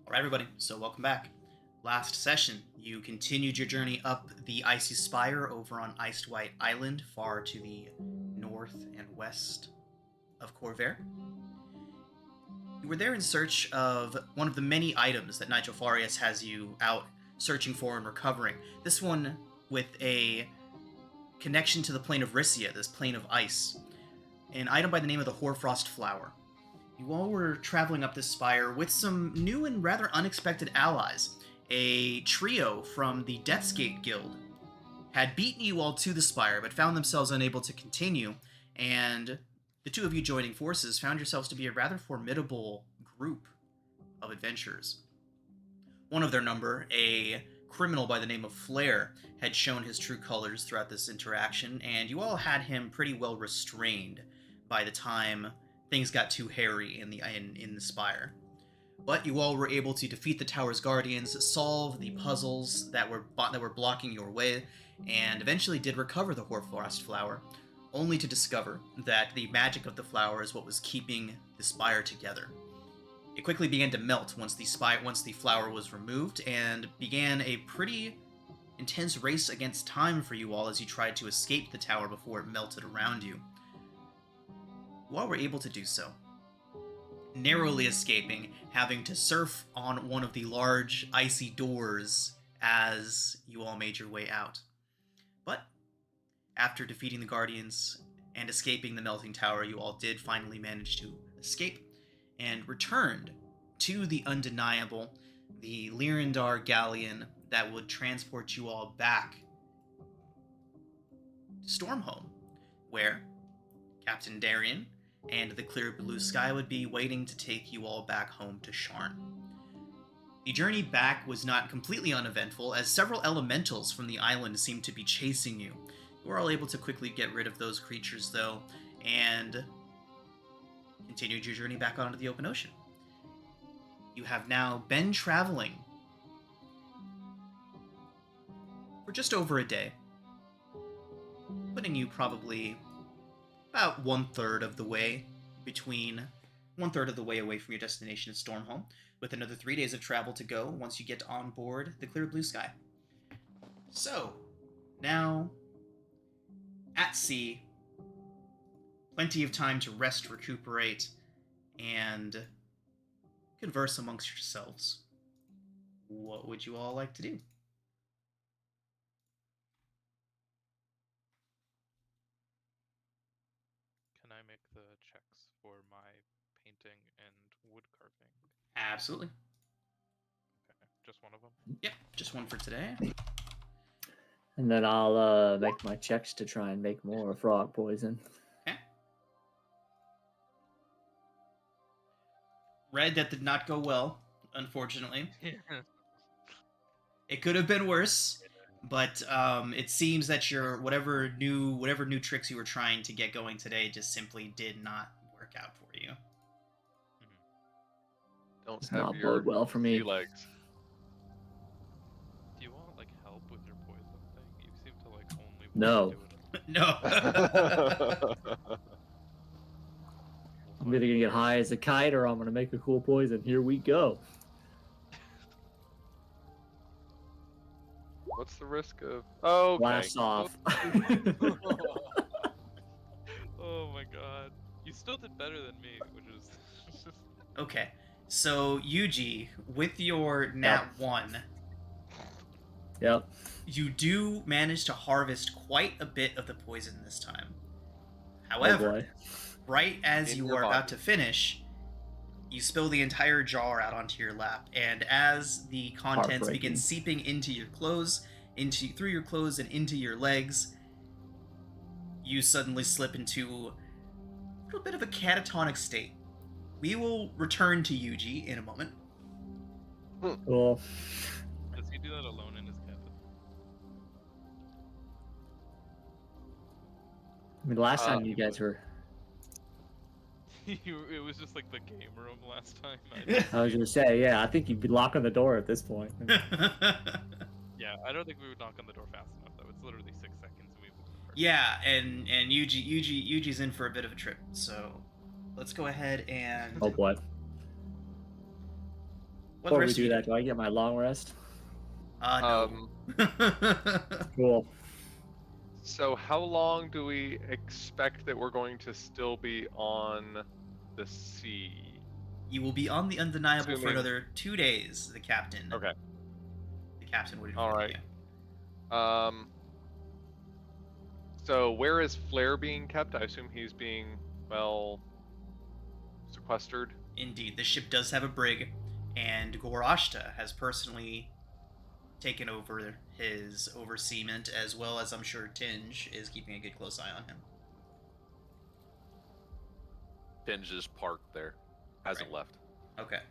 Alright, everybody, so welcome back. Last session, you continued your journey up the icy spire over on Iced White Island, far to the north and west of Corvair. You were there in search of one of the many items that Nigel Farias has you out searching for and recovering. This one with a connection to the plane of Risia, this plane of ice. An item by the name of the Hoarfrost Flower. You all were traveling up this spire with some new and rather unexpected allies. A trio from the Deathsgate Guild had beaten you all to the spire, but found themselves unable to continue, and the two of you joining forces found yourselves to be a rather formidable group of adventurers. One of their number, a criminal by the name of Flair, had shown his true colors throughout this interaction, and you all had him pretty well restrained by the time things got too hairy in the spire. But you all were able to defeat the tower's guardians, solve the puzzles that were blocking your way, and eventually did recover the Hoarfrost Flower, only to discover that the magic of the flower is what was keeping the spire together. It quickly began to melt once the flower was removed, and began a pretty intense race against time for you all as you tried to escape the tower before it melted around you. You all were able to do so, narrowly escaping having to surf on one of the large icy doors as you all made your way out. But after defeating the guardians and escaping the melting tower, you all did finally manage to escape and returned to the undeniable, the Lyrindar galleon that would transport you all back to Stormhome, where Captain Darian and the clear blue sky would be waiting to take you all back home to Sharn. The journey back was not completely uneventful, as several elementals from the island seemed to be chasing you. You were all able to quickly get rid of those creatures, though, and continued your journey back onto the open ocean. You have now been traveling for just over a day, putting you probably about one-third of the way away from your destination at Stormhome, with another 3 days of travel to go once you get on board the clear blue sky. So, now, at sea, plenty of time to rest, recuperate, and converse amongst yourselves. What would you all like to do? Can I make the checks for my painting and wood carving? Absolutely. Okay, just one of them? Yep, just one for today. And then I'll make my checks to try and make more frog poison. Okay. Red, that did not go well, unfortunately. It could have been worse, but it seems that your whatever new tricks you were trying to get going today just simply did not work out for you. Don't It's have not your bode well for me. sea legs. Do you want like help with your poison thing? You seem to like only No. want to do it. No. I'm either gonna get high as a kite or I'm gonna make a cool poison. Here we go. What's the risk of? Oh, okay. Blast off. Oh my god. You still did better than me, which is Okay, so Yuji, with your nat 1, Yep. you do manage to harvest quite a bit of the poison this time. Oh However, boy. right as In you your are body. about to finish, you spill the entire jar out onto your lap, and as the contents begin Heartbreaking. seeping into your clothes, through your clothes and into your legs, you suddenly slip into a little bit of a catatonic state. We will return to Yuji in a moment. Cool. does he do that alone in his cabin? I mean, last time you guys were. It was just like the game room last time. I was gonna say, yeah, I think you'd be locking the door at this point. Yeah, I don't think we would knock on the door fast enough though. It's literally 6 seconds and we would. Yeah, and Yuji's in for a bit of a trip, so let's go ahead and Oh boy. What the Before we rest of do you that, do? do I get my long rest? No. Cool. So how long do we expect that we're going to still be on the sea? You will be on the Undeniable for Assuming- another 2 days, the captain. Okay. The captain would All inform right. you. So where is Flair being kept? I assume he's being, well, sequestered. Indeed, the ship does have a brig, and Gorashta has personally taken over his overseement, as well as I'm sure Tinge is keeping a good close eye on him. Tinge is parked there. Hasn't Right. left. Okay.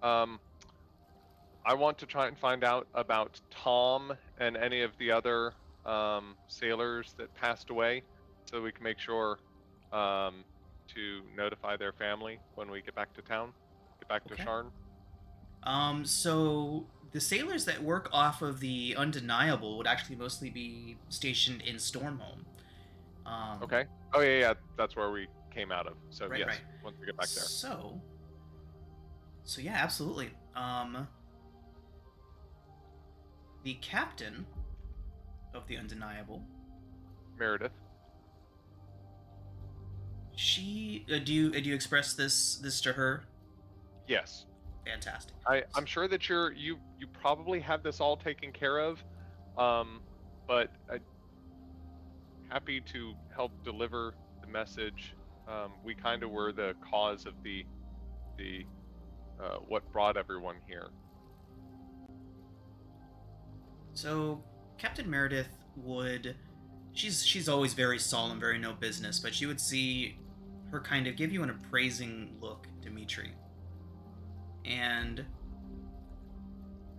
I want to try and find out about Tom and any of the other sailors that passed away, so we can make sure to notify their family when we get back to town, get back to Okay. Sharn. So the sailors that work off of the Undeniable would actually mostly be stationed in Stormhome. Okay. Oh yeah, that's where we came out of. So Right, yes, right. once we get back there. So yeah, absolutely. The captain of the Undeniable, Meredith. she do you express this to her? Yes. Fantastic. I'm sure that you probably have this all taken care of, but I'm happy to help deliver the message. We kind of were the cause of the what brought everyone here. So Captain Meredith would, she's always very solemn, very no business, but you would see her kind of give you an appraising look, Dimitri. And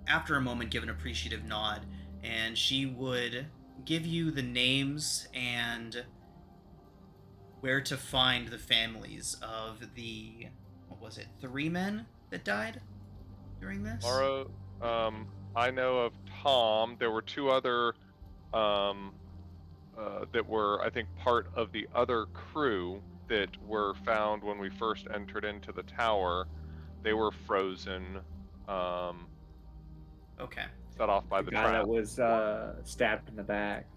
after a moment give an appreciative nod, and she would give you the names and where to find the families of the, what was it, 3 men that died during this? Tomorrow, I know of Tom. There were 2 other that were, I think, part of the other crew that were found when we first entered into the tower. They were frozen, Okay. set off by The the guy trap. that was stabbed in the back.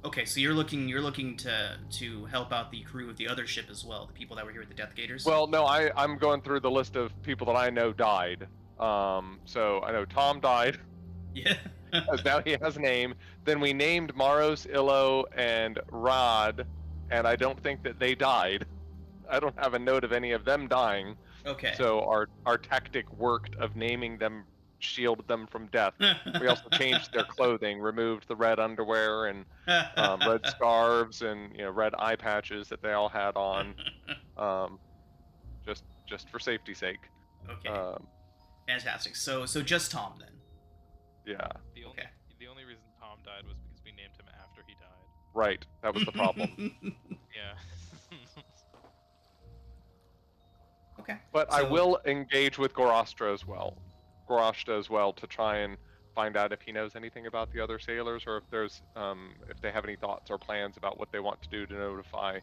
Okay, so you're looking to help out the crew of the other ship as well, the people that were here at the Death Gators? Well, no, I'm going through the list of people that I know died. So I know Tom died, Yeah. because now he has a name. Then we named Maros, Illo, and Rod, and I don't think that they died. I don't have a note of any of them dying. Okay. So our tactic worked of naming them shielded them from death. We also changed their clothing, removed the red underwear and red scarves and red eye patches that they all had on, just for safety's sake. Okay. Fantastic. So just Tom then. Yeah, The only reason Tom died was because we named him after he died. right. That was the problem. Yeah. Okay. But I So- will engage with Gorashta as well to try and find out if he knows anything about the other sailors, or if there's if they have any thoughts or plans about what they want to do to notify,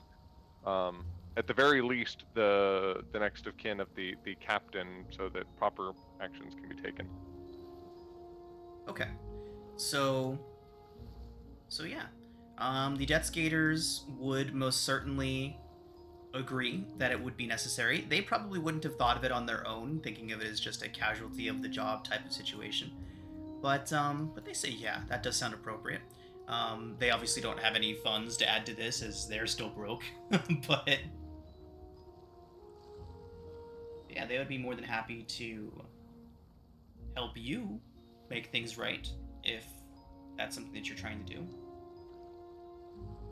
at the very least, the next of kin of the captain, so that proper actions can be taken. Okay. So yeah. The Death Skaters would most certainly agree that it would be necessary. They probably wouldn't have thought of it on their own, thinking of it as just a casualty of the job type of situation. But they say, yeah, that does sound appropriate. They obviously don't have any funds to add to this, as they're still broke. But yeah, they would be more than happy to help you make things right if that's something that you're trying to do.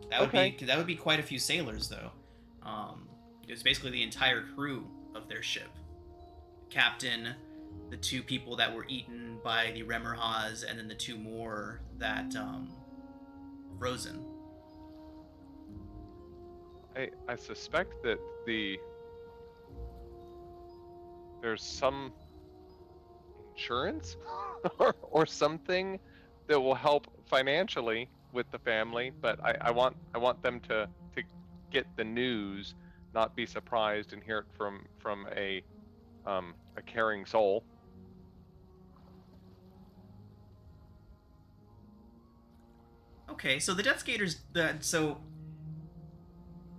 That would be quite a few sailors, though. It was basically the entire crew of their ship. The captain, the 2 people that were eaten by the Remerhaz, and then the 2 more that frozen. I suspect that there's some insurance or something that will help financially with the family, but I want them to get the news, not be surprised and hear it from a a caring soul. Okay, so the Death Gators. So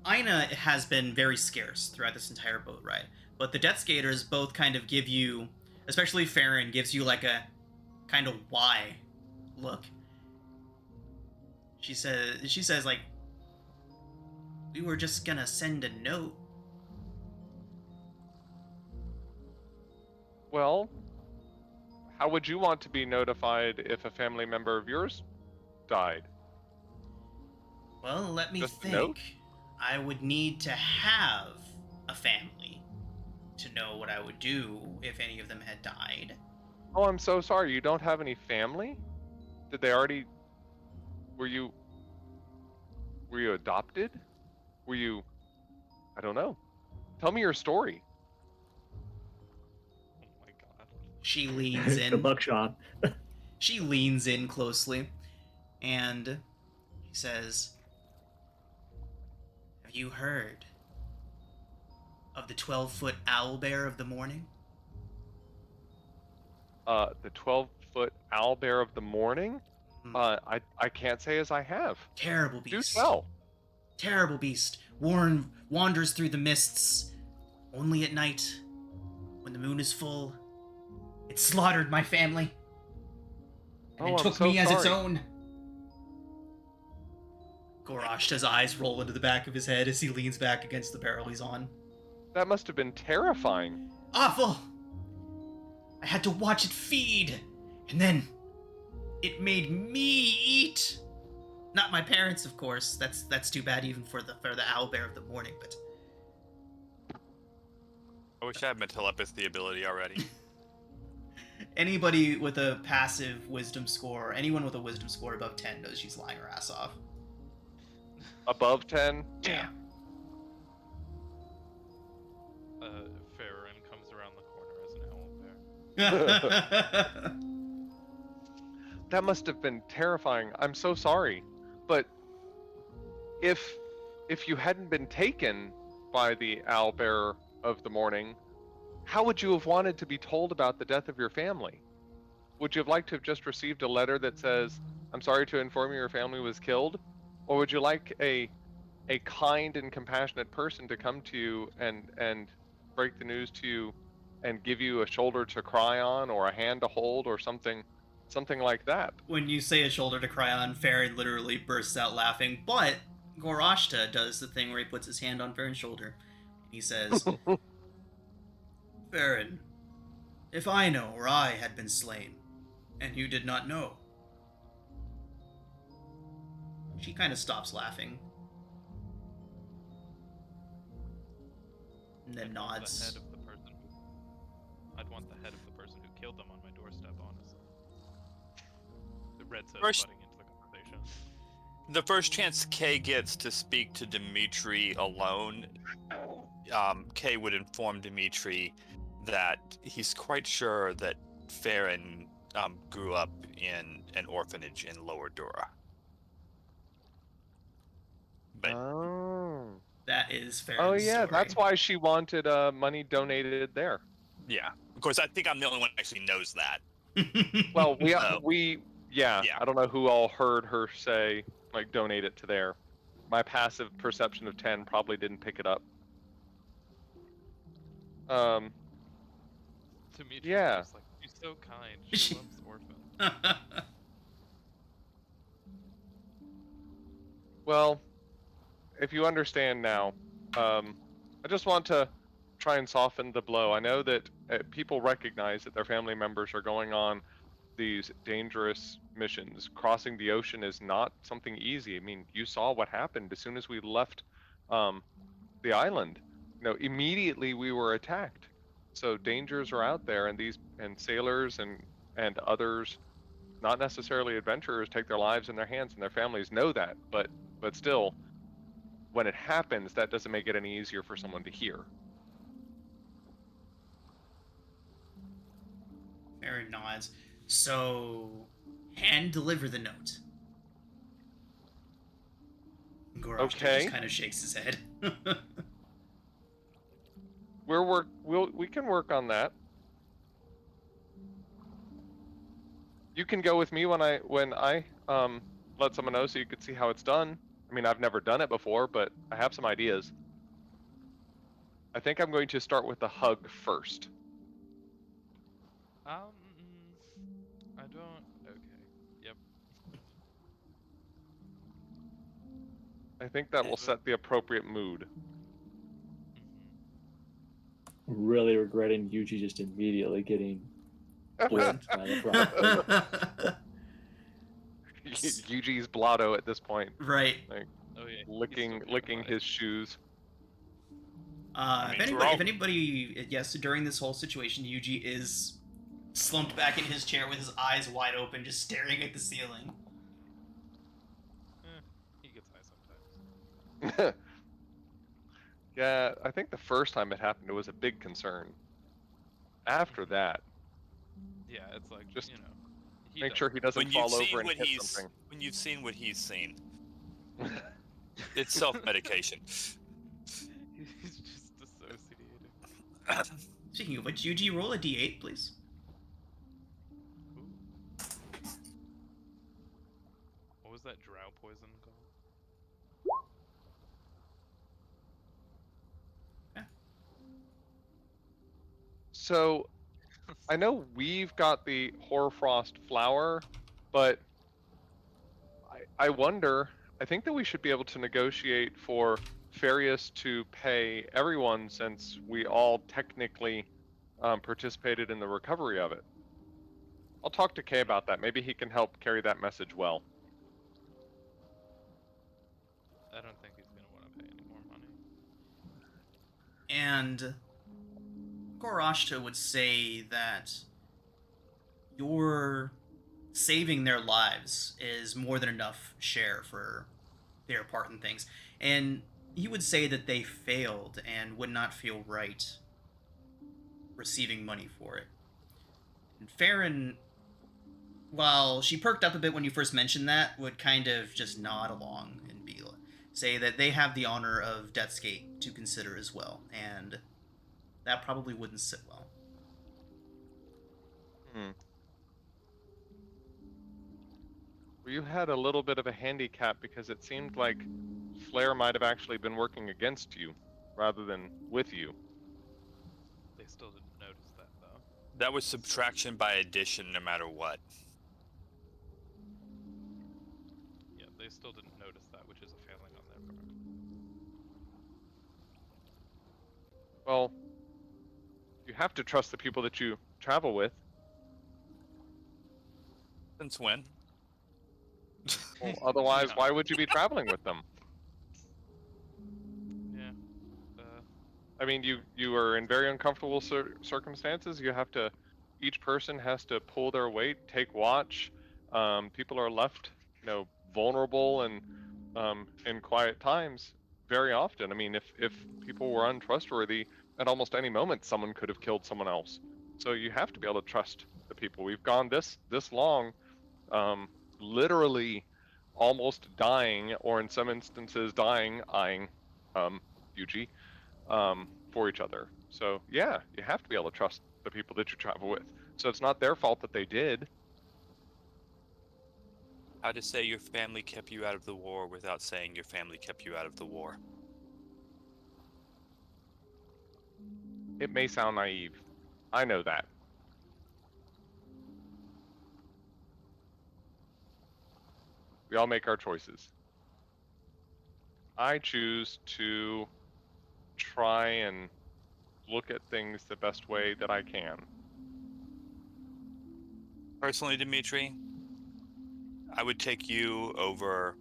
Aina has been very scarce throughout this entire boat ride, but the Death Gators both kind of give you, especially Farron, gives you like a kind of why look. She says like, we were just gonna send a note. Well, how would you want to be notified if a family member of yours died? Well, let me Just a note? think. I would need to have a family to know what I would do if any of them had died. Oh, I'm so sorry. You don't have any family? Did they already? Were you adopted? Were you? I don't know. Tell me your story. Oh my god. She leans in. Good luck, Sean. She leans in closely, and he says, "Have you heard of the 12-foot owlbear of the morning?" The 12-foot owlbear of the morning? Hmm. I can't say as I have. Terrible Do beast. tell. Terrible beast. Wanders through the mists. Only at night, when the moon is full, it slaughtered my family. And Oh, it I'm took so me as its sorry. own. Gorashta's eyes roll into the back of his head as he leans back against the barrel he's on. That must have been terrifying. Awful! I had to watch it feed, and then it made me eat. Not my parents, of course. That's too bad even for the owlbear of the morning, but I wish I had my telepathy ability already. anybody with a passive wisdom score, anyone with a wisdom score above 10 knows she's lying her ass off. Above 10? Yeah. Farron comes around the corner as an owl bear. That must have been terrifying. I'm so sorry. But if you hadn't been taken by the owlbear of the morning, how would you have wanted to be told about the death of your family? Would you have liked to have just received a letter that says, "I'm sorry to inform you your family was killed"? Or would you like a kind and compassionate person to come to you and break the news to you and give you a shoulder to cry on or a hand to hold or something like that? When you say a shoulder to cry on, Farron literally bursts out laughing, but Gorashta does the thing where he puts his hand on Farron's shoulder. He says, "Farron, if I know or I had been slain, and you did not know." She kind of stops laughing. And then nods. I'd want the head of the person who killed them on my doorstep, honestly. The red says First- butting into the conversation. The first chance Kay gets to speak to Dimitri alone, Kay would inform Dimitri that he's quite sure that Farron grew up in an orphanage in Lower Dura. But Oh. That is Farron's Oh yeah, story. that's why she wanted money donated there. yeah, of course, I think I'm the only one who actually knows that. Well, Oh. yeah, Yeah. I don't know who all heard her say like donate it to there. My passive perception of 10 probably didn't pick it up. Dimitri's Yeah. just like, she's so kind. She loves orphans. Well, if you understand now, I just want to try and soften the blow. I know that people recognize that their family members are going on these dangerous missions. Crossing the ocean is not something easy. I mean, you saw what happened as soon as we left the island. You know, immediately we were attacked. So dangers are out there, and sailors and others, not necessarily adventurers, take their lives in their hands, and their families know that. But still, when it happens, that doesn't make it any easier for someone to hear. Farron nods. So, hand deliver the note. Gorashta Okay. just kind of shakes his head. we can work on that. You can go with me when I let someone know so you could see how it's done. I mean, I've never done it before, but I have some ideas. I think I'm going to start with the hug first. I don't. Okay. Yep. I think that will set the appropriate mood. Really regretting Yuji just immediately getting whipped by the frog. Yuji's blotto at this point, Right. like Oh yeah. licking his shoes. If mean, anybody, yes, during this whole situation, Yuji is slumped back in his chair with his eyes wide open, just staring at the ceiling. He gets high sometimes. Yeah, I think the first time it happened, it was a big concern. After that, Yeah, it's like just he make sure he doesn't when you've fall over seen and what hit he's something. when you've seen what he's seen, it's self-medication. He's just dissociating. Speaking of which, Yuji, roll a d8, please. Ooh. What was that drow poison called? So, I know we've got the hoarfrost flower, but I wonder. I think that we should be able to negotiate for Farius to pay everyone, since we all technically participated in the recovery of it. I'll talk to Kay about that. Maybe he can help carry that message well. I don't think he's gonna want to pay any more money. And Gorashta would say that your saving their lives is more than enough share for their part in things. And he would say that they failed and would not feel right receiving money for it. And Farron, while she perked up a bit when you first mentioned that, would kind of just nod along and say that they have the honor of Death's Gate to consider as well, and that probably wouldn't sit well. Well, you had a little bit of a handicap because it seemed like Flair might have actually been working against you rather than with you. They still didn't notice that though. That was subtraction by addition, no matter what. Yeah, they still didn't notice that, which is a failing on their part. Well, you have to trust the people that you travel with. Since when? Well, otherwise, Yeah. why would you be traveling with them? Yeah. I mean, you are in very uncomfortable circumstances. Each person has to pull their weight, take watch. People are left, vulnerable and in quiet times very often. I mean, if people were untrustworthy, at almost any moment, someone could have killed someone else. So you have to be able to trust the people. We've gone this long, literally almost dying, or in some instances dying, eyeing Yuji, for each other. So yeah, you have to be able to trust the people that you travel with. So it's not their fault that they did. How to say your family kept you out of the war without saying your family kept you out of the war. It may sound naive. I know that. We all make our choices. I choose to try and look at things the best way that I can. Personally, Dimitri, I would take you over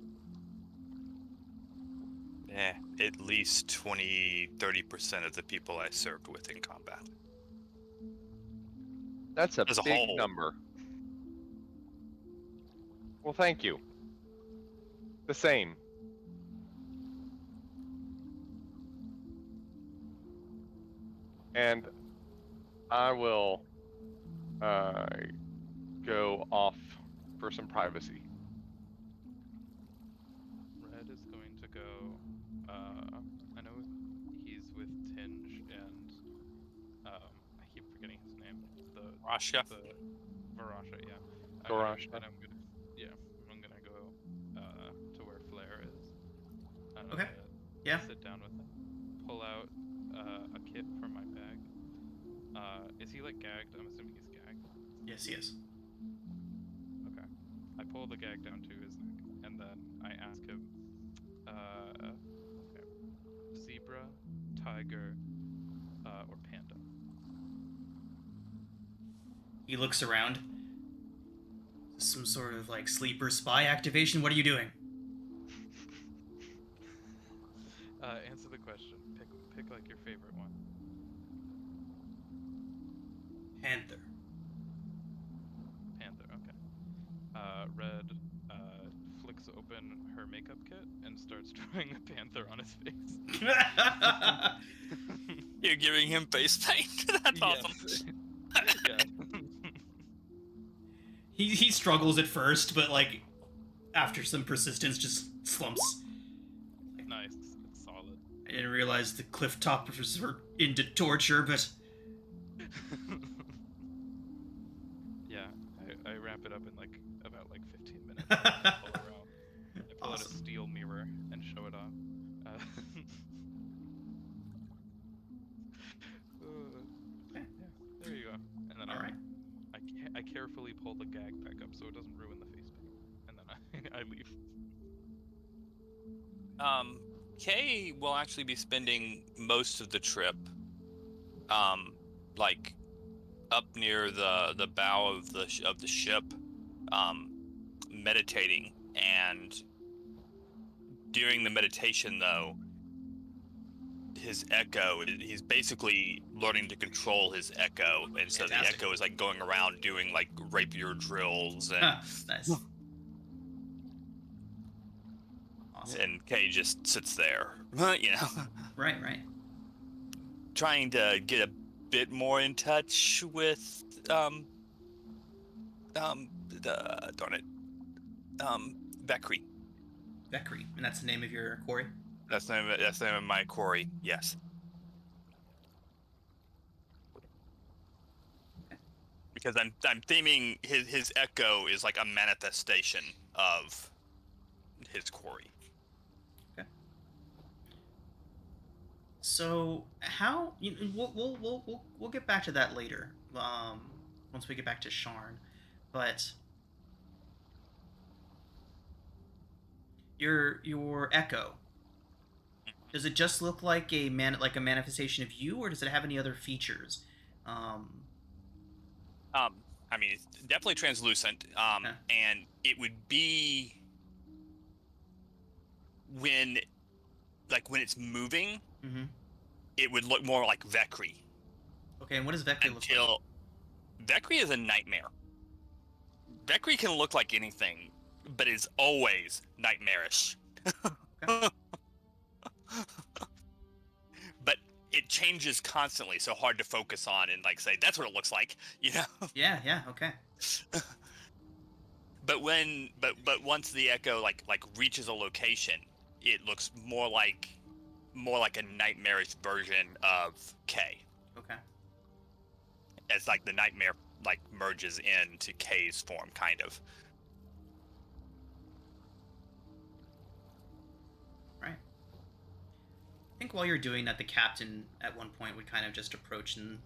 at least 20-30% of the people I served with in combat. That's a As a big whole. number. Well, thank you. The same. And I will go off for some privacy. Red is going to go. I know he's with Tinge and Varasha. The Varasha, yeah. Varasha. And I'm gonna go to where Flair is. And I'm Okay. gonna Yeah. sit down with him, pull out a kit from my bag. Is he like gagged? I'm assuming he's gagged. Yes, he is. Okay. I pull the gag down to his neck, and then I ask him, okay, zebra, tiger, or panda. He looks around. Some sort of like sleeper spy activation. What are you doing? Answer the question. Pick like your favorite one. Panther. Panther. Okay. Red flicks open her makeup kit and starts drawing a panther on his face. You're giving him face paint? That's awesome. Yeah. He struggles at first, but like after some persistence, just slumps. Nice. It's solid. I didn't realize the cliff toppers were into torture, but Yeah. I wrap it up in like about 15 minutes. I pull out a Awesome. steel mirror and show it off. Yeah, there you go. And then all right. I carefully pull the gag back up so it doesn't ruin the face paint. And then I leave. Kay will actually be spending most of the trip, like up near the bow of the ship, meditating. And during the meditation, though, his echo, he's basically learning to control his echo, and so Fantastic. the echo is like going around doing like rapier drills, and Nice. Awesome. and Kay just sits there, Right. trying to get a bit more in touch with darn it, Bekri. Bekri, and that's the name of your quarry. That's the name of my quarry. Yes. Because I'm theming his echo is like a manifestation of his quarry. So how we'll get back to that later. Once we get back to Sharn, but your echo, does it just look like a manifestation of you, or does it have any other features? I mean, it's definitely translucent. And it would be when it's moving, Mm-hmm. it would look more like Vekri. Okay, and what does Vekri look like? Until Vekri is a nightmare. Vekri can look like anything, but is always nightmarish. Okay. But it changes constantly, so hard to focus on and like say that's what it looks like, Yeah, okay. But once the echo like reaches a location, it looks more like a nightmarish version of K. Okay. As like the nightmare like merges into K's form, kind of. Right. I think while you're doing that, the captain at one point would kind of just approach and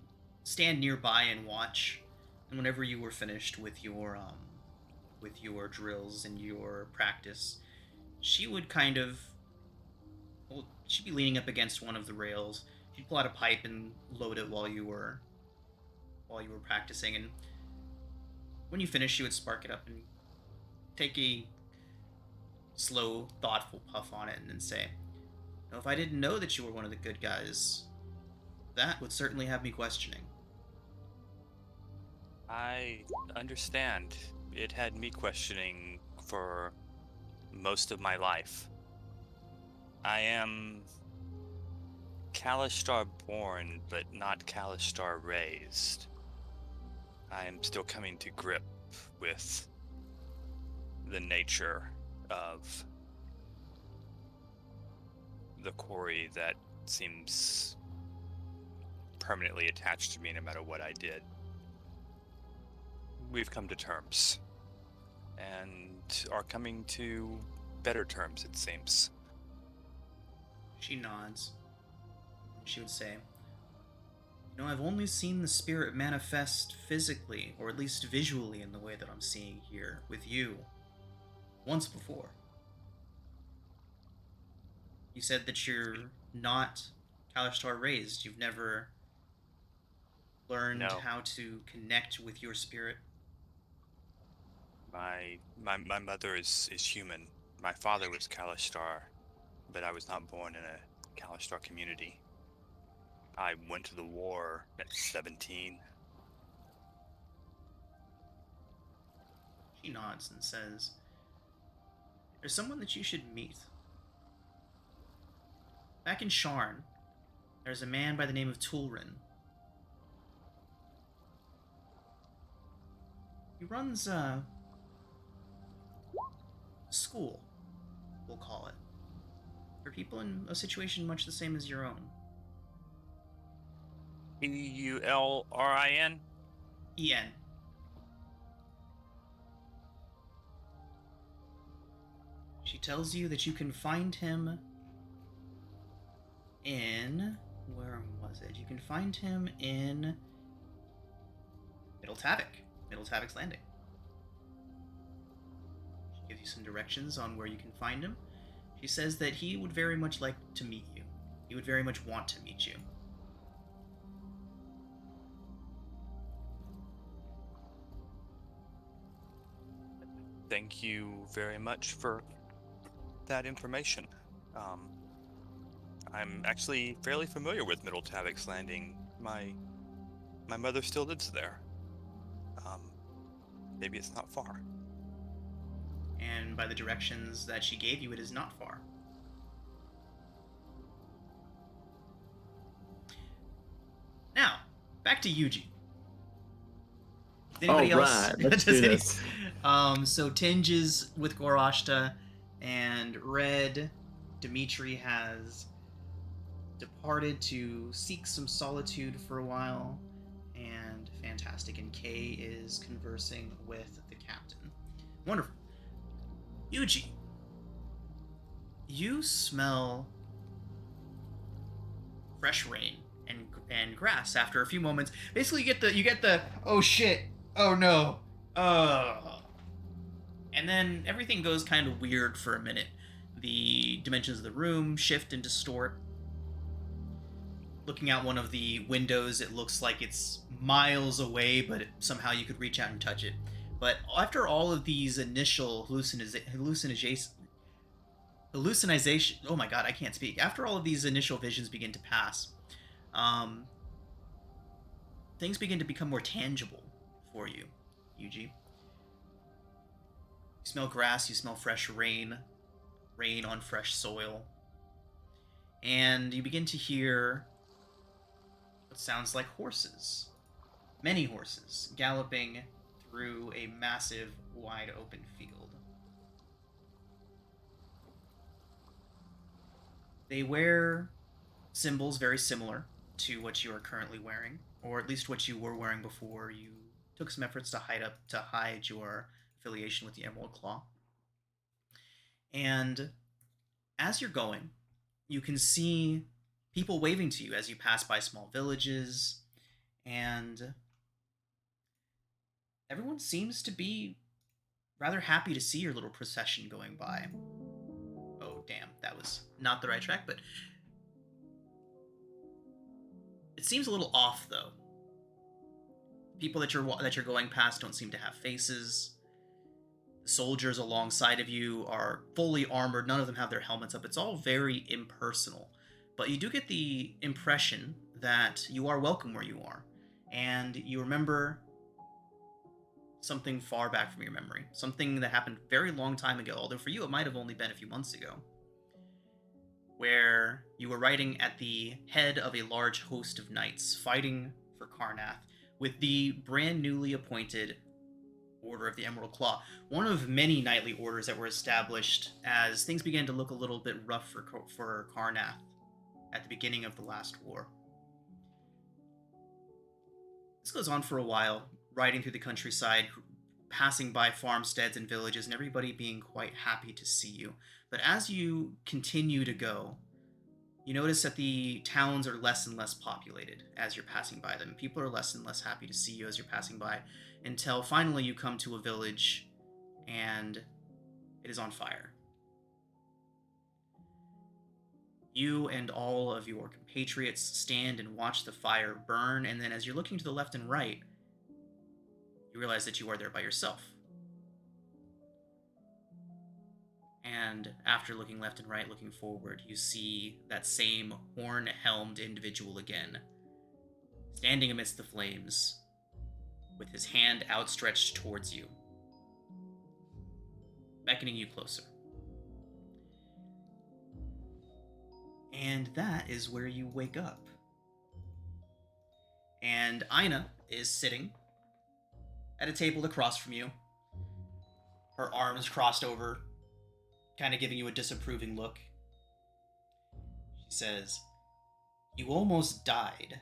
stand nearby and watch. And whenever you were finished with your drills and your practice, she would kind of, well, she'd be leaning up against one of the rails. She'd pull out a pipe and load it while you were practicing, and when you finish, she would spark it up and take a slow, thoughtful puff on it, and then say, "Now, if I didn't know that you were one of the good guys, that would certainly have me questioning." I understand. It had me questioning for most of my life. I am Kalishtar born, but not Kalishtar raised. I am still coming to grip with the nature of the quarry that seems permanently attached to me no matter what I did. we've come to terms. And are coming to better terms, it seems. She nods. She would say, "You know, I've only seen the spirit manifest physically, or at least visually in the way that I'm seeing here, with you, once before. You said that you're not Kalashtar raised. You've never learned No. how to connect with your spirit." My mother is human. My father was Kalashtar, but I was not born in a Kalashtar community. I went to the war at 17. She nods and says, "There's someone that you should meet. Back in Sharn, there's a man by the name of Tulrin. He runs a school, we'll call it, for people in a situation much the same as your own. Eulrin? En. She tells you that you can find him in... where was it? You can find him in Middle Tavok's Landing. She gives you some directions on where you can find him. She says that he would very much like to meet you. He would very much want to meet you. Thank you very much for that information. I'm actually fairly familiar with Middle Tavok's Landing. My mother still lives there. Maybe it's not far. And by the directions that she gave you, it is not far. Now, back to Yuji. Does anybody else? Alright, let's do this. So Tinge is with Gorashta, and Red, Dimitri has departed to seek some solitude for a while, and Fantastic and Kay is conversing with the captain. Wonderful. Yuji, you smell fresh rain and grass after a few moments. Basically, you get the oh shit, oh no, and then everything goes kind of weird for a minute. The dimensions of the room shift and distort. Looking out one of the windows, it looks like it's miles away, but somehow you could reach out and touch it. But after all of these initial hallucination, oh my god, I can't speak. After all of these initial visions begin to pass, things begin to become more tangible for you, Yuji. You smell grass, you smell fresh rain on fresh soil, and you begin to hear what sounds like horses. Many horses galloping through a massive, wide open field. They wear symbols very similar to what you are currently wearing, or at least what you were wearing before you took some efforts to hide your affiliation with the Emerald Claw. And as you're going, you can see people waving to you as you pass by small villages, and everyone seems to be rather happy to see your little procession going by. Oh, damn, that was not the right track, but it seems a little off, though. People that you're going past don't seem to have faces. The soldiers alongside of you are fully armored. None of them have their helmets up. It's all very impersonal. But you do get the impression that you are welcome where you are. And you remember something far back from your memory. Something that happened very long time ago, although for you it might have only been a few months ago. Where you were riding at the head of a large host of knights, fighting for Karnath, with the brand newly appointed Order of the Emerald Claw, one of many knightly orders that were established as things began to look a little bit rough for Karnath at the beginning of the last war. This goes on for a while. riding through the countryside, passing by farmsteads and villages, and everybody being quite happy to see you. But as you continue to go, you notice that the towns are less and less populated as you're passing by them. People are less and less happy to see you as you're passing by, until finally you come to a village and it is on fire. You and all of your compatriots stand and watch the fire burn, and then as you're looking to the left and right, you realize that you are there by yourself. And after looking left and right, looking forward, you see that same horn-helmed individual again, standing amidst the flames, with his hand outstretched towards you, beckoning you closer. And that is where you wake up. And Aina is sitting at a table across from you, her arms crossed over, kind of giving you a disapproving look. She says, "You almost died."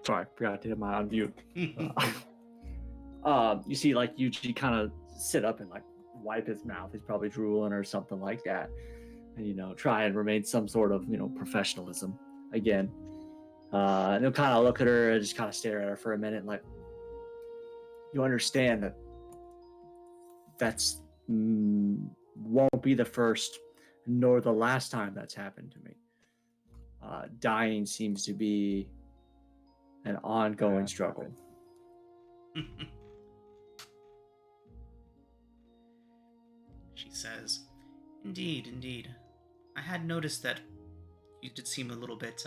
Sorry, I forgot to hit my unmute. You see, like, Yuji kind of sit up and, like, wipe his mouth. He's probably drooling or something like that. And, try and remain some sort of, professionalism again. And he'll kind of look at her and just kind of stare at her for a minute, like, you understand that that's won't be the first nor the last time that's happened to me. Dying seems to be an ongoing struggle. She says, Indeed, indeed. I had noticed that you did seem a little bit,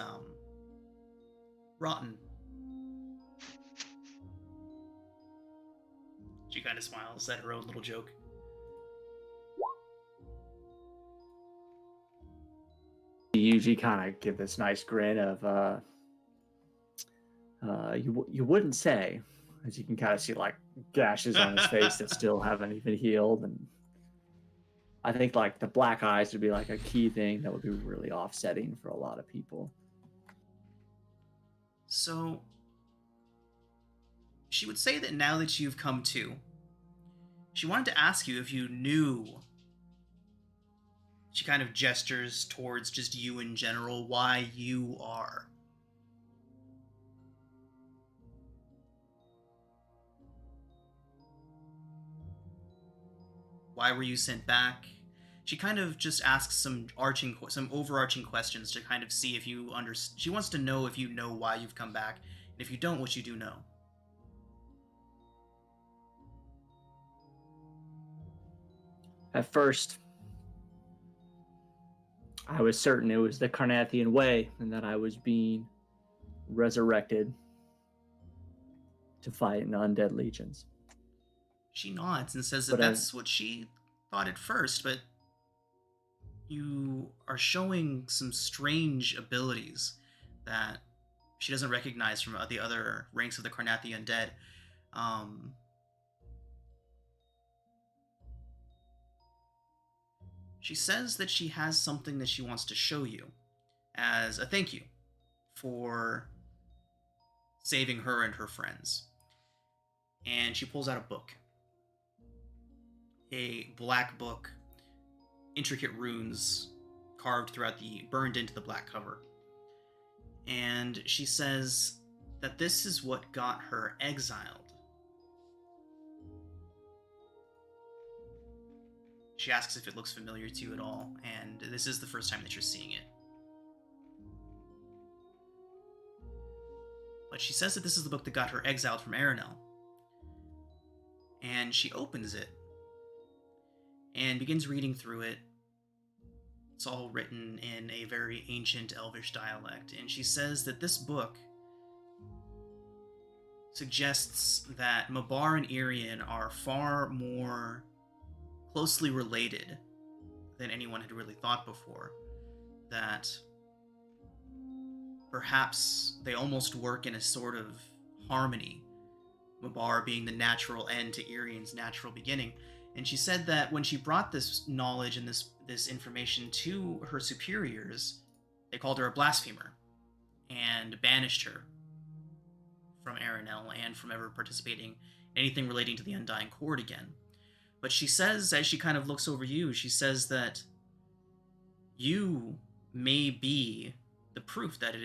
rotten." She kind of smiles at her own little joke. You usually kind of give this nice grin of, you wouldn't say, as you can kind of see, like, gashes on his face that still haven't even healed. And I think, like, the black eyes would be, like, a key thing that would be really offsetting for a lot of people. So, she would say that now that you've come to, she wanted to ask you if you knew. She kind of gestures towards just you in general, why you are. Why were you sent back? She kind of just asks some overarching questions to kind of see if you understand. She wants to know if you know why you've come back, and if you don't, what you do know. At first, I was certain it was the Carnathian way and that I was being resurrected to fight in undead legions. She nods and says that that's what she thought at first, but you are showing some strange abilities that she doesn't recognize from the other ranks of the Carnathian undead. She says that she has something that she wants to show you as a thank you for saving her and her friends. And she pulls out a book. A black book, intricate runes carved burned into the black cover. And she says that this is what got her exiled. She asks if it looks familiar to you at all, and this is the first time that you're seeing it. But she says that this is the book that got her exiled from Eberron. And she opens it and begins reading through it. It's all written in a very ancient Elvish dialect, and she says that this book suggests that Mabar and Irian are far more closely related than anyone had really thought before. That perhaps they almost work in a sort of harmony, Mabar being the natural end to Irian's natural beginning, And she said that when she brought this knowledge and this information to her superiors, they called her a blasphemer and banished her from Aranel and from ever participating in anything relating to the Undying Chord again. But she says, as she kind of looks over you, she says that you may be the proof that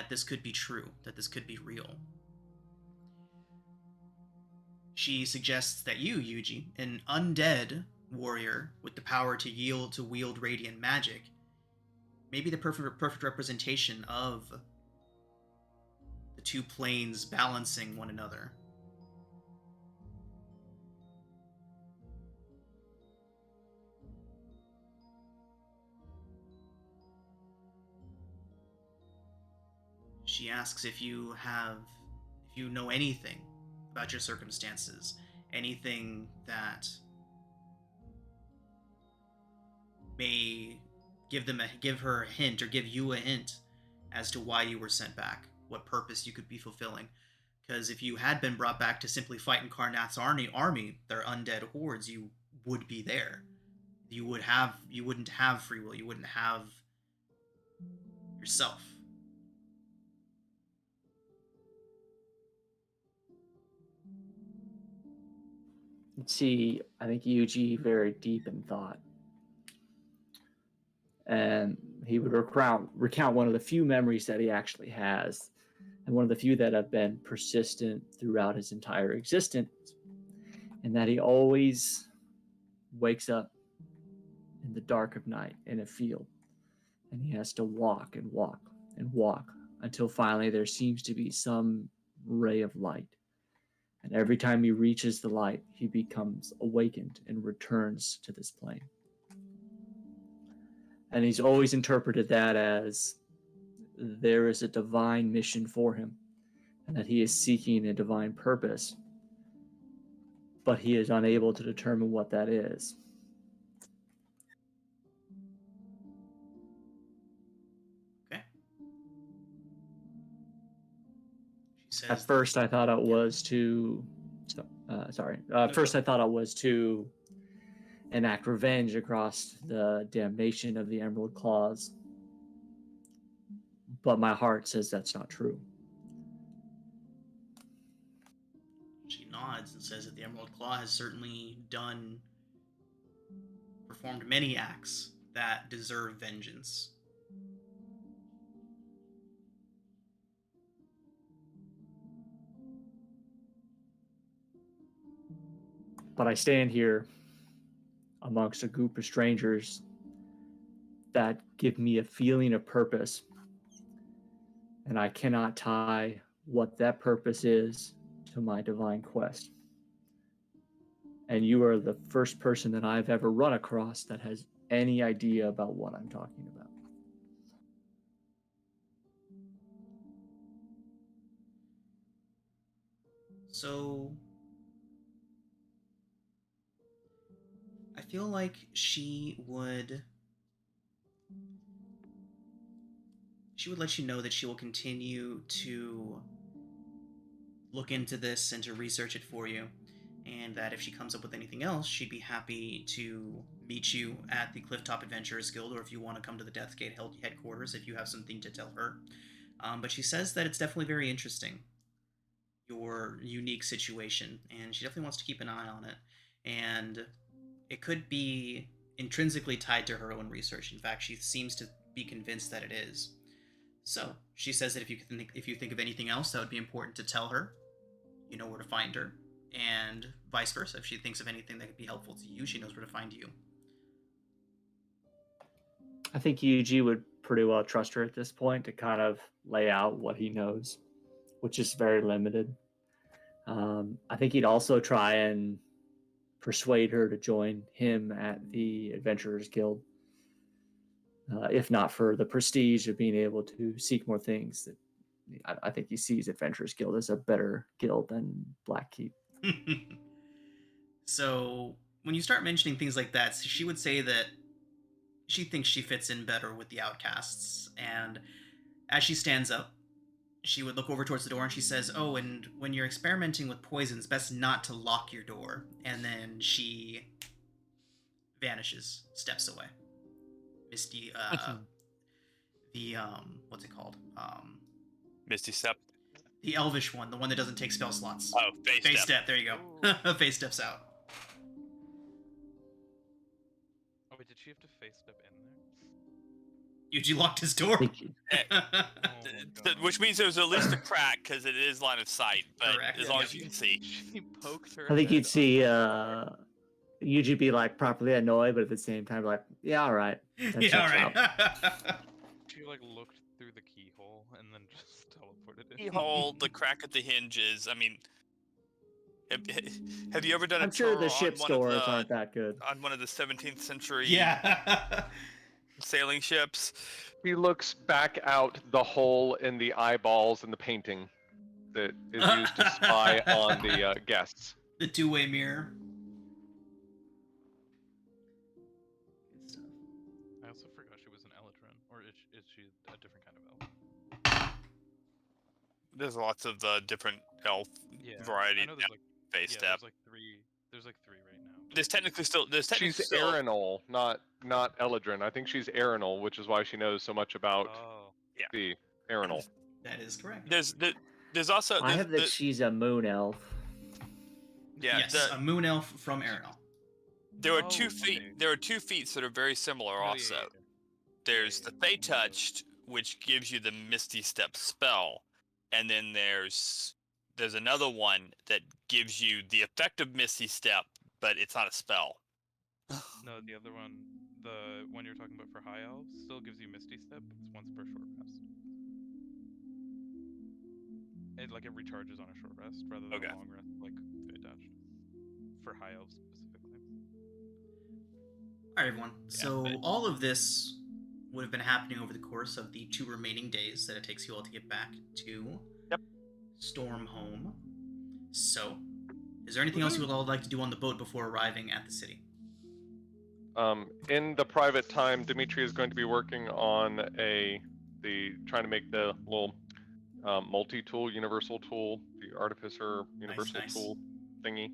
this could be true, that this could be real. She suggests that you, Yuji, an undead warrior with the power to wield radiant magic, may be the perfect representation of the two planes balancing one another. She asks if you know anything about your circumstances, anything that may give her a hint or give you a hint as to why you were sent back, what purpose you could be fulfilling. Because if you had been brought back to simply fight in Karnath's army, their undead hordes, you would be there. You wouldn't have free will. You wouldn't have yourself. See, I think Yuji very deep in thought. And he would recount one of the few memories that he actually has, and one of the few that have been persistent throughout his entire existence, and that he always wakes up in the dark of night in a field, and he has to walk and walk and walk until finally there seems to be some ray of light. And every time he reaches the light, he becomes awakened and returns to this plane. And he's always interpreted that as there is a divine mission for him, and that he is seeking a divine purpose, but he is unable to determine what that is. Okay. She says At first, I thought it was to. First, I thought it was to enact revenge across the damnation of the Emerald Claws, but my heart says that's not true. She nods and says that the Emerald Claw has certainly performed many acts that deserve vengeance. But I stand here amongst a group of strangers that give me a feeling of purpose, and I cannot tie what that purpose is to my divine quest. And you are the first person that I've ever run across that has any idea about what I'm talking about. So I feel like she would let you know that she will continue to look into this and to research it for you, and that if she comes up with anything else, she'd be happy to meet you at the Clifftop Adventurers Guild, or if you want to come to the Deathgate headquarters if you have something to tell her. But she says that it's definitely very interesting, your unique situation, and she definitely wants to keep an eye on it. And it could be intrinsically tied to her own research. In fact, she seems to be convinced that it is. So she says that if you think of anything else that would be important to tell her, you know where to find her, and vice versa. If she thinks of anything that could be helpful to you, she knows where to find you. I think Yuji would pretty well trust her at this point to kind of lay out what he knows, which is very limited. I think he'd also try and persuade her to join him at the Adventurers Guild, if not for the prestige of being able to seek more things. I think he sees Adventurers Guild as a better guild than Blackkeep. So when you start mentioning things like that, she would say that she thinks she fits in better with the outcasts. And as she stands up, she would look over towards the door and she says, "Oh, and when you're experimenting with poisons, best not to lock your door." And then she vanishes, steps away. Misty, the what's it called? Misty Step. The elvish one, the one that doesn't take spell slots. Oh, Face Step. There you go. Face steps out. Oh wait, did she have to face step in there? Yuji locked his door. Oh my God. Which means there's at least a crack because it is line of sight, but Correct. as long as you can see. She poked her. I think head you'd see Yuji be like properly annoyed, but at the same time like, yeah, all right. That Yeah, checks out. right. She like looked through the keyhole and then just teleported in. Keyhole, the crack at the hinges. I mean, have you ever done a I'm sure tour the on ship's one of doors the- aren't that good. on one of the 17th century Yeah. sailing ships? He looks back out the hole in the eyeballs in the painting that is used to spy on the guests. The two-way mirror. Good stuff. I also forgot she was an Eladrin, or is she a different kind of elf? There's lots of different elf Yeah, variety I know there's like face yeah, step. there's like three right now. There's technically still She's still, Aeronol, not Eladrin. I think she's Aeronol, which is why she knows so much about Oh, the Aeronol. That is correct. there's also I have that the- she's a moon elf. yeah Yes, a moon elf from Aeronol. there are Oh, 2 feet okay. there are 2 feats that are very similar Oh, yeah, also. yeah, yeah. There's Yeah, the Fey Touched, which gives you the Misty Step spell, and then there's another one that gives you the effect of Misty Step, but it's not a spell. No, the other one, the one you're talking about for high elves, still gives you Misty Step. It's once per short rest. It recharges on a short rest rather than Okay. a long rest, like Fey Touched. For high elves specifically. All right, everyone. So but- all of this would have been happening over the course of the 2 remaining days that it takes you all to get back to Stormhome. So, is there anything else you would all like to do on the boat before arriving at the city? In the private time, Dimitri is going to be working on trying to make the little multi-tool, universal tool, the artificer universal nice. tool thingy.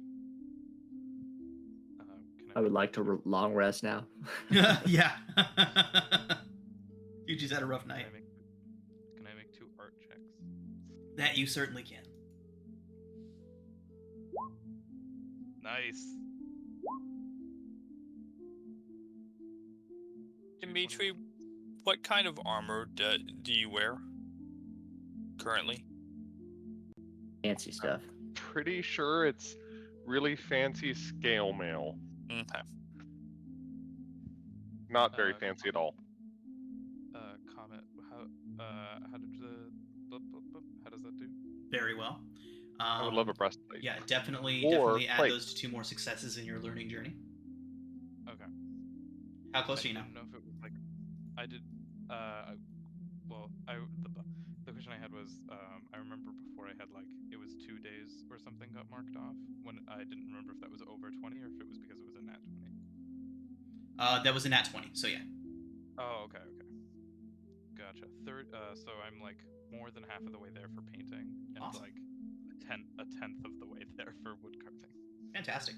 Can I would like to long rest now. Yeah. Yuji's had a rough night. Can I make 2 art checks? That you certainly can. Nice. Dimitri, what kind of armor do you wear currently? Fancy stuff. Pretty sure it's really fancy scale mail. Okay. Not very Uh, fancy at all. Comment. How did how does that do? Very well. I would love a breastplate. Yeah, definitely Or add plate. those to 2 more successes in your learning journey. Okay. How close are you now? I didn't know if it was like I did. Well, the question I had was I remember before I had like it was 2 days or something got marked off when I didn't remember if that was over 20 or if it was because it was a nat 20. That was a nat 20, so yeah. Oh, okay. Gotcha. So I'm like more than half of the way there for painting, and Awesome. like a tenth of the way there for wood carving. Fantastic.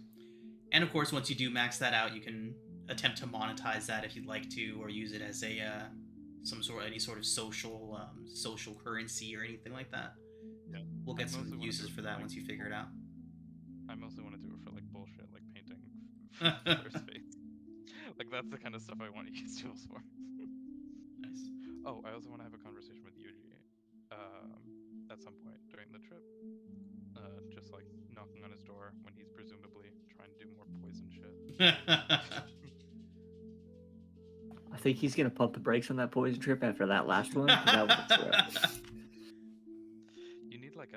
And of course, once you do max that out, you can attempt to monetize that if you'd like to, or use it as a any sort of social currency or anything like that. Yeah. We'll get I some mostly wanna uses do it for for, that like- once you figure it out. I mostly want to do it for like bullshit, like painting Claire's face. Like that's the kind of stuff I want to use tools for. Nice. Oh, I also want to have a conversation with Yuji at some point during the trip. Just like knocking on his door when he's presumably trying to do more poison shit. I think he's gonna pump the brakes on that poison trip after that last one. 'Cause that was a trip. You need like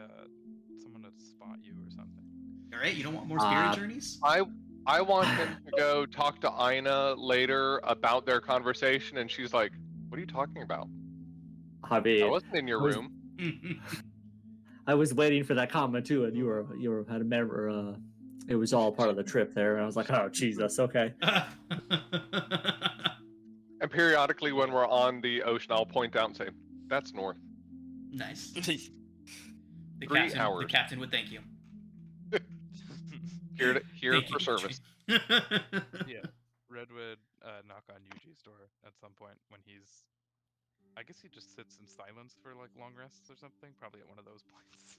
someone to spot you or something. All right, you don't want more spirit Uh, journeys? I want him to go talk to Ina later about their conversation, and she's like, "What are you talking about? I I mean, wasn't in your I was- room." I was waiting for that comment too, and you were had a member. It was all part of the trip there, and I was like, oh Jesus, okay. And periodically, when we're on the ocean, I'll point out and say, "That's north." Nice. The 3 The hours. captain would thank you. Here Thank for you, service. Yeah. Red would knock on Yuji's door at some point when he's. I guess he just sits in silence for like long rests or something. Probably at one of those points.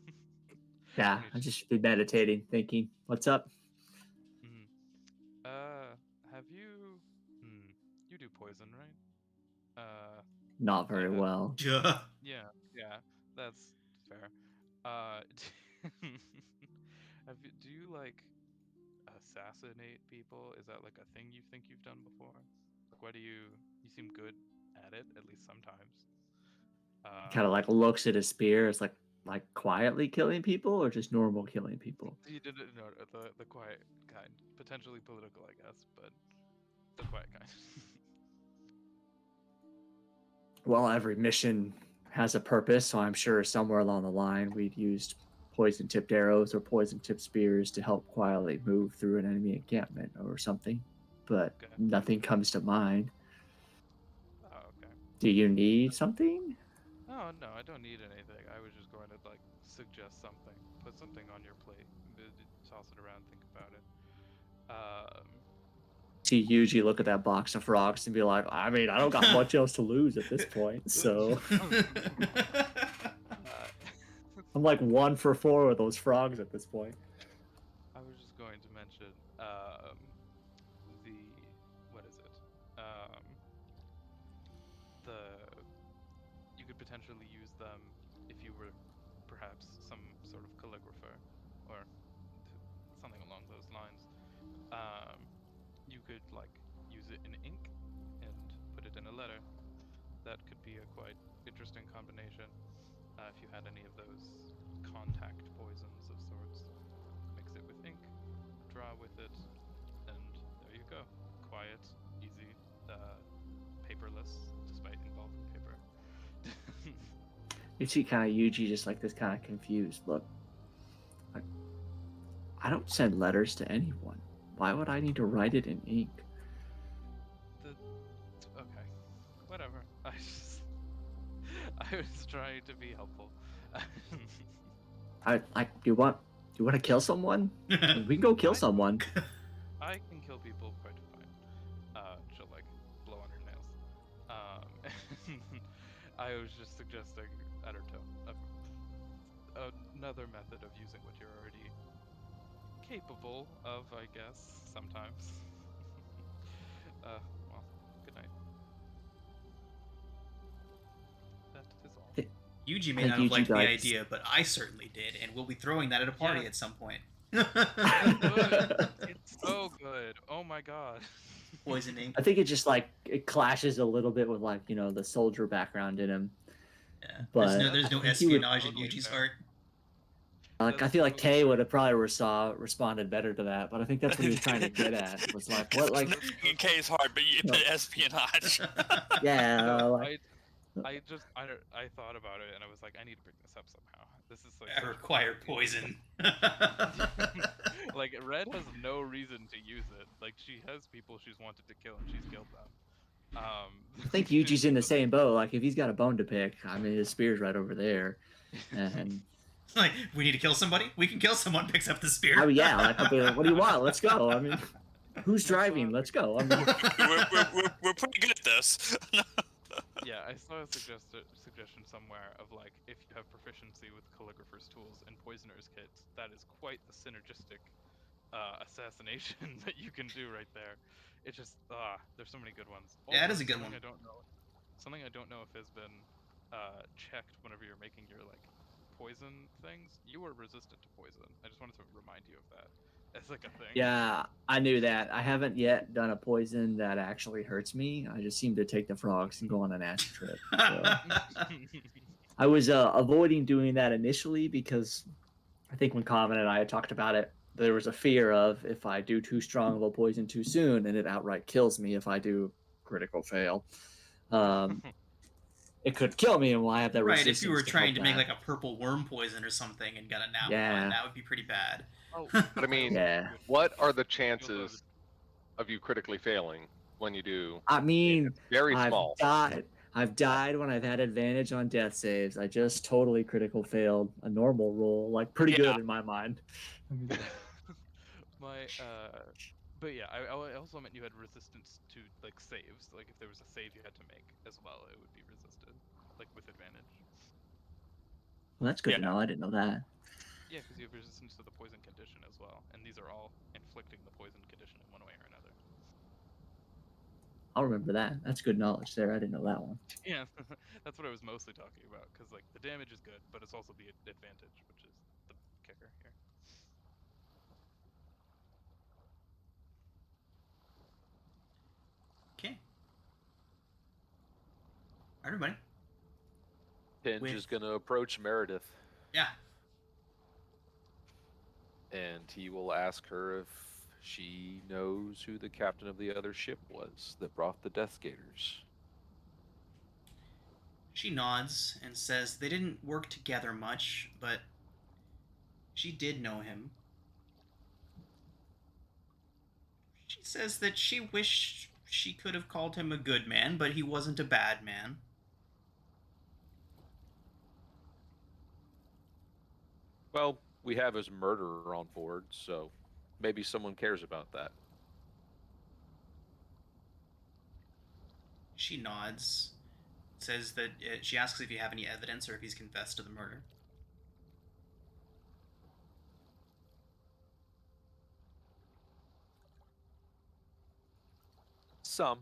Yeah, When I he's just be meditating, thinking, "What's up?" Mhm. Have you? You do poison, right? Not very Yeah. well. Duh. Yeah, that's fair. Do you like assassinate people? Is that like a thing you think you've done before? Like, why do you seem good at it, at least sometimes? Kind of like looks at his spear. It's like quietly killing people or just normal killing people. You did it, no, the quiet kind, potentially political, I guess, but the quiet kind. Well, every mission has a purpose, so I'm sure somewhere along the line we'd used poison-tipped arrows or poison-tipped spears to help quietly move through an enemy encampment or something. But Okay. nothing comes to mind. Oh, okay. Do you need something? Oh no, I don't need anything. I was just going to like suggest something, put something on your plate, toss it around, think about it. See Yuji look at that box of frogs and be like, I mean, I don't got much else to lose at this point, so I'm like 1 for 4 with those frogs at this point. I was just going to mention the what is it? You could potentially use them if you were perhaps some sort of calligrapher or something along those lines. You could like use it in ink and put it in a letter. That could be a quite interesting combination. If you had any of those contact poisons of sorts, mix it with ink, draw with it, and there you go. Quiet, easy, paperless, despite involving paper. You see kind of Yuji just like this kind of confused look. Like, I don't send letters to anyone. Why would I need to write it in ink? Okay, whatever. I was trying to be helpful. You want to kill someone? We can go kill someone. I can kill people quite fine. She'll like blow on her nails. I was just suggesting, I don't know, another method of using what you're already capable of, I guess, sometimes. Well, good night. That is all. Yuji may I not think have liked Yuji the likes- idea, but I certainly did, and we'll be throwing that at a party Yeah. at some point. It's so good. Oh my god. Poison ink. I think it just like it clashes a little bit with like the soldier background in him. Yeah. But There's no I think he would- espionage in Totally Yuji's fair. heart. Like I feel like Kay would have probably responded better to that, but I think that's what he was trying to get at. Was like what like In K's heart, but you No. espionage. yeah like I thought about it and I was like, I need to bring this up somehow. This is like I such a require cool idea. poison. Like Red has no reason to use it. Like she has people she's wanted to kill and she's killed them. I think Yuji's in the same boat. Like if he's got a bone to pick, I mean his spear's right over there, and Like, we need to kill somebody? We can kill someone, picks up the spear. oh yeah, like I'll be like, what do you want? Let's go. I mean, who's driving? Let's go. I mean, we're pretty good at this. Yeah, I saw a suggestion somewhere of like if you have proficiency with calligrapher's tools and poisoner's kits, that is quite the synergistic assassination that you can do right there. It just there's so many good ones. Yeah, that is Also, a good something one. Something I don't know if has been checked whenever you're making your like poison things. You are resistant to poison. I just wanted to remind you of that. It's like a thing. yeah, I knew that. I haven't yet done a poison that actually hurts me. I just seem to take the frogs and go on an acid trip. So. I was avoiding doing that initially because I think when Common and I had talked about it, there was a fear of if I do too strong of a poison too soon, and it outright kills me if I do critical fail. It could kill me, and I have that Right, resistance. if you were trying to make help like a purple worm poison or something and got a nat Yeah. one, that would be pretty bad. Oh, But I mean, Yeah. what are the chances of you critically failing when you do? that. I mean, Very I've small. died. I've died when I've had advantage on death saves. I just totally critical failed a normal roll, like pretty Yeah. good in my mind. But yeah, I also meant you had resistance to like saves. Like if there was a save you had to make as well, it would be resisted, like with advantage. Well, that's good to Yeah. know. I didn't know that. Yeah, because you have resistance to the poison condition as well, and these are all inflicting the poison condition in one way or another. I'll remember that. That's good knowledge there. I didn't know that one. Yeah, that's what I was mostly talking about. Because like the damage is good, but it's also the advantage, which is the kicker here. Okay. Everybody. Pinge With- is going to approach Meredith, Yeah. and he will ask her if she knows who the captain of the other ship was that brought the Death Gators. She nods and says they didn't work together much, but she did know him. She says that she wished she could have called him a good man, but he wasn't a bad man. Well, we have his murderer on board, so maybe someone cares about that. She nods, says that she asks if you have any evidence or if he's confessed to the murder. Some.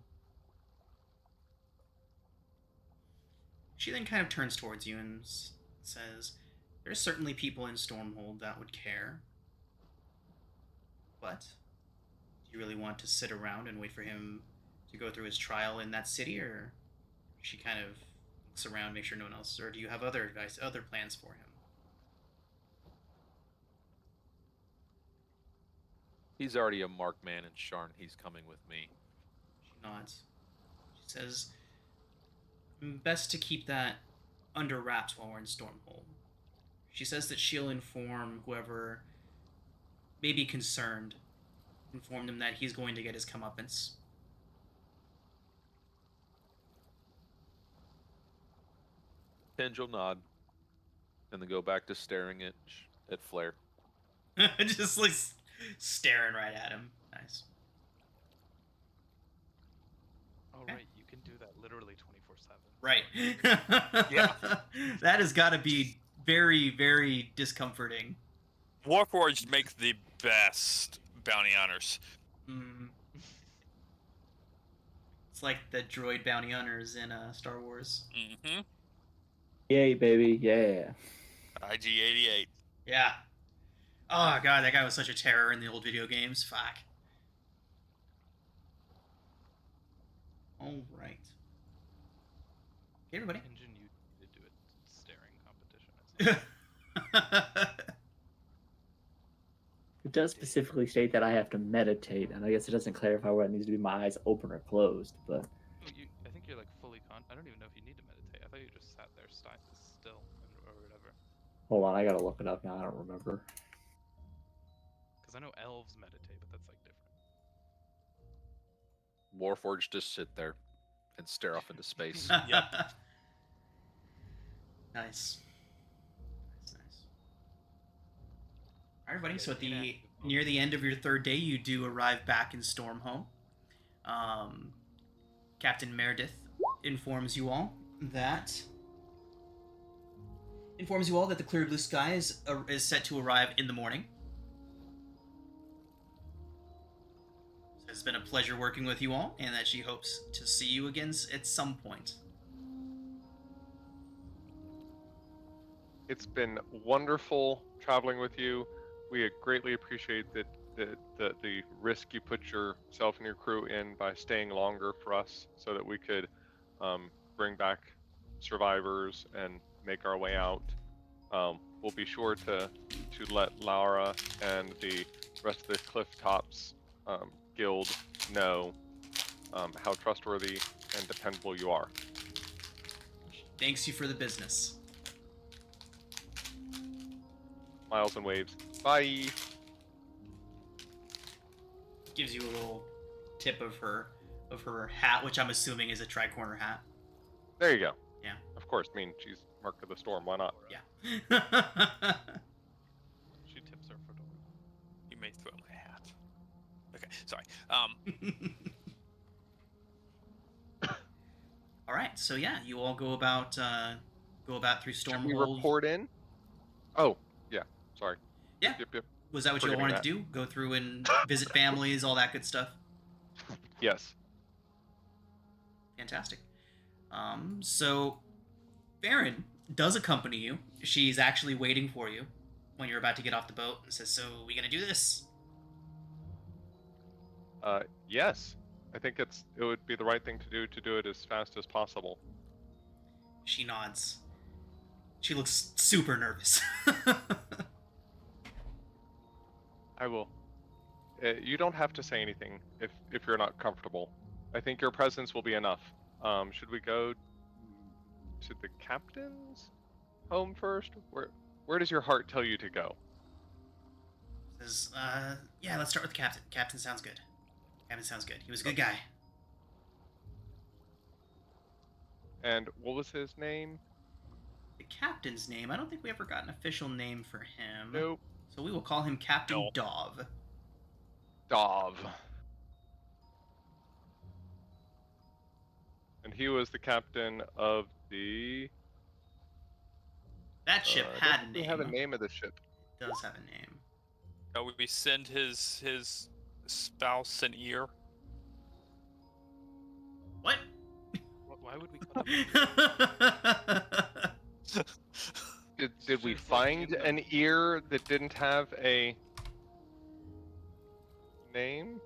She then kind of turns towards you and says, there's certainly people in Stormhold that would care. But do you really want to sit around and wait for him to go through his trial in that city, or she kind of looks around, make sure no one else, or do you have other advice, other plans for him? He's already a marked man in Sharn. He's coming with me. She nods. She says, best to keep that under wraps while we're in Stormhold. She says that she'll inform whoever may be concerned, inform them that he's going to get his comeuppance. Pinge will nod, and then go back to staring at Flare. Just like staring right at him. Nice. Oh Okay. right, you can do that literally 24/7. Right. Yeah. That has got to be very, very discomforting. Warforged make the best bounty hunters. Mm. It's like the droid bounty hunters in Star Wars. Mm-hmm. Yay, baby. Yeah. IG-88. Yeah. Oh god, that guy was such a terror in the old video games. Fuck. All right. Okay, everybody. Engine, you need to do a staring competition. It does specifically state that I have to meditate, and I guess it doesn't clarify whether it needs to be my eyes open or closed, but I think you're like fully I don't even know if you need to meditate. I thought you just sat there still or whatever. hold on, I gotta look it up now. I don't remember. Because I know elves meditate, but that's like different. Warforged just sit there and stare off into space. Yep. Nice. Nice. All right, everybody. Yeah, So at you can the ask. near the end of your third day, you do arrive back in Stormhome. Captain Meredith informs you all that the clear blue sky is set to arrive in the morning. It's been a pleasure working with you all, and that she hopes to see you again at some point. It's been wonderful traveling with you. We greatly appreciate the risk you put yourself and your crew in by staying longer for us, so that we could bring back survivors and make our way out. We'll be sure to let Laura and the rest of the Cliff Tops guild know how trustworthy and dependable you are. Thanks you for the business. Miles and waves. Bye. Gives you a little tip of her hat, which I'm assuming is a tricorner hat. There you go. Yeah. Of course. I mean, she's Mark of the Storm. Why not? Yeah. She tips her fedora. You may throw my hat. Okay, sorry. All right. So yeah, you all go about through Should Stormhold. we report in? Oh, yeah. Sorry. Yeah. Yep. Was that what you all Forgetting wanted to do? Go through and visit families, all that good stuff. Yes. Fantastic. So Farron does accompany you. She's actually waiting for you when you're about to get off the boat and says, "So we gonna do this?" Yes. I think it would be the right thing to do it as fast as possible. She nods. She looks super nervous. I will. You don't have to say anything if you're not comfortable. I think your presence will be enough. Should we go to the captain's home first? Where does your heart tell you to go? Says, yeah, let's start with the captain. Captain sounds good. Captain sounds good. He was a good guy. And what was his name? The captain's name, I don't think we ever got an official name for him. Nope. So we will call him Captain No. Dov. Dov. And he was the captain of the. That ship I don't had a think name. we have a name of the ship. It does have a name. We send his spouse an ear. What? Why would we call them? Did we Should've like find given an them- ear that didn't have a name?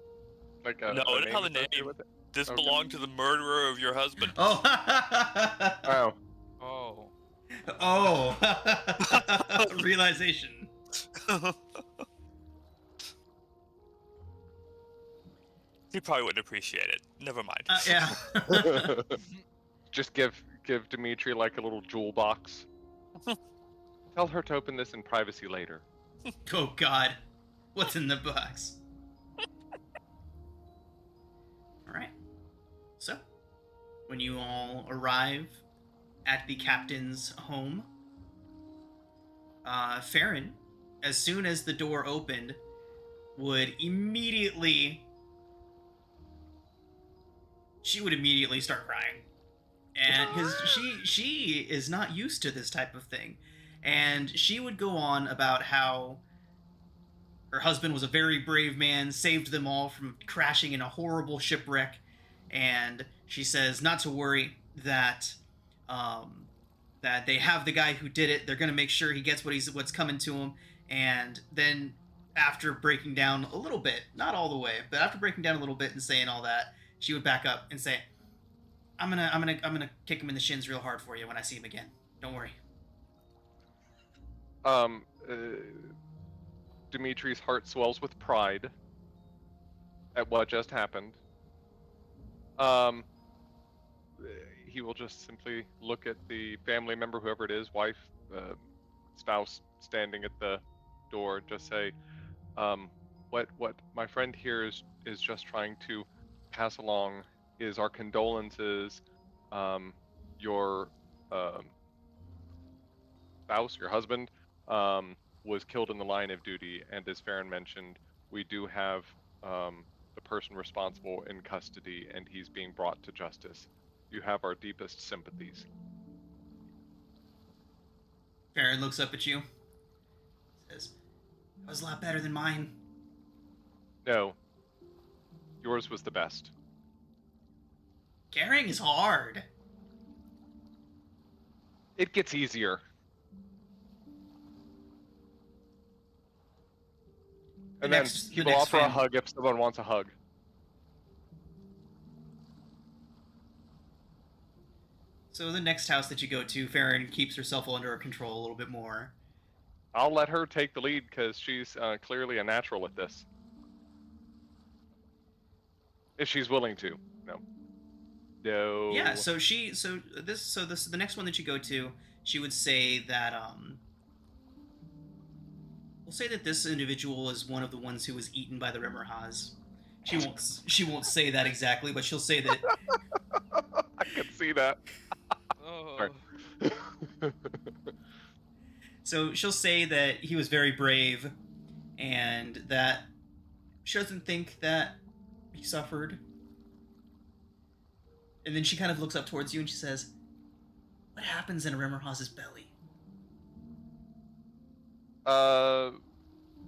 Like a No, a it didn't have a associated name. with it? This Okay. belonged to the murderer of your husband. Oh. Oh, Oh. Oh. Realization. He probably wouldn't appreciate it. Never mind. Yeah. just give Dimitri like a little jewel box. Tell her to open this in privacy later. Oh God. What's in the box? Alright. So, when you all arrive at the captain's home, Farron, as soon as the door opened, would immediately start crying. And because she is not used to this type of thing. And she would go on about how her husband was a very brave man, saved them all from crashing in a horrible shipwreck, and she says not to worry, that that they have the guy who did it. They're gonna make sure he gets what's coming to him. And then after breaking down a little bit, not all the way, but after breaking down a little bit and saying all that, she would back up and say, I'm gonna kick him in the shins real hard for you when I see him again. Don't worry." Dimitri's heart swells with pride at what just happened. He will just simply look at the family member, whoever it is, wife, spouse, standing at the door, just say, what my friend here is just trying to pass along is our condolences. Your spouse, your husband, was killed in the line of duty, and as Farron mentioned, we do have the person responsible in custody, and he's being brought to justice. You have our deepest sympathies. Farron looks up at you, says, "That was a lot better than mine." No, yours was the best. Carrying is hard. It gets easier. And then he will offer a hug if someone wants a hug. So the next house that you go to, Farron keeps herself under control a little bit more. I'll let her take the lead because she's clearly a natural at this. If she's willing to. No. Yeah, so the next one that you go to, she would say that we'll say that this individual is one of the ones who was eaten by the Rimmerhaz. She won't say that exactly, but she'll say that I can see that. Oh. Sorry. So she'll say that he was very brave, and that she doesn't think that he suffered. And then she kind of looks up towards you and she says, "What happens in a Rimmerhaz's belly?"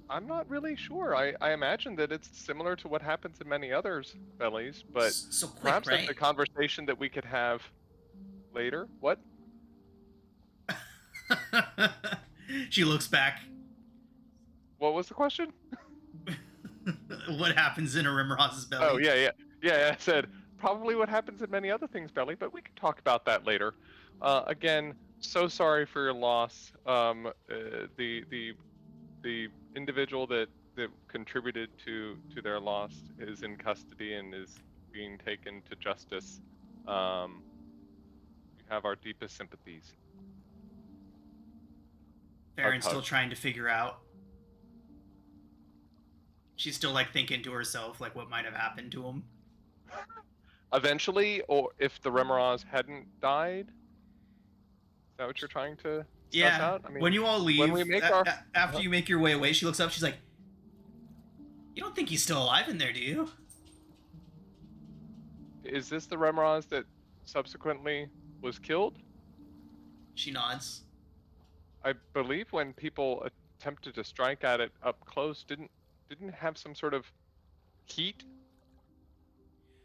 I'm not really sure. I imagine that it's similar to what happens in many others' bellies, but So quick, perhaps right? that's a conversation that we could have later. What? She looks back. What was the question? What happens in a Rimmerhaz's belly? Oh, yeah. I said probably what happens in many other things, Belly, but we can talk about that later. Again, so sorry for your loss. The individual that contributed to their loss is in custody and is being taken to justice. You have our deepest sympathies. Farron's Hug. still trying to figure out. She's still like thinking to herself like what might have happened to him. Eventually, or if the Remoraz hadn't died, is that what you're trying to suss out? I mean, when you all leave, when we make our after you make your way away, she looks up. She's like, "You don't think he's still alive in there, do you?" Is this the Remoraz that subsequently was killed? She nods. I believe when people attempted to strike at it up close, didn't have some sort of heat,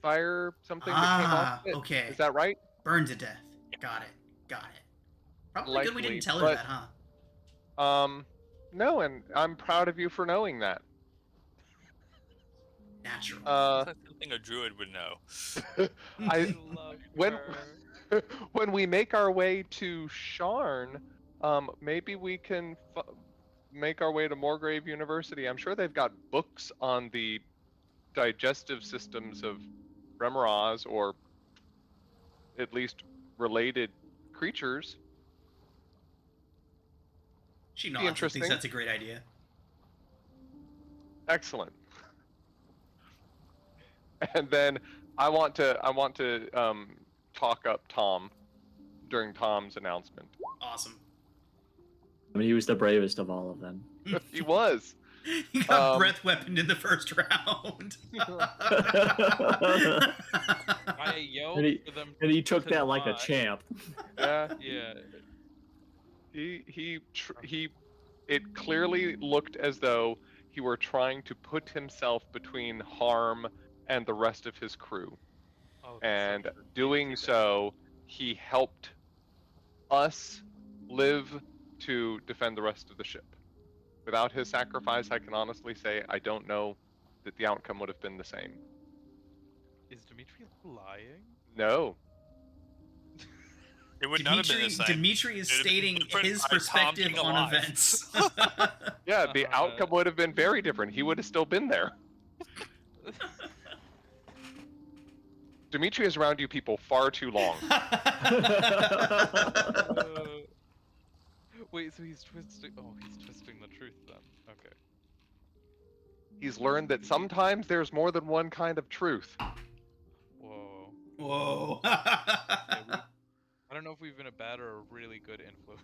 fire, something that came off of it. Okay. Is that right? Burned to death. Got it. Probably good we Likely, didn't tell her but- that, huh? No, and I'm proud of you for knowing that. Natural. That's something a druid would know. I love when her. when we make our way to Sharn, maybe we can make our way to Morgrave University. I'm sure they've got books on the digestive systems of Remoraz, or at least related creatures. She nods and interesting. thinks that's a great idea. Excellent. And then I want to talk up Tom during Tom's announcement. Awesome. I mean, he was the bravest of all of them. He was. He got breath weaponed in the first round. I yelled And he- for them. And he took to that like a not. champ. Yeah. Yeah. It clearly looked as though he were trying to put himself between Harm and the rest of his crew. Oh, that's so And true. doing Did see that. so, he helped us live to defend the rest of the ship. Without his sacrifice, I can honestly say I don't know that the outcome would have been the same. Is Dimitri lying? No. It would not have been the same. Dimitri is It would have been stating different his by Tom perspective being on alive. events. Yeah, the outcome would have been very different. He would have still been there. Dimitri is around you people far too long. Wait, so he's twisting. Oh, he's twisting the truth then. Okay. He's learned that sometimes there's more than one kind of truth. Whoa. Whoa. I don't know if we've been a bad or a really good influence.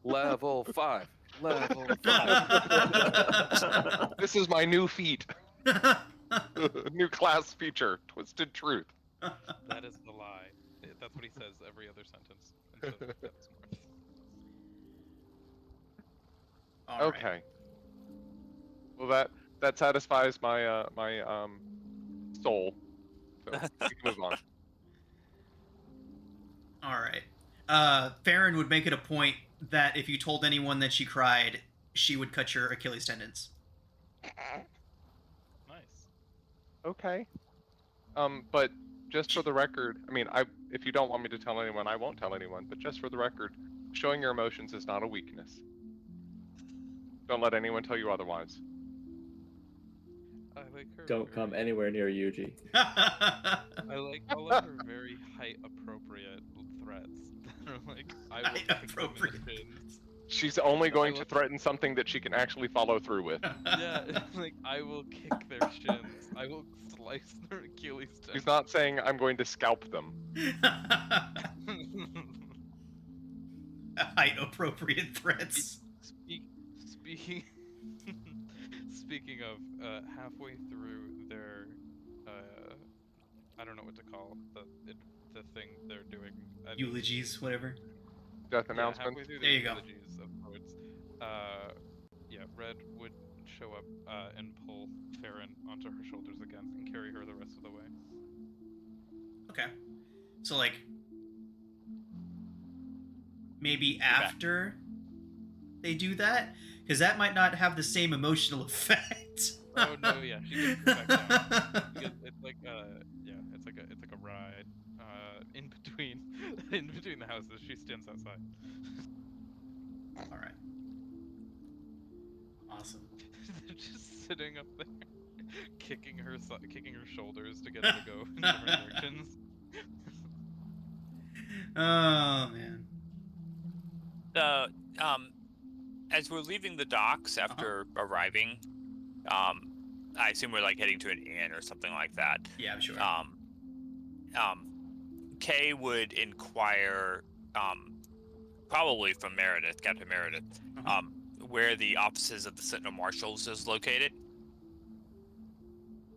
Level 5. Level 5. This is my new feat. New class feature, Twisted Truth. That is the lie. That's what he says every other sentence. Instead of that's north. All right. Okay. Well, that satisfies my soul. So we can move on. All right. Farron would make it a point that if you told anyone that she cried, she would cut your Achilles tendons. Nice. Okay. But just for the record, I mean, if you don't want me to tell anyone, I won't tell anyone. But just for the record, showing your emotions is not a weakness. Don't let anyone tell you otherwise. I like her. Don't come anywhere near Yuji. I like all of her very height appropriate threats. That are like, I will kick them in Height-appropriate. the shins. She's only going to threaten something that she can actually follow through with. Yeah, like I will kick their shins. I will slice their Achilles tendon. She's not saying I'm going to scalp them. height appropriate threats. Speaking speaking of halfway through their I don't know what to call the thing they're doing. Eulogies, whatever. Death Yeah, announcement. halfway through There their you go. eulogies of sorts. Yeah, Red would show up and pull Farron onto her shoulders again and carry her the rest of the way. Okay. So like maybe back. after they do that, because that might not have the same emotional effect. Oh no, yeah, she gets back down. It's like it's like a ride. In between the houses, she stands outside. All right. Awesome. They're just sitting up there, kicking her shoulders to get her to go in different directions. Oh man. As we're leaving the docks after arriving, I assume we're like heading to an inn or something like that. Yeah, I'm sure. Kay would inquire, probably from Meredith, Captain Meredith, where the offices of the Sentinel Marshals is located,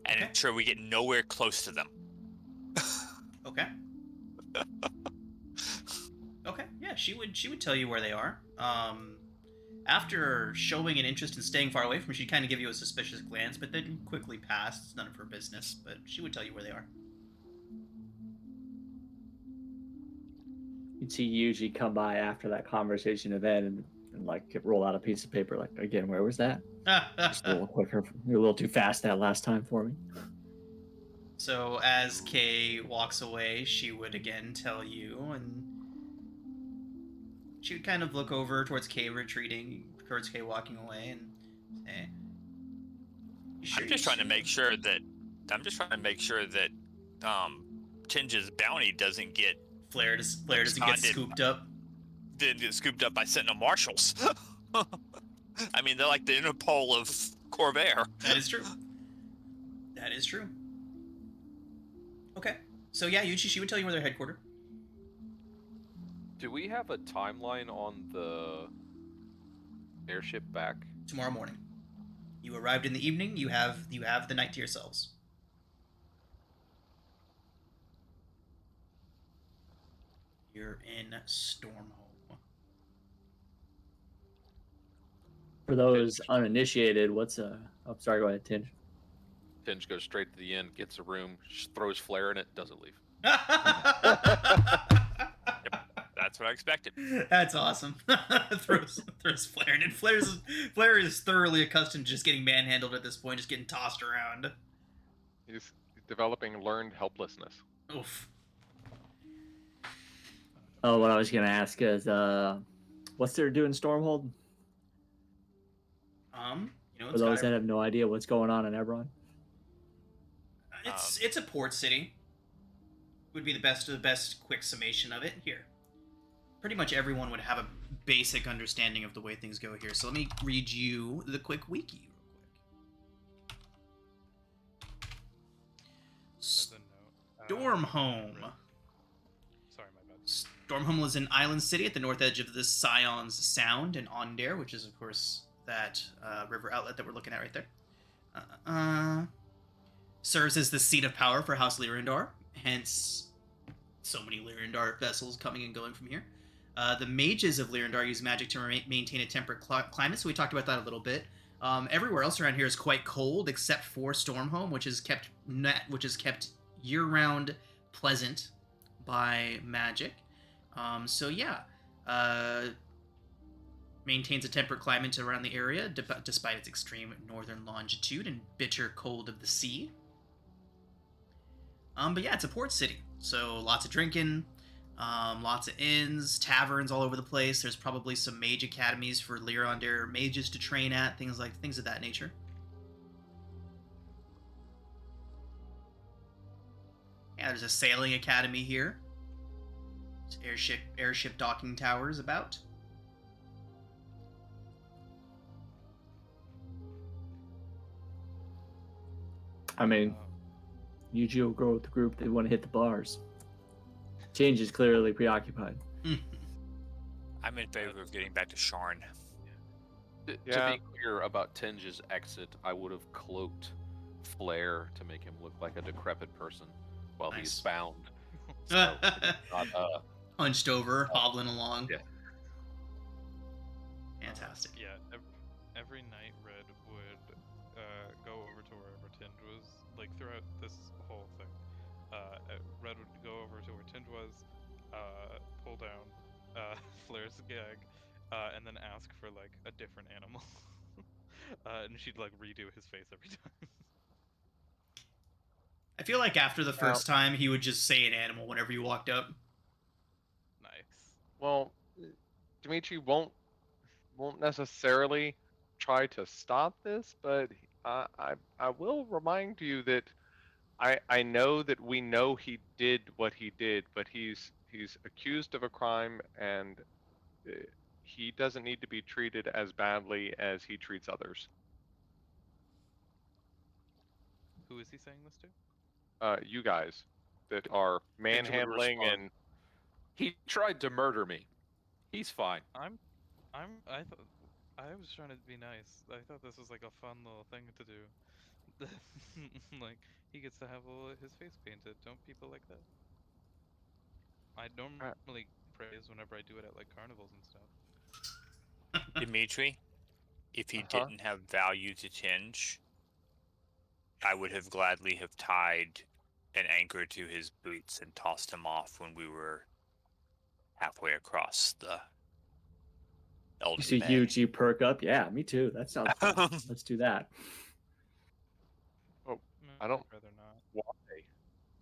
and Okay. ensure we get nowhere close to them. Okay. Okay. Yeah, she would tell you where they are. After showing an interest in staying far away from you, she'd kind of give you a suspicious glance, but then quickly pass. It's none of her business, but she would tell you where they are. You'd see Yuji come by after that conversation event and like roll out a piece of paper. Like, again, where was that? Just a little quicker. You're a little too fast that last time for me. So as Kay walks away, she would again tell you, and she would kind of look over towards Kay retreating, towards Kay walking away, and say, I'm just trying to make sure that Tinge's bounty doesn't get Flare doesn't get Absconded. scooped up. didn't get scooped up by Sentinel Marshals. I mean, they're like the Interpol of Corvair. That is true. That is true. Okay. So yeah, Yuchi, she would tell you where they're headquartered. Do we have a timeline on the airship back? Tomorrow morning. You arrived in the evening, you have the night to yourselves. You're in Stormhome. For those uninitiated, what's a... Oh, sorry, go ahead, Tinge. Tinge goes straight to the inn, gets a room, throws Flare in it, doesn't leave. That's what I expected. That's awesome. throws Flare in it. Flare is thoroughly accustomed to just getting manhandled at this point, just getting tossed around. He's developing learned helplessness. Oof. Oh, what I was going to ask is, what's there to do in Stormhold? You know, For it's those that have no idea what's going on in Eberron? it's a port city. Would be the best quick summation of it here. Pretty much everyone would have a basic understanding of the way things go here. So let me read you the quick wiki real quick. As a note, Stormhome. Sorry, my bad. Stormhome is an island city at the north edge of the Scions Sound in Ondare, which is, of course, that river outlet that we're looking at right there. Serves as the seat of power for House Lyrindar, hence so many Lyrindar vessels coming and going from here. The mages of Lyrindar use magic to maintain a temperate climate, so we talked about that a little bit. Everywhere else around here is quite cold, except for Stormhome, which is kept year-round pleasant by magic. So yeah, maintains a temperate climate around the area, despite its extreme northern longitude and bitter cold of the sea. But yeah, it's a port city, so lots of drinking, lots of inns, taverns all over the place. There's probably some mage academies for Lyrandare mages to train at, things of that nature. Yeah, there's a sailing academy here. There's airship docking towers about. I mean, Yuji will go with the group. They want to hit the bars. Change is clearly preoccupied. I I'm in favor of getting back to Sharn. To Yeah. be clear about Tinge's exit, I would have cloaked Flair to make him look like a decrepit person while he's Nice. bound. So it's not Hunched over, hobbling along. yeah. Fantastic. Yeah, every night Red would go over to wherever Tinge was, like throughout this whole thing. Red would go over to where Tinge was, pull down Flair's gag, and then ask for like a different animal. And she'd like redo his face every time. I feel like after the first time, he would just say an animal whenever you walked up. Nice. Well, Dimitri won't necessarily try to stop this, but I will remind you that I know that we know he did what he did, but he's accused of a crime, and he doesn't need to be treated as badly as he treats others. Who is he saying this to? You guys that are Tinge would manhandling respond, and he tried to murder me. He's fine. I was trying to be nice. I thought this was like a fun little thing to do. Like, he gets to have his face painted. Don't people like that? I normally praise whenever I do it at like carnivals and stuff. Dimitri, if he didn't have value to Tinge, I would have gladly have tied an anchor to his boots and tossed him off when we were halfway across the You Elden see Bay. UG perk up? Yeah, me too. That sounds fun. Let's do that. I don't- I'd rather not. why?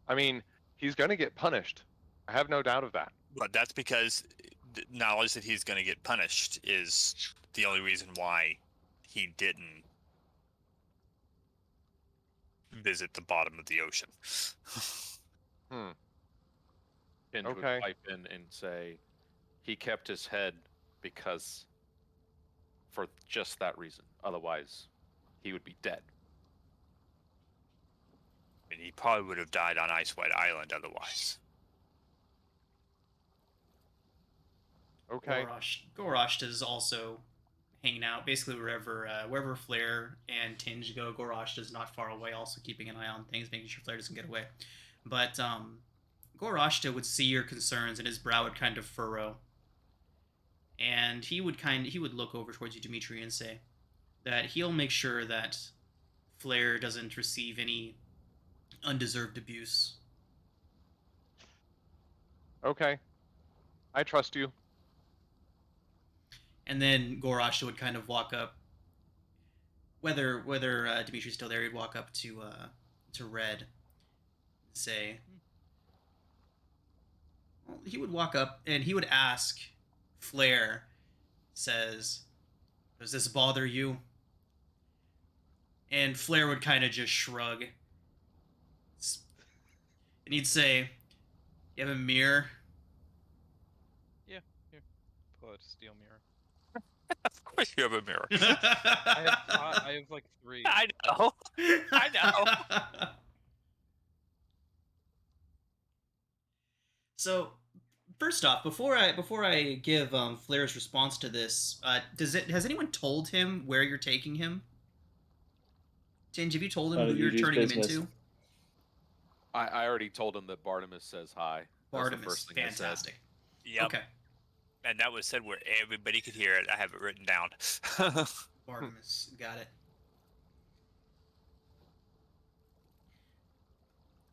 I mean, he's going to get punished. I have no doubt of that. But that's because the knowledge that he's going to get punished is the only reason why he didn't visit the bottom of the ocean. Tinge would Okay. pipe in and say he kept his head because for just that reason. Otherwise, he would be dead. And he probably would have died on Ice White Island otherwise. Okay. Gorosh is also hanging out basically wherever Flair and Tinge go. Gorosh is not far away, also keeping an eye on things, making sure Flair doesn't get away. But Goroshta would see your concerns, and his brow would kind of furrow, and he would look over towards you, Dimitri, and say that he'll make sure that Flair doesn't receive any undeserved abuse. Okay. I trust you. And then Goroshta would kind of walk up. Whether Dimitri's still there, he'd walk up to Red and say, well, he would walk up and he would ask Flair, says, does this bother you? And Flair would kind of just shrug. And he'd say, you have a mirror? Pull out a steel mirror. Of course you have a mirror. I have like 3. I know. I know. So, first off, before I give Flair's response to this, has anyone told him where you're taking him? Tinge, have you told him who you're UG's turning business. him into? I already told him that Bartimus says hi. That's the Bartimus, first thing I said. fantastic. Yep. Okay, And that was said where everybody could hear it. I have it written down. Bartimus, got it.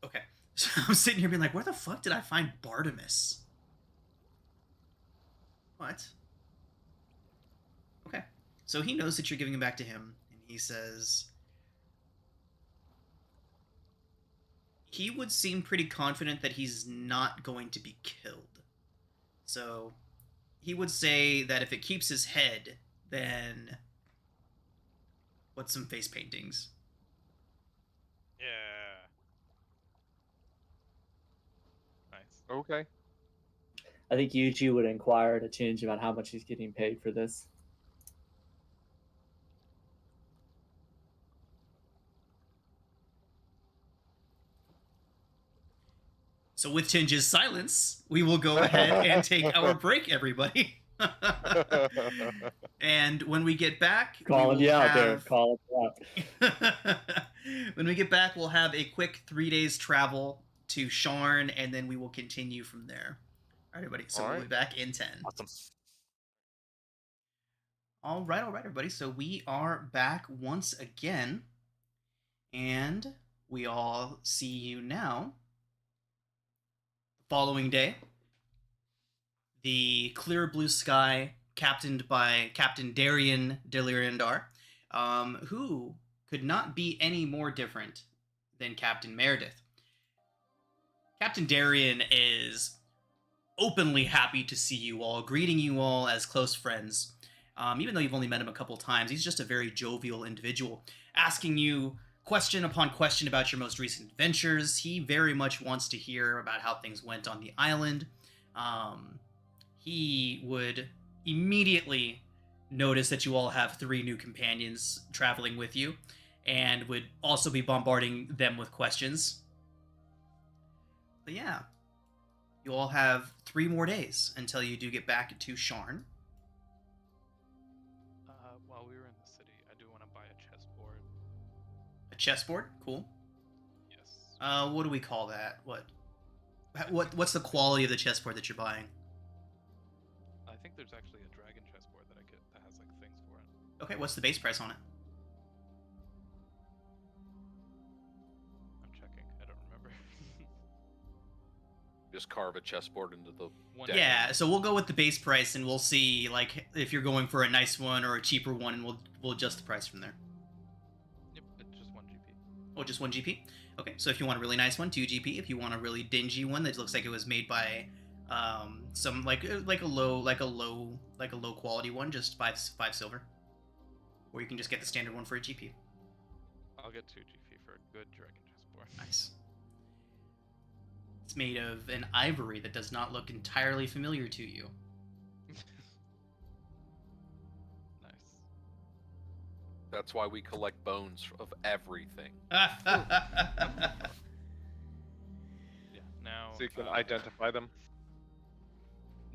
Okay, so I'm sitting here being like, where the fuck did I find Bartimus? What? Okay, so he knows that you're giving him back to him, and he says he would seem pretty confident that he's not going to be killed. So he would say that if it keeps his head, then what's some face paintings? Yeah. Nice. Okay. I think UG would inquire to Tinge about how much he's getting paid for this. So with Tinge's silence, we will go ahead and take our break, everybody. And when we get back, Calling we you will out there. have... Calling you out. When we get back, we'll have a quick 3 days travel to Sharn, and then we will continue from there. All right, everybody. So All we'll right. be back in 10. Awesome. All right, everybody. So we are back once again, and we all see you now. The following day, the clear blue sky, captained by Captain Darian Deliriandar, who could not be any more different than Captain Meredith. Captain Darian is openly happy to see you all, greeting you all as close friends. Even though you've only met him a couple times, he's just a very jovial individual, asking you question upon question about your most recent adventures. He very much wants to hear about how things went on the island. He would immediately notice that you all have 3 new companions traveling with you, and would also be bombarding them with questions. But yeah, you all have 3 more days until you do get back to Sharn. While we were in the city, I do want to buy a chessboard. A chessboard? Cool. Yes. What do we call that? What's the quality of the chessboard that you're buying? I think there's actually a dragon chessboard that that has like things for it. Okay, what's the base price on it? I'm checking. I don't remember. Just carve a chessboard into the One- deck. Yeah, so we'll go with the base price, and we'll see like if you're going for a nice one or a cheaper one, and we'll adjust the price from there. Yep, it's just 1 GP. Oh, just 1 GP? Okay, so if you want a really nice one, 2 GP. If you want a really dingy one that looks like it was made by some like a low quality one, just 5 silver. Or you can just get the standard one for a GP. I'll get 2 GP for a good dragon chessboard. Nice. It's made of an ivory that does not look entirely familiar to you. Nice. That's why we collect bones of everything. Yeah. Now. So you can identify them.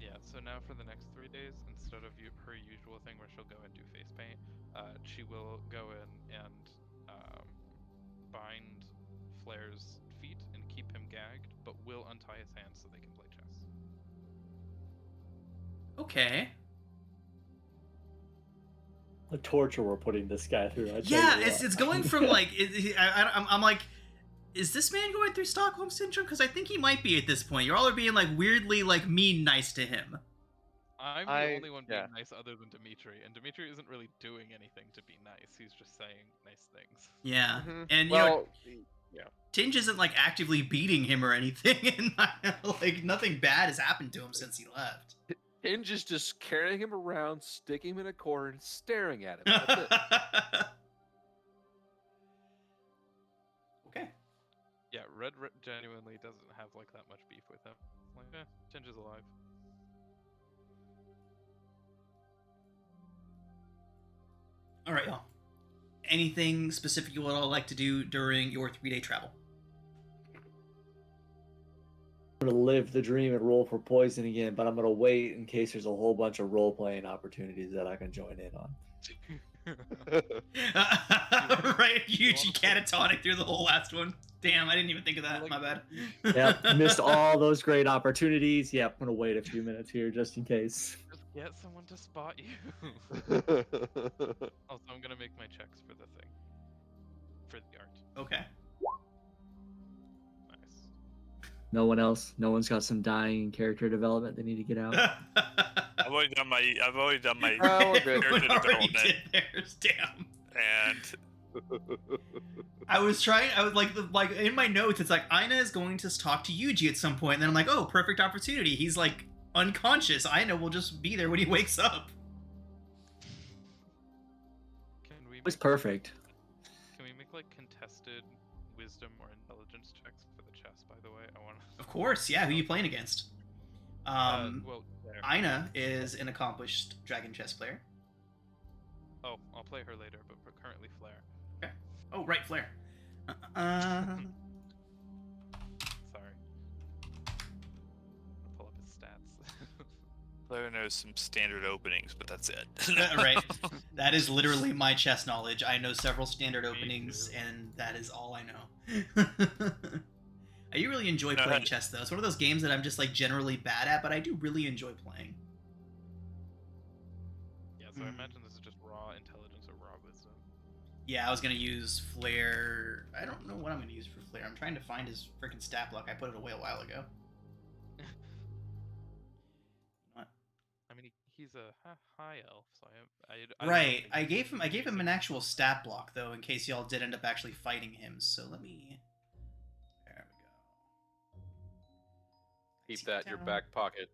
Yeah. So now for the next 3 days, instead of her usual thing where she'll go and do face paint, she will go in and bind Flair's feet and keep him gagged, but will untie his hands so they can play chess. Okay. The torture we're putting this guy through. I tell Yeah, you what. it's going from like I'm like, is this man going through Stockholm syndrome? Because I think he might be at this point. You all are being like weirdly like mean nice to him. I'm the only one being nice other than Dimitri, and Dimitri isn't really doing anything to be nice. He's just saying nice things. Yeah, Mhm. and you know, Tinge isn't like actively beating him or anything, and like nothing bad has happened to him since he left. Hinge is just carrying him around, sticking him in a corner, and staring at him. That's it. Okay. Yeah, Red genuinely doesn't have like that much beef with him. Like, Tinge is alive. All right, y'all. Anything specific you would all like to do during your 3-day travel? I'm gonna live the dream and roll for poison again, but I'm gonna wait in case there's a whole bunch of role playing opportunities that I can join in on. Right, Yuji catatonic through the whole last one. Damn, I didn't even think of that. My bad. Yep, missed all those great opportunities. Yep, I'm gonna wait a few minutes here just in case. Just get someone to spot you. Also, I'm gonna make my checks for the thing. For the art. Okay. Nice. No one else. No one's got some dying character development they need to get out. I've already done my Oh, we're good. character Already development, did theirs. Damn. and I was like in my notes, it's like Aina is going to talk to Yuji at some point, and then I'm like, oh, perfect opportunity. He's like unconscious. Aina will just be there when he wakes up. Can we It was make, perfect. can we make like contested wisdom or intelligence checks for the chess, by the way? I want Of course, yeah. Who are you playing against? well, there. Aina is an accomplished dragon chess player. Oh, I'll play her later, but we're currently Flair. Oh, right, Flair. Sorry. I'll pull up his stats. Claire knows some standard openings, but that's it. Right. That is literally my chess knowledge. I know several standard Me openings, too. and that is all I know. I do really enjoy No, playing chess, though. It's one of those games that I'm just like generally bad at, but I do really enjoy playing. Yeah, so I imagine this is just raw intelligence or raw wisdom. Yeah, I was gonna use Flair. I don't know what I'm gonna use for Flair. I'm trying to find his freaking stat block. I put it away a while ago. What? I mean, he's a high elf, so I don't Right. think I he's gave him an using- actual stat block though, in case y'all did end up actually fighting him. So let me. There we go. Keep that in your back pocket.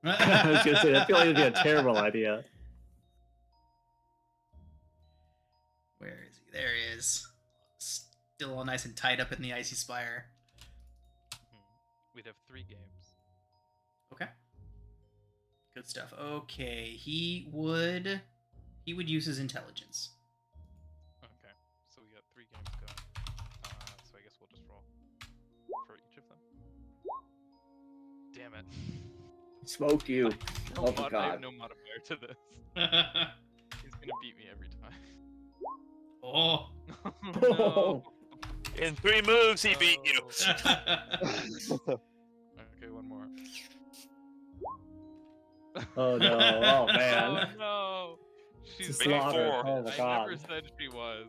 I was gonna say, I feel like it'd be a terrible idea. Where is he? There he is. Still all nice and tied up in the icy spire. We'd have 3 games. Okay. Good stuff. Okay, he would use his intelligence. Okay, so we got 3 games going. So I guess we'll just roll for each of them. Damn it. Smoked you. No Oh my I God. have no modifier to this. He's gonna beat me every time. Oh. No. In 3 moves, he beat you. Okay, one more. Oh no! Oh Oh man! no! It's a She's slaughter. four. Oh my I God! never said she was.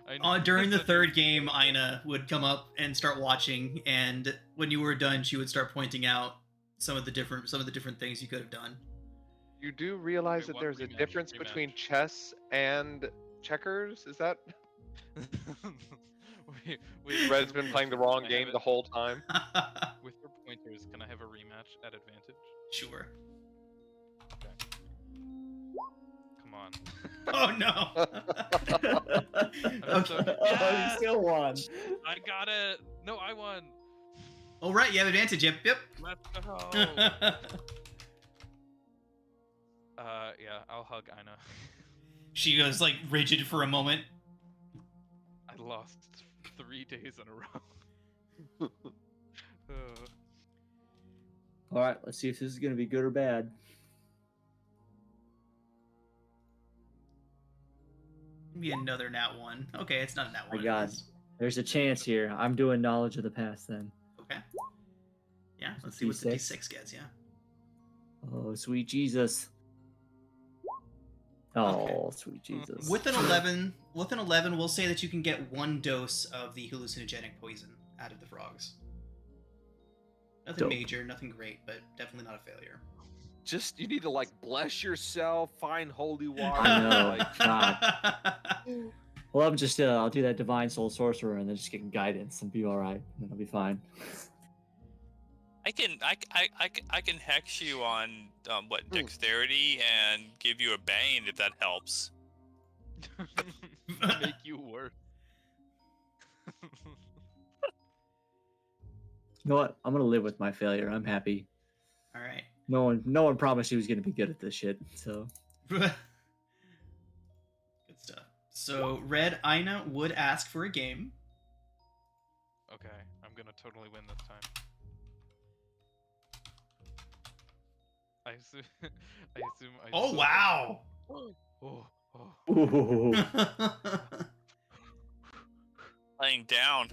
I never During the said third she game, was. Ina would come up and start watching, and when you were done, she would start pointing out some of the different things you could have done. You do realize Okay, that one there's a rematch, difference between rematch. chess and checkers? Is that Red's been playing the wrong game the whole time? With your pointers, can I have a rematch at advantage? Sure. Come on. Oh no. I'm so- Okay. Oh, you still won. I got it! No, I won! All right, you have advantage. Yep. Let's go! Yeah, I'll hug Ina. She goes like rigid for a moment. I lost 3 days in a row. All right, let's see if this is gonna be good or bad. Be another nat 1. Okay, it's not a nat 1. My God. It is. There's a chance here. I'm doing knowledge of the past then. Okay. Yeah, let's see what the D6. D6 gets. Yeah. Oh, sweet Jesus. Oh, Okay. sweet Jesus. With an 11, we'll say that you can get 1 dose of the hallucinogenic poison out of the frogs. Nothing Dope. major, nothing great, but definitely not a failure. Just you need to like bless yourself, find holy water. I know. Like, God. Well, I'm just I'll do that divine soul sorcerer and then just get guidance and be all right. And I'll be fine. I can hex you on dexterity and give you a bane if that helps. Make you worse. You know what? I'm gonna live with my failure. I'm happy. All right. No one promised he was gonna be good at this shit. So Good stuff. So, Red Ina would ask for a game. Okay, I'm gonna totally win this time. I assume. Oh, wow. Oh, oh. ooh. Laying down.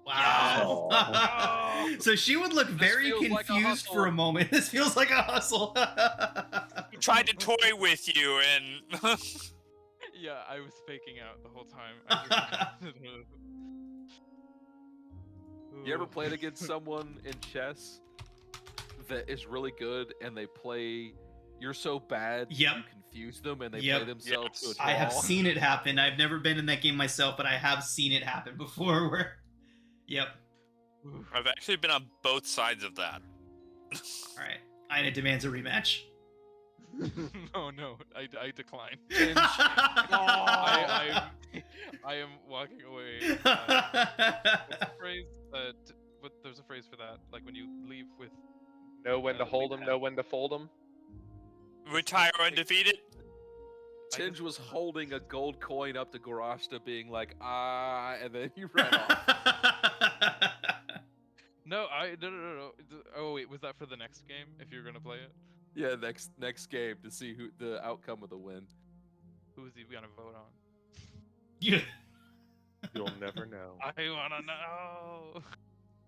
Wow. Oh. So she would look very feels like a confused for hustle. a moment. This feels like a hustle. Tried to toy with you and Yeah, I was faking out the whole time. you ever played against someone in chess that is really good and they play? You're so bad, Yep. you confuse them and they Yep. play themselves to a Yes. draw. I have seen it happen. I've never been in that game myself, but I have seen it happen before. Where, yep. I've actually been on both sides of that. All right. Ina demands a rematch. No, I decline. Binge. I am walking away. What's the phrase? There's a phrase for that. Like when you leave with. Know when to hold 'em, know when to fold 'em. Retire undefeated. Tinge was holding a gold coin up to Gorashta, being like, and then he ran off. No, no. Oh wait, was that for the next game? If you're gonna play it, Yeah, next game to see who the outcome of the win. who is he gonna vote on? Yeah. You'll never know. I wanna know.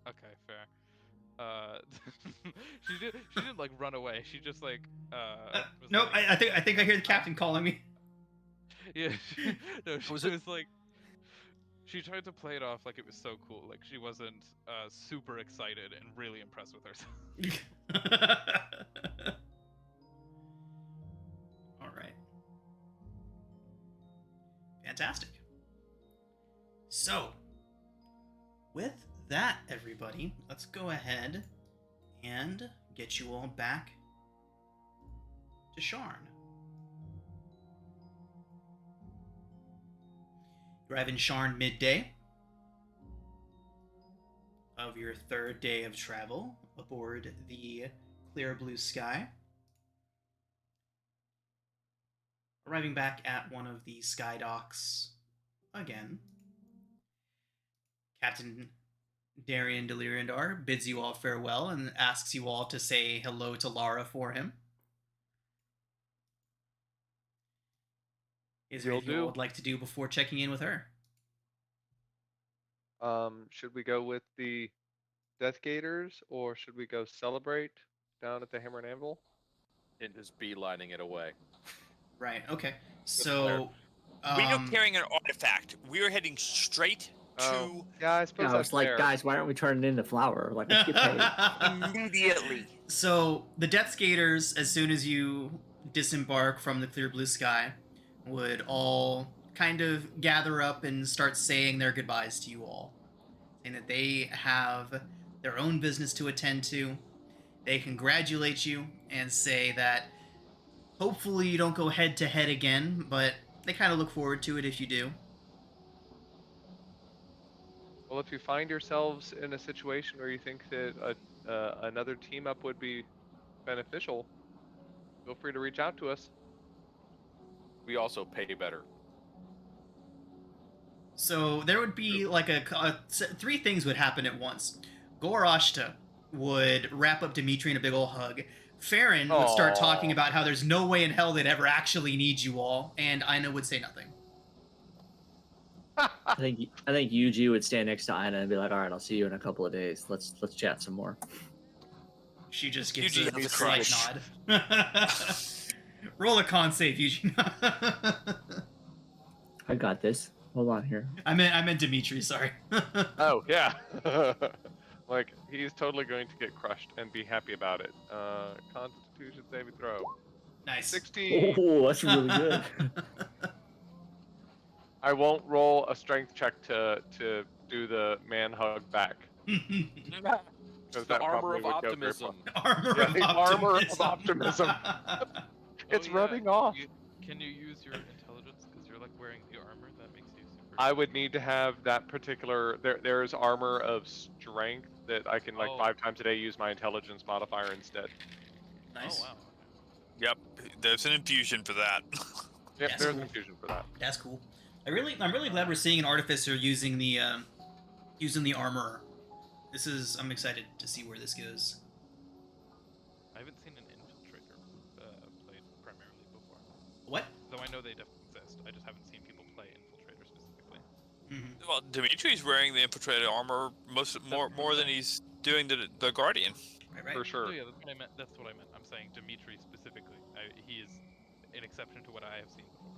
Okay, fair. She didn't like run away. She just like was Nope. like, I think I hear the captain calling me. yeah. No, she Was was, it- like, she tried to play it off like it was so cool. Like she wasn't super excited and really impressed with herself. All right. Fantastic. So, with that, everybody, let's go ahead and get you all back to Sharn. You arrive in Sharn midday of your third day of travel aboard the Clear Blue Sky. Arriving back at one of the sky docks again, Captain Darian Delirandar bids you all farewell and asks you all to say hello to Lara for him. Is there Will anything you all do. would like to do before checking in with her? Should we go with the Death Gators or should we go celebrate down at the Hammer and Anvil? And just beelining it away. Right, okay. So, We are carrying an artifact. We are heading straight Oh, yeah, I suppose Yeah, I that's was like, fair. guys, why aren't we turning it into flour? Like, let's get paid. to immediately. So, the Death Skaters, as soon as you disembark from the Clear Blue Sky, would all kind of gather up and start saying their goodbyes to you all. Saying that they have their own business to attend to. They congratulate you and say that hopefully you don't go head to head again, but they kind of look forward to it if you do. Well, if you find yourselves in a situation where you think that another team up would be beneficial, feel free to reach out to us. We also pay better. So there would be like three things would happen at once. Gorashta would wrap up Dimitri in a big ol' hug. Farron would start Aw. talking about how there's no way in hell they'd ever actually need you all, and Aina would say nothing. I think Yuji would stand next to Aina and be like, "All right, I'll see you in a couple of days. Let's chat some more." She just gives Yuji a has a slight crush. nod. Roll a con save, Yuji. I got this. Hold on here. I meant Dimitri. Sorry. Oh, yeah. Like, he's totally going to get crushed and be happy about it. Constitution saving throw. Nice. 16. Oh, that's really good. I won't roll a strength check to do the man hug back. Because The that armor probably of would go very far. optimism. Armor Yeah, of the optimism. armor of optimism. It's yeah, rubbing off. Can you use your intelligence because you're like wearing the armor? That makes you super. I would need to have that particular. There's armor of strength that I can like Oh. 5 times a day use my intelligence modifier instead. Nice. Oh wow. Yep, there's an infusion for that. Yep, That's there's cool. infusion for that. That's cool. I'm really glad we're seeing an artificer using the armor. I'm excited to see where this goes. I haven't seen an infiltrator played primarily before. What? Though I know they definitely exist. I just haven't seen people play infiltrator specifically. Mm-hmm. Well, Dimitri's wearing the infiltrated armor more than he's doing the Guardian. Right. For sure. Oh yeah, that's what I meant. That's what I meant. I'm saying Dimitri specifically. He is an exception to what I have seen before.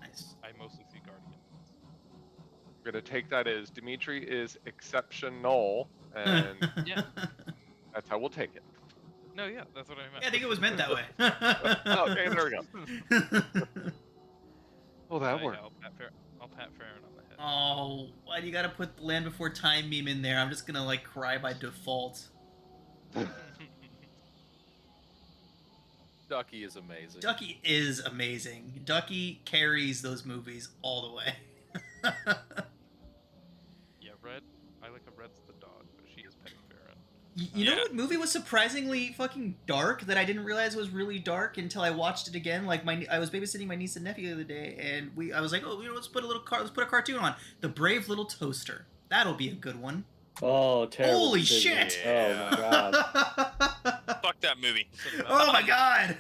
Nice. I mostly see Guardian. I'm gonna take that as Dimitri is exceptional, and Yeah. that's how we'll take it. No, yeah, that's what I meant. Yeah, I think it was meant that way. Okay, there we go. Well, that Yeah, worked. I'll pat Farron on the head. Oh, why do you gotta put the Land Before Time meme in there? I'm just gonna like cry by default. Ducky is amazing. Ducky is amazing. Ducky carries those movies all the way. Yeah, Red. I like a Red's the dog, but she is petting Farron. You know Yeah. what movie was surprisingly fucking dark that I didn't realize was really dark until I watched it again? Like I was babysitting my niece and nephew the other day, and I was like, oh, let's put a cartoon on. The Brave Little Toaster. That'll be a good one. Oh, terrible. Holy decision. shit! Oh my god. Fuck that movie. Oh my god!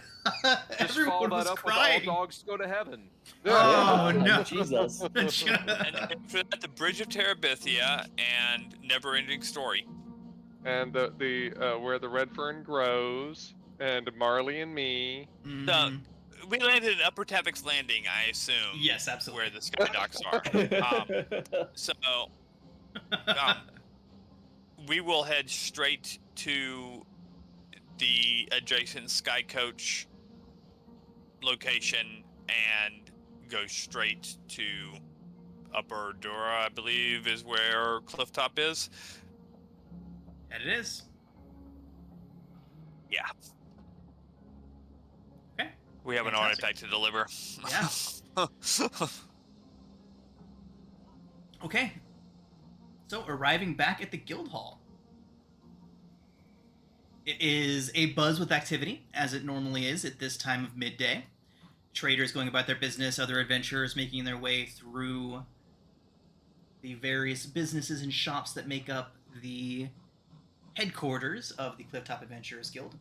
Just follow Everyone that was up crying. with all dogs go to heaven. Oh Yeah, no! Jesus. And after that, The Bridge of Terabithia and Never Ending Story. And the where the red fern grows, and Marley and Me. Mhm. We landed in Upper Tapix Landing, I assume. Yes, absolutely. Where the sky docks are. So, we will head straight to the adjacent Sky Coach location and go straight to Upper Dura, I believe, is where Clifftop is. And it is. Yeah. Okay. We have an Fantastic. artifact to deliver. Yeah. Okay. So, arriving back at the guild hall. It is a buzz with activity, as it normally is at this time of midday. Traders going about their business, other adventurers making their way through the various businesses and shops that make up the headquarters of the Clifftop Adventurers Guild.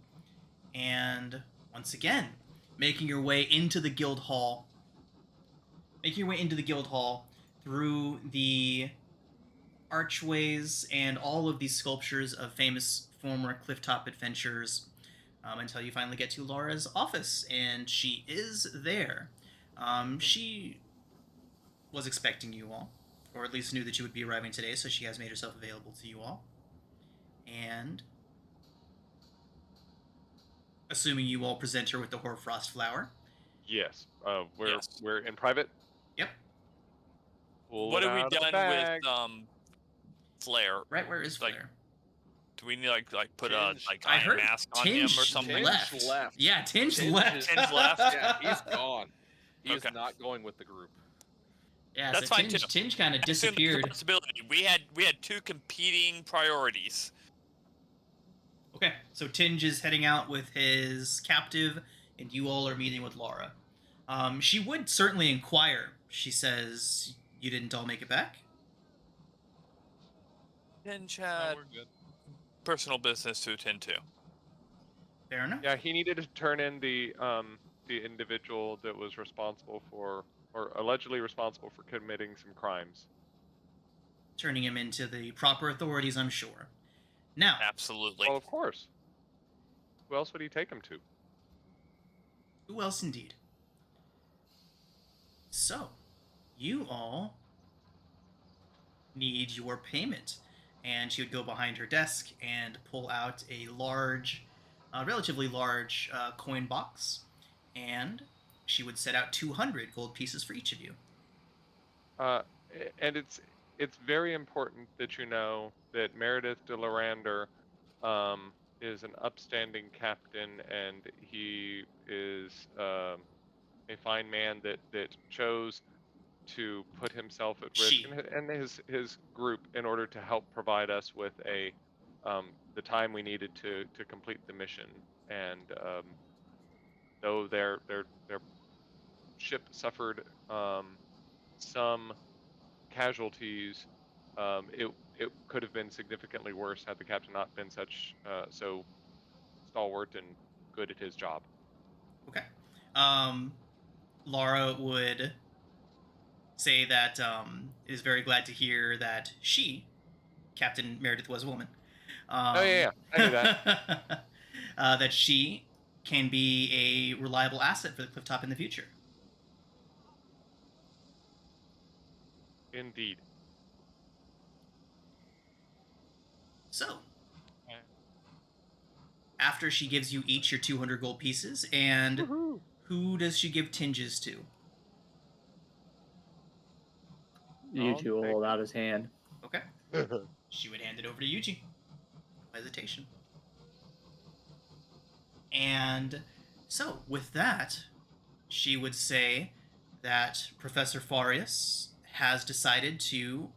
And once again, making your way into the guild hall. Making your way into the guild hall through the archways and all of these sculptures of famous former Clifftop adventurers, until you finally get to Laura's office, and she is there. She was expecting you all, or at least knew that you would be arriving today, so she has made herself available to you all. And assuming you all present her with the Hoarfrost flower. Yes. Yes. We're in private. Yep. Pull What it have we out of the done bag. with Flare? Right where is Like, Flare? Do we need like put a Tinge. like I iron heard mask on him or Tinge something? left. left. Yeah, Tinge Tinge left. is- Tinge left? Yeah, he's gone. He Okay. is not going with the group. Yeah, That's so fine, Tinge, too. Tinge kind of I assume that's a disappeared. possibility. We had two competing priorities. Okay, so Tinge is heading out with his captive, and you all are meeting with Laura. She would certainly inquire. She says, "You didn't all make it back?" Tinge No, had we're good. personal business to attend to. Fair enough. Yeah, he needed to turn in the individual that was responsible for, or allegedly responsible for committing some crimes. Turning him into the proper authorities, I'm sure. Now, Absolutely. Well, of course. Who else would he take him to? who else indeed? So, you all need your payment. And she would go behind her desk and pull out a large, relatively large coin box. And she would set out 200 gold pieces for each of you. And it's very important that you know that Meredith de Lorander is an upstanding captain, and he is a fine man that chose to put himself at risk She. and his group in order to help provide us with the time we needed to complete the mission. And though their ship suffered some casualties, it could have been significantly worse had the captain not been so stalwart and good at his job. Okay. Laura would say that is very glad to hear that she, Captain Meredith, was a woman. Oh yeah, I knew that. That she can be a reliable asset for the Clifftop in the future. Indeed. So, Yeah. after she gives you each your 200 gold pieces, and Woohoo. who does she give tinges to? Yuji will hold out his hand. Okay. She would hand it over to Yuji. No hesitation. And so, with that, she would say that Professor Farius has decided to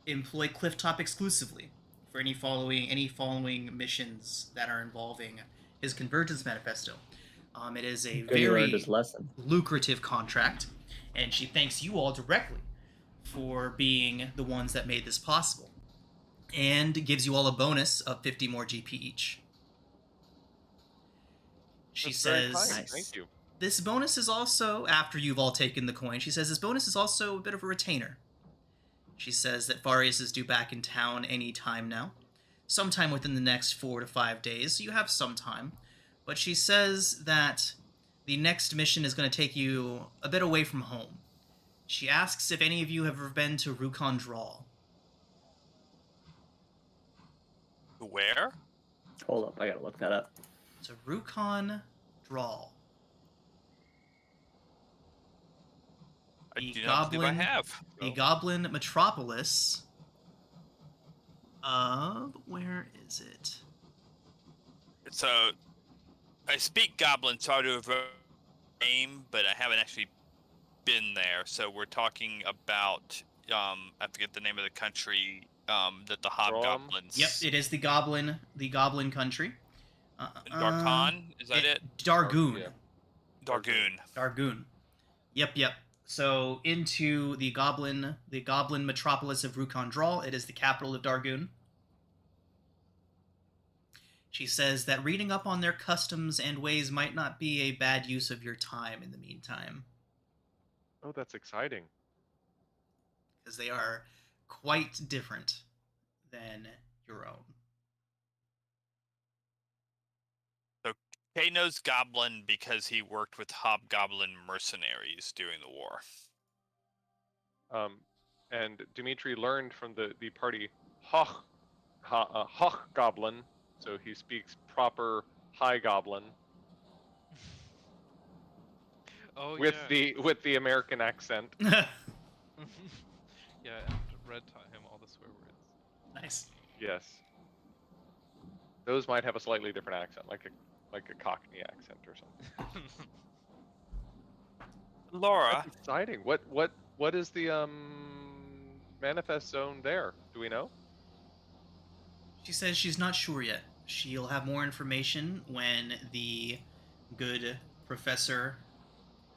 employ Clifftop exclusively for any following missions that are involving his Convergence Manifesto. It is a Good, he learned very his lesson. lucrative contract, and she thanks you all directly for being the ones that made this possible. and gives you all a bonus of 50 more GP each. She That's very says, kind. Nice. Thank you. this bonus is also, after you've all taken the coin, she says this bonus is also a bit of a retainer. She says that Farius is due back in town any time now, sometime within the next 4 to 5 days, so you have some time. But she says that the next mission is going to take you a bit away from home. She asks if any of you have ever been to Rukon Draw. Where? Hold up, I gotta look that up. To Rukon Draw. I The do not believe I goblin- have. The Goblin Metropolis of... where is it? So, I speak Goblin, so I do have a name, but I haven't actually been there. So we're talking about, I forget the name of the country, that the Hobgoblins... Yep, it is the Goblin country. Darkon? Is that it? Dargoon. Yeah. Dargoon. Dargoon. Yep. So into the Goblin Metropolis of Rukon Draw. It is the capital of Dargoon. She says that reading up on their customs and ways might not be a bad use of your time in the meantime, Oh, that's exciting. because they are quite different than your own. Kay knows Goblin because he worked with Hobgoblin mercenaries during the war. And Dimitri learned from the party Goblin, so he speaks proper High Goblin Oh with yeah. the American accent. Yeah, and Red taught him all the swear words. Nice. Yes. Those might have a slightly different accent, like a Cockney accent or something. Laura, That's exciting. What is the manifest zone there? Do we know? She says she's not sure yet. She'll have more information when the good professor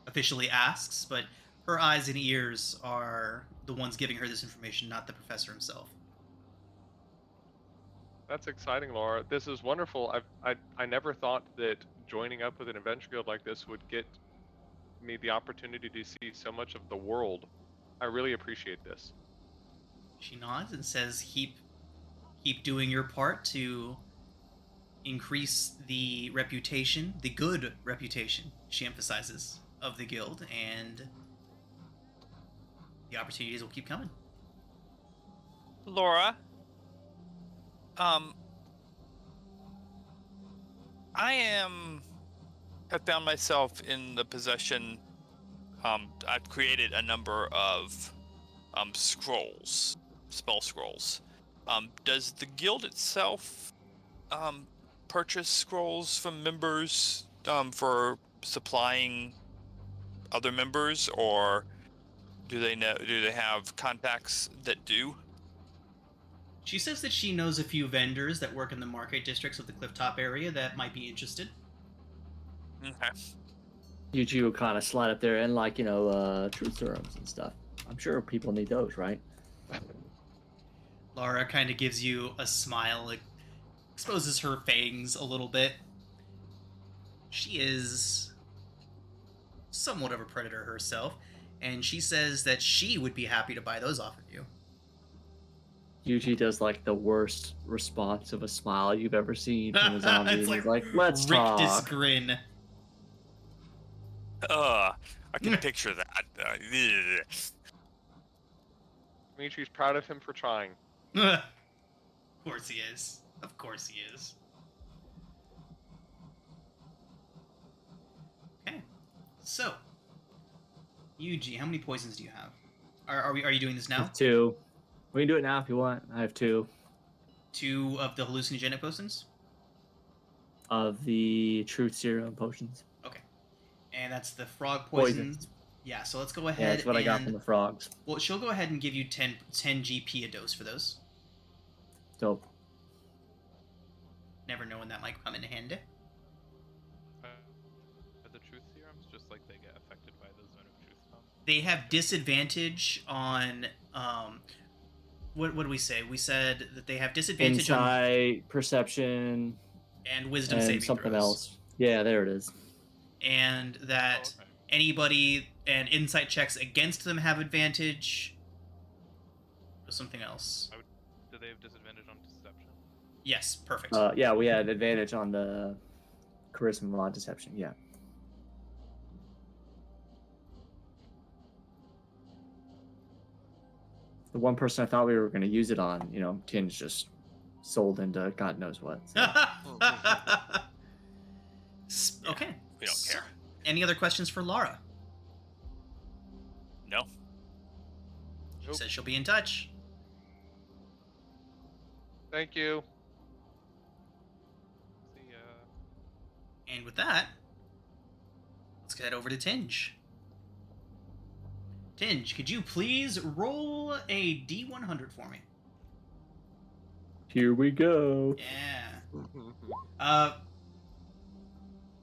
officially asks, but her eyes and ears are the ones giving her this information, not the professor himself. That's exciting, Laura. This is wonderful. I never thought that joining up with an adventure guild like this would get me the opportunity to see so much of the world. I really appreciate this. She nods and says, keep doing your part to increase the reputation, the good reputation, she emphasizes, of the guild, and the opportunities will keep coming. Laura, have found myself in the possession. I've created a number of scrolls, spell scrolls. Does the guild itself purchase scrolls from members for supplying other members, or do they have contacts that do? She says that she knows a few vendors that work in the market districts of the Clifftop area that might be interested. Okay. Yuji will kind of slide up there and truth serums and stuff. I'm sure people need those, right? Laura kind of gives you a smile, like, exposes her fangs a little bit. She is somewhat of a predator herself, and she says that she would be happy to buy those off of you. Yuji does like the worst response of a smile you've ever seen from a zombie. It's He's like, let's rictus talk. grin. I can picture that. Dimitri's proud of him for trying. Of course he is. Of course he is. Okay. So, Yuji, how many poisons do you have? Are you doing this I now? have 2. We can do it now if you want. I have 2 2 of the hallucinogenic potions? of the truth serum potions. Okay. And that's the frog poison. Poison. Yeah, so let's go ahead. Yeah, that's what I got and- from the frogs. Well, she'll go ahead and give you 10 GP a dose for those. Dope. Never know when that might come in handy. Are the truth serums just like they get affected by the zone of truth bomb? They have disadvantage on what did we say? We said that they have disadvantage on Insight, perception, and wisdom and saving something throws. else. Yeah, there it is. And that Oh, okay. anybody and insight checks against them have advantage. Or something else. Do they have disadvantage on deception? Yes, perfect. Yeah, we had advantage on the charisma mod deception. Yeah. The one person I thought we were going to use it on, Tinge just sold into God knows what. So. Okay. We don't care. Any other questions for Laura? No. She Nope. says she'll be in touch. Thank you. See ya. And with that, let's head over to Tinge. Tinge, could you please roll a D100 for me? Here we go. Yeah.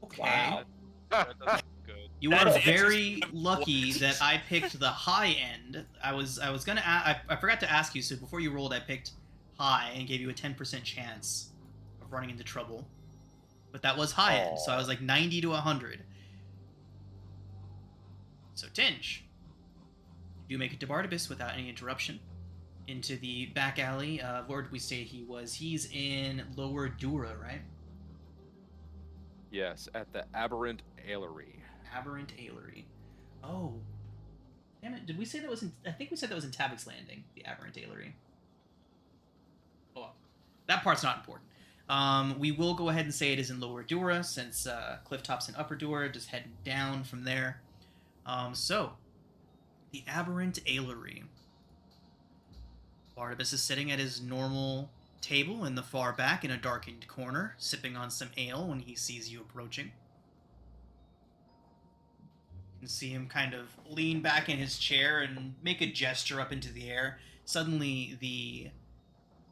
Okay. Wow. That doesn't good. You That are is very interesting. lucky that I picked the high end. I was gonna I forgot to ask you, so before you rolled I picked high and gave you a 10% chance of running into trouble. But that was high end, so I was like 90 to 100. So Tinge, you do make it to Barnabas without any interruption. Into the back alley. Where did we say he was? He's in Lower Dura, right? Yes, at the Aberrant Ailery. Aberrant Ailery. Oh. Damn it, did we say that was in... I think we said that was in Tabbock's Landing, the Aberrant Ailery. Oh, well. That part's not important. We will go ahead and say it is in Lower Dura, since Clifftop's in Upper Dura, just heading down from there. So, the Aberrant Ailery. Barnabas is sitting at his normal table in the far back in a darkened corner, sipping on some ale when he sees you approaching. You can see him kind of lean back in his chair and make a gesture up into the air. Suddenly, the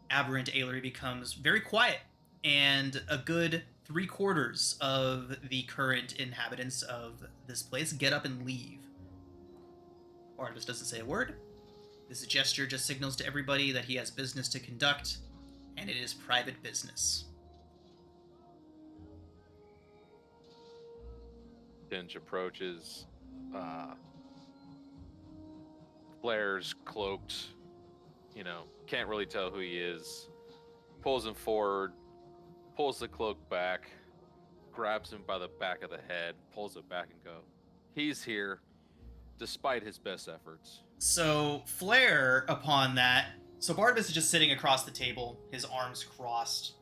Aberrant Ailery becomes very quiet, and a good 3/4 of the current inhabitants of this place get up and leave. Barnabas doesn't say a word. This gesture just signals to everybody that he has business to conduct, and it is private business. Tinge approaches. Flair's cloaked. Can't really tell who he is. Pulls him forward, pulls the cloak back, grabs him by the back of the head, pulls it back and go. He's here, despite his best efforts. So, Flair, upon that, so Barnabas is just sitting across the table, his arms crossed.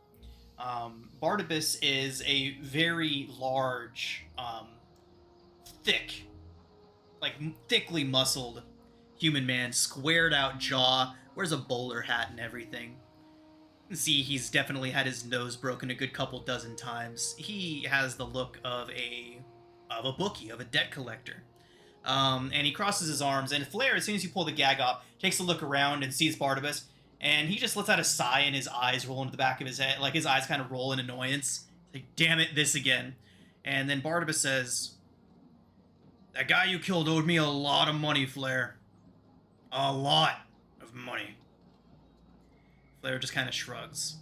Barnabas is a very large, thickly muscled human man, squared out jaw, wears a bowler hat and everything. You can see he's definitely had his nose broken a good couple dozen times. He has the look of a bookie, of a debt collector. And he crosses his arms, and Flair, as soon as you pull the gag off, takes a look around and sees Barnabas, and he just lets out a sigh and his eyes roll into the back of his head, like his eyes kind of roll in annoyance. Like, damn it, this again. And then Barnabas says, "That guy you killed owed me a lot of money, Flair. A lot of money." Flair just kind of shrugs.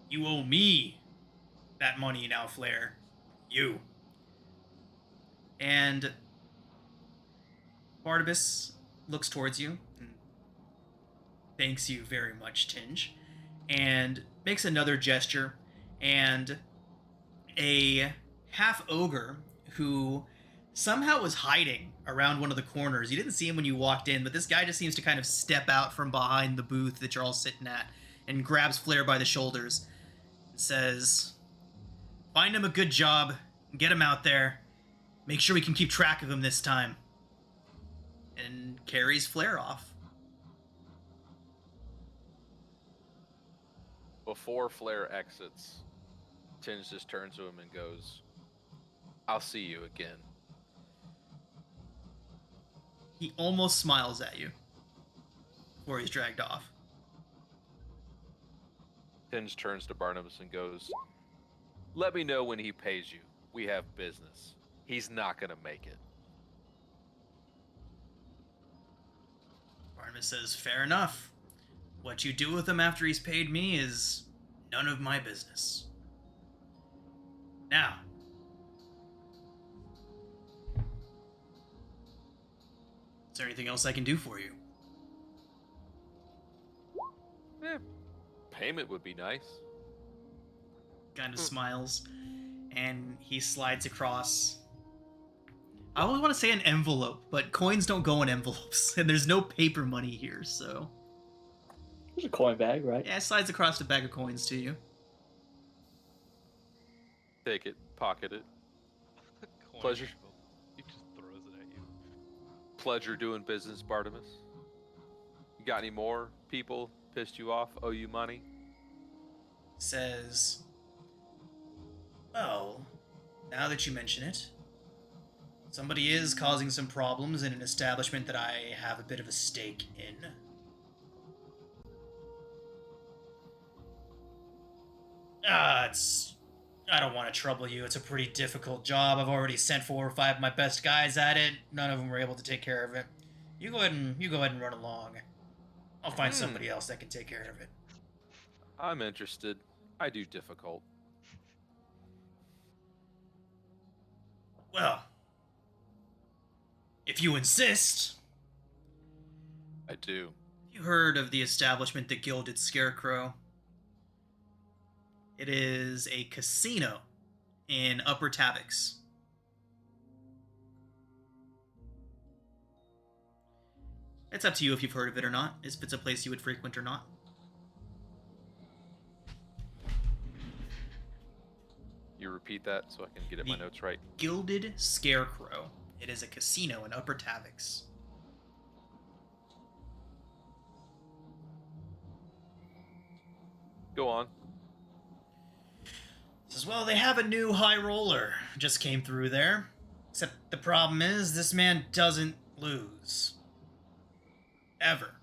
"You owe me that money now, Flair. You." And Barnabas looks towards you and thanks you very much, Tinge, and makes another gesture, and a half-ogre who somehow was hiding around one of the corners. You didn't see him when you walked in, but this guy just seems to kind of step out from behind the booth that you're all sitting at and grabs Flair by the shoulders and says, "Find him a good job, get him out there. Make sure we can keep track of him this time." And carries Flair off. Before Flair exits, Tinge just turns to him and goes, "I'll see you again." He almost smiles at you before he's dragged off. Tinge turns to Barnabas and goes, "Let me know when he pays you. We have business. He's not gonna make it." Aramis says, fair enough. What you do with him after he's paid me is none of my business. Now, is there anything else I can do for you? Payment would be nice. Kind of smiles, and he slides across. I always want to say an envelope, but coins don't go in envelopes, and there's no paper money here, so... There's a coin bag, right? Yeah, it slides across a bag of coins to you. Take it, pocket it. Coin Pleasure. envelope. He just throws it at you. Pleasure doing business, Bartimus. You got any more people pissed you off, owe you money? Says, well, now that you mention it, somebody is causing some problems in an establishment that I have a bit of a stake in. I don't want to trouble you. It's a pretty difficult job. I've already sent 4 or 5 of my best guys at it. None of them were able to take care of it. You go ahead and run along. I'll find somebody else that can take care of it. I'm interested. I do difficult. Well, if you insist. I do. You heard of the establishment, the Gilded Scarecrow? It is a casino in Upper Tavix. It's up to you if you've heard of it or not, if it's a place you would frequent or not. You repeat that so I can get my notes right. Gilded Scarecrow. It is a casino in Upper Tavix. Go on. Says, well, they have a new high roller. Just came through there. Except the problem is, this man doesn't lose. Ever.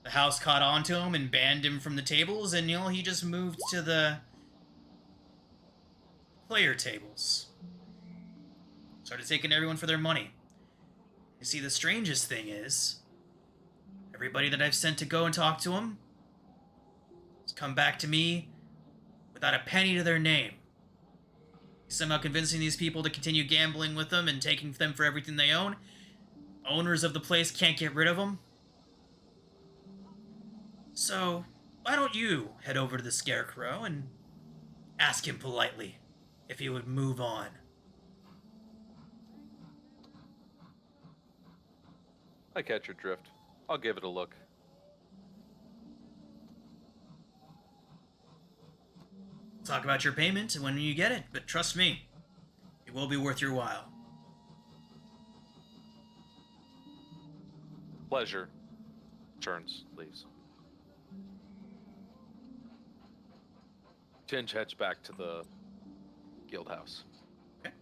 The house caught on to him and banned him from the tables, and, he just moved to the player tables. Started taking everyone for their money. You see, the strangest thing is, everybody that I've sent to go and talk to him has come back to me without a penny to their name. He's somehow convincing these people to continue gambling with them and taking them for everything they own. Owners of the place can't get rid of them. So, why don't you head over to the Scarecrow and ask him politely if he would move on? I catch your drift. I'll give it a look. Talk about your payment and when you get it, but trust me, it will be worth your while. Pleasure. Turns, leaves. Tinge heads back to the guild house. Okay.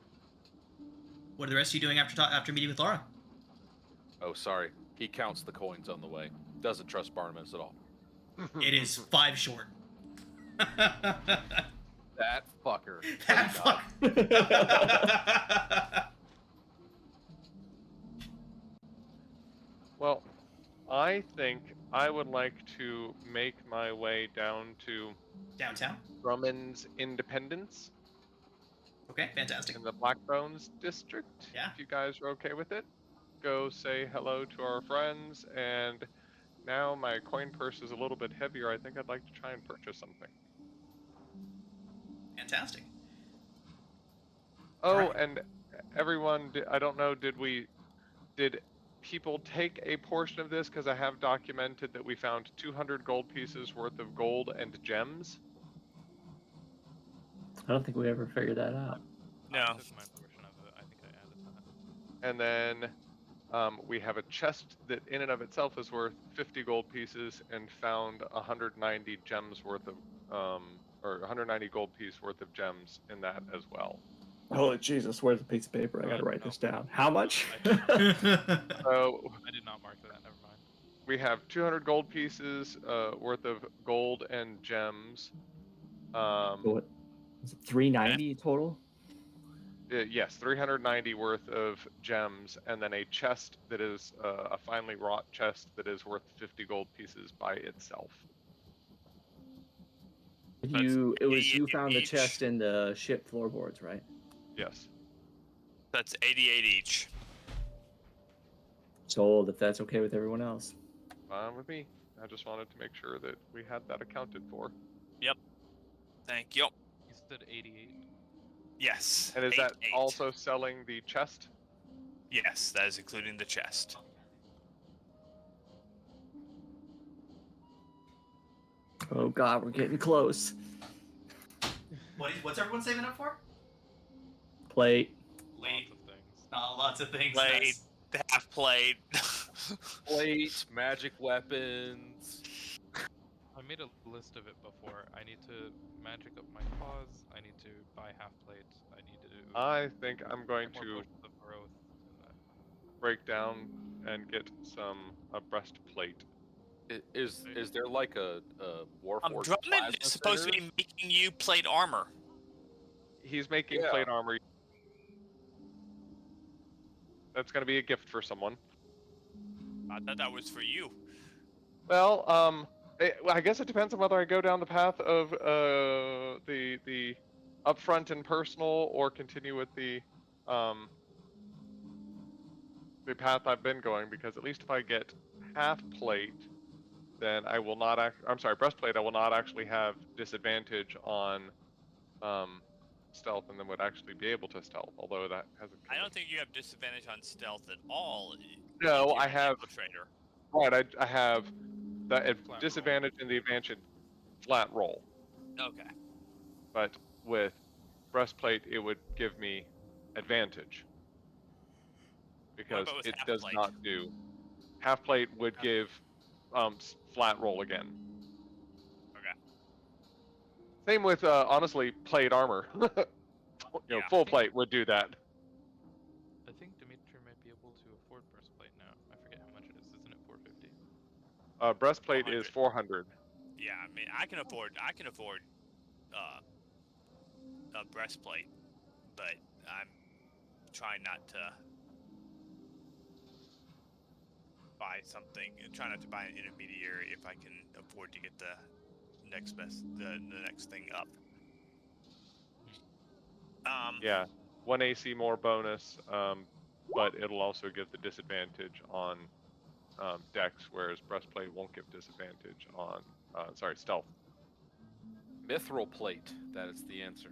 What are the rest of you doing after meeting with Laura? Oh, sorry. He counts the coins on the way. Doesn't trust Barnabas at all. It is 5 short. That fucker. That fuck. Well, I think I would like to make my way down to Downtown? Drummond's Independence Okay, fantastic. in the Blackbones district. Yeah. If you guys are okay with it, go say hello to our friends. And now my coin purse is a little bit heavier. I think I'd like to try and purchase something. Fantastic. Oh, Alright. and everyone, I don't know, did people take a portion of this? Because I have documented that we found 200 gold pieces worth of gold and gems. I don't think we ever figured that out. I No. took my portion of it. I think I added that. And then we have a chest that in and of itself is worth 50 gold pieces and found 190 gems worth of, or 190 gold piece worth of gems in that as well. Holy Jesus, where's the piece of paper? I gotta write this down. How much? So I did not mark that. Never mind. we have 200 gold pieces worth of gold and gems. What? Is it 390 total? Yes, 390 worth of gems, and then a chest that is a finely wrought chest that is worth 50 gold pieces by itself. It was you 88 found the each. chest in the ship floorboards, right? Yes. That's 88 each. Sold, if that's okay with everyone else. Fine with me. I just wanted to make sure that we had that accounted for. Thank you. You said 88. Yes. And is that 88. also selling the chest? Yes, that is including the chest. Oh god, we're getting close. What's everyone saving up for? Plate. Lots of things. Lots of things. Plate, Nice. half plate. Plates, magic weapons. I made a list of it before. I need to magic up my claws. I need to buy half plates. I need to do I think I'm going more to potions of growth. break down and get a breastplate. Is there like a Warforged Drummond plasma is supposed to center? be making you plate armor. He's making Yeah. plate armor. That's going to be a gift for someone. I thought that was for you. Well, I guess it depends on whether I go down the path of the upfront and personal, or continue with the path I've been going. Because at least if I get half plate, then I will not breastplate. I will not actually have disadvantage on stealth, and then would actually be able to stealth. Although that hasn't. I don't think you have disadvantage on stealth at all. No, if you're I an have. infiltrator. Right, I have the Flat disadvantage and the advantage flat roll. Okay. But with breastplate, it would give me advantage because about with it half does plate? not do. Half plate would give flat roll again. Okay. Same with honestly plate armor. Yeah. Full plate would do that. I think Dimitri might be able to afford breastplate now. I forget how much it is. Isn't it 450? Breastplate is 400. Yeah, I mean, I can afford a breastplate, but I'm trying not to buy something. Try not to buy an intermediary if I can afford to get the next thing up. Yeah, 1 AC more bonus, but it'll also give the disadvantage on dex, whereas breastplate won't give disadvantage on stealth. Mithril plate. That is the answer.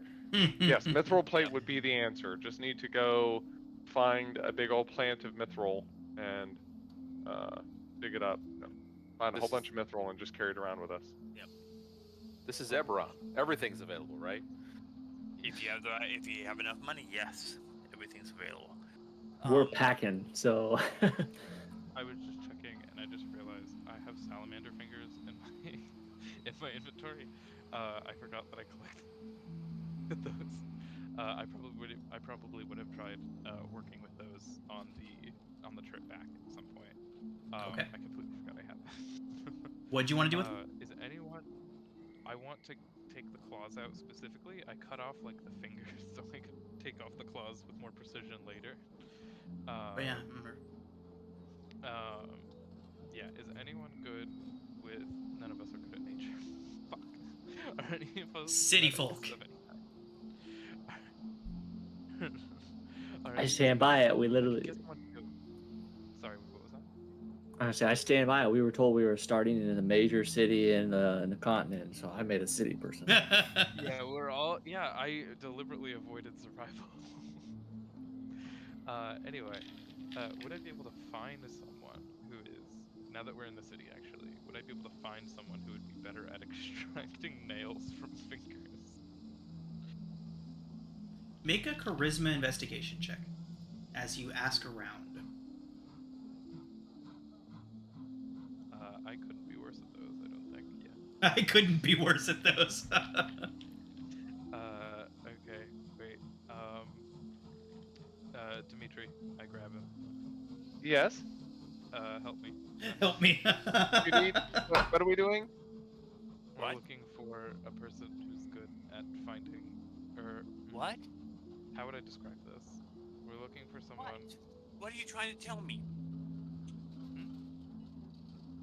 Yes, mithril plate would be the answer. Just need to go find a big old plant of mithril and dig it up. Find a whole bunch of mithril and just carry it around with us. Yep. This is Eberron. Everything's available, right? If you have enough money, yes, everything's available. We're packing, so. I was just checking, and I just realized I have salamander fingers in my inventory. I forgot that I collected those. I probably would have tried working with those on the trip back at some point. Okay. I completely forgot I had that. What do you want to do with? Is anyone? I want to take the claws out specifically. I cut off like the fingers so I could take off the claws with more precision later. But yeah, remember. Yeah, is anyone good with... None of us are good at nature. Fuck. Are any of us City medicals folk. of any kind? I stand by it. We Get literally. someone to go... Sorry, what was that? I stand by it. We were told we were starting in a major city in the continent, so I made a city person. Yeah, we're all... Yeah, I deliberately avoided survival. Anyway, would I be able to find someone who is... Now that we're in the city, actually, would I be able to find someone who would be better at extracting nails from fingers? Make a charisma investigation check as you ask around. I couldn't be worse at those, I don't think. Yeah. I couldn't be worse at those. Okay, great. Dimitri, I grab him. Yes. Help me. Help me. You need. What are we doing? We're What? looking for a person who's good at finding... What? How would I describe this? We're looking for someone. What are you trying to tell me?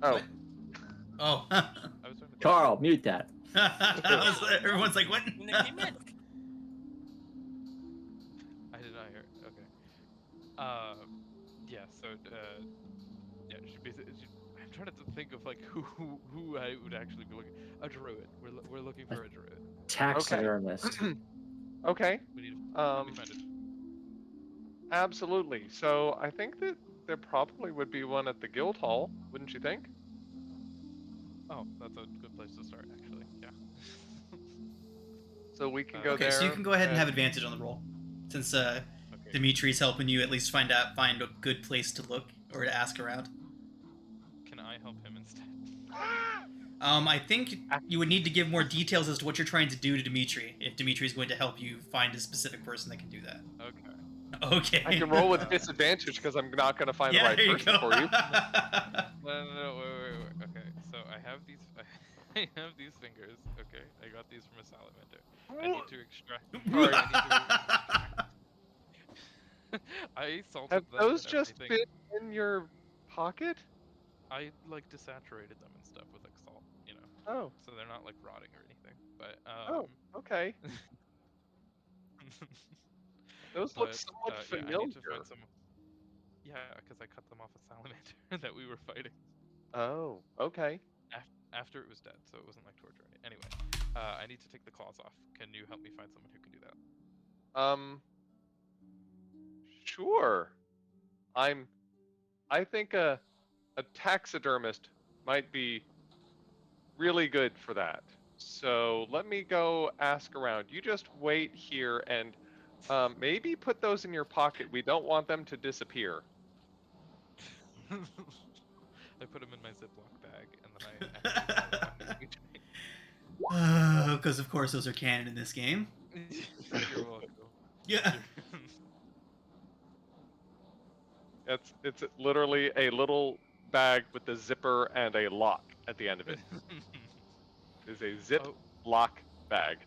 Oh, What? Oh. I was trying to. Carl, mute that. Everyone's like, what? When I came in. I did not hear. Okay. Yeah. So. Yeah. I'm trying to think of like who I would actually be looking. A druid. We're looking for a druid. Taxidermist. okay. We need. Help me Um, find it. absolutely. So I think that there probably would be one at the guild hall, wouldn't you think? Oh, that's a good place to start, actually. Yeah. So we can go Okay, there. so you can go ahead and have advantage on the roll, since Okay. Dimitri's helping you at least find a good place to look or to ask around. Can I help him instead? I think you would need to give more details as to what you're trying to do to Dimitri, if Dimitri's going to help you find a specific person that can do that. Okay. Okay. I can roll with disadvantage because I'm not going to find the Yeah, right there you person go. for you. No, wait. Okay, so I have these. I have these fingers. Okay, I got these from a salamander. I need to extract. I salted Have them those and just everything. been in your pocket? I like desaturated them and stuff with like salt, Oh, so they're not like rotting or anything. But okay. Those look but somewhat yeah, I familiar. need to find some. Yeah, because I cut them off a salamander that we were fighting Oh, okay. after it was dead, so it wasn't like torture. Anyway, I need to take the claws off. Can you help me find someone who can do that? Sure. I think a taxidermist might be really good for that. So let me go ask around. You just wait here and maybe put those in your pocket. We don't want them to disappear. I put them in my Ziploc bag, and then I have them on me. Because of course those are canon in this game. You're welcome. Yeah. It's literally a little bag with a zipper and a lock at the end of it. It's a zip lock bag.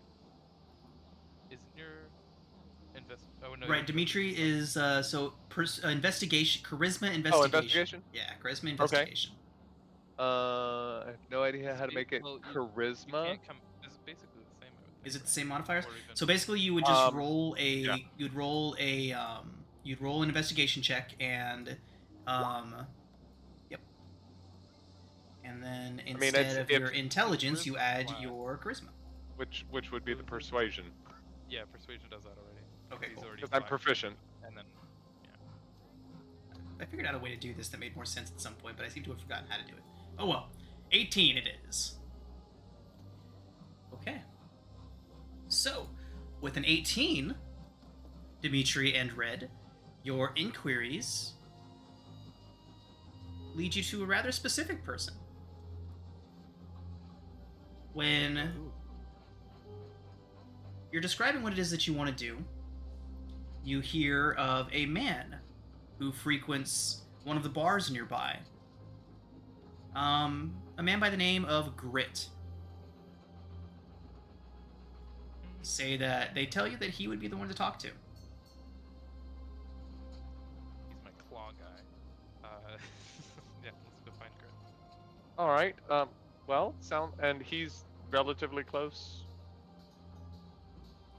Isn't your Oh no. Right, Dimitri is investigation, charisma investigation. Oh, investigation? Yeah, charisma investigation. I have no idea how to make it charisma. You can't come. This is basically the same. I would think, Is it the same modifiers? Or even- So basically, you would just roll a yeah. you'd roll an investigation check and yep. And then instead of your intelligence, you add your charisma. Which would be the persuasion. Yeah, persuasion does that already. Okay, He's cool. already Because I'm black. proficient. And then, I figured out a way to do this that made more sense at some point, but I seem to have forgotten how to do it. Oh well. 18 it is. Okay. So, with an 18, Dimitri and Red, your inquiries lead you to a rather specific person. When you're describing what it is that you want to do, you hear of a man who frequents one of the bars nearby. A man by the name of Grit. They tell you that he would be the one to talk to. he's my claw guy. Yeah, let's go find Grit. All right. Well, and he's relatively close.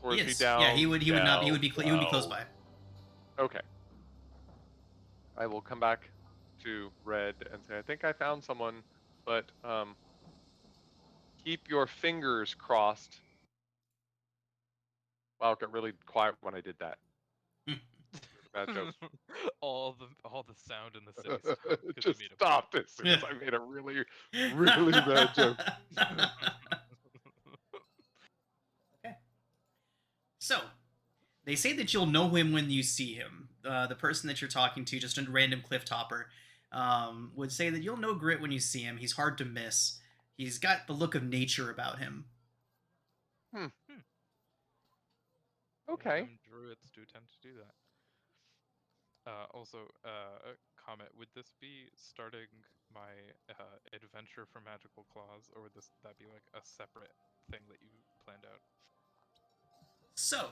Or is he down? Yeah, he would not. He would be down close by. Okay. I will come back to Red and say, I think I found someone, but keep your fingers crossed. Wow, it got really quiet when I did that. Bad joke. all the sound in the city stopped 'cause you Just made a stopped as soon as I made a really, really bad joke. Okay. So, they say that you'll know him when you see him. The person that you're talking to, just a random cliff topper, would say that you'll know Grit when you see him. He's hard to miss. He's got the look of nature about him. Okay. Druids do tend to do that. Also, a comment: would this be starting my adventure for magical claws, or would that be like a separate thing that you planned out? So,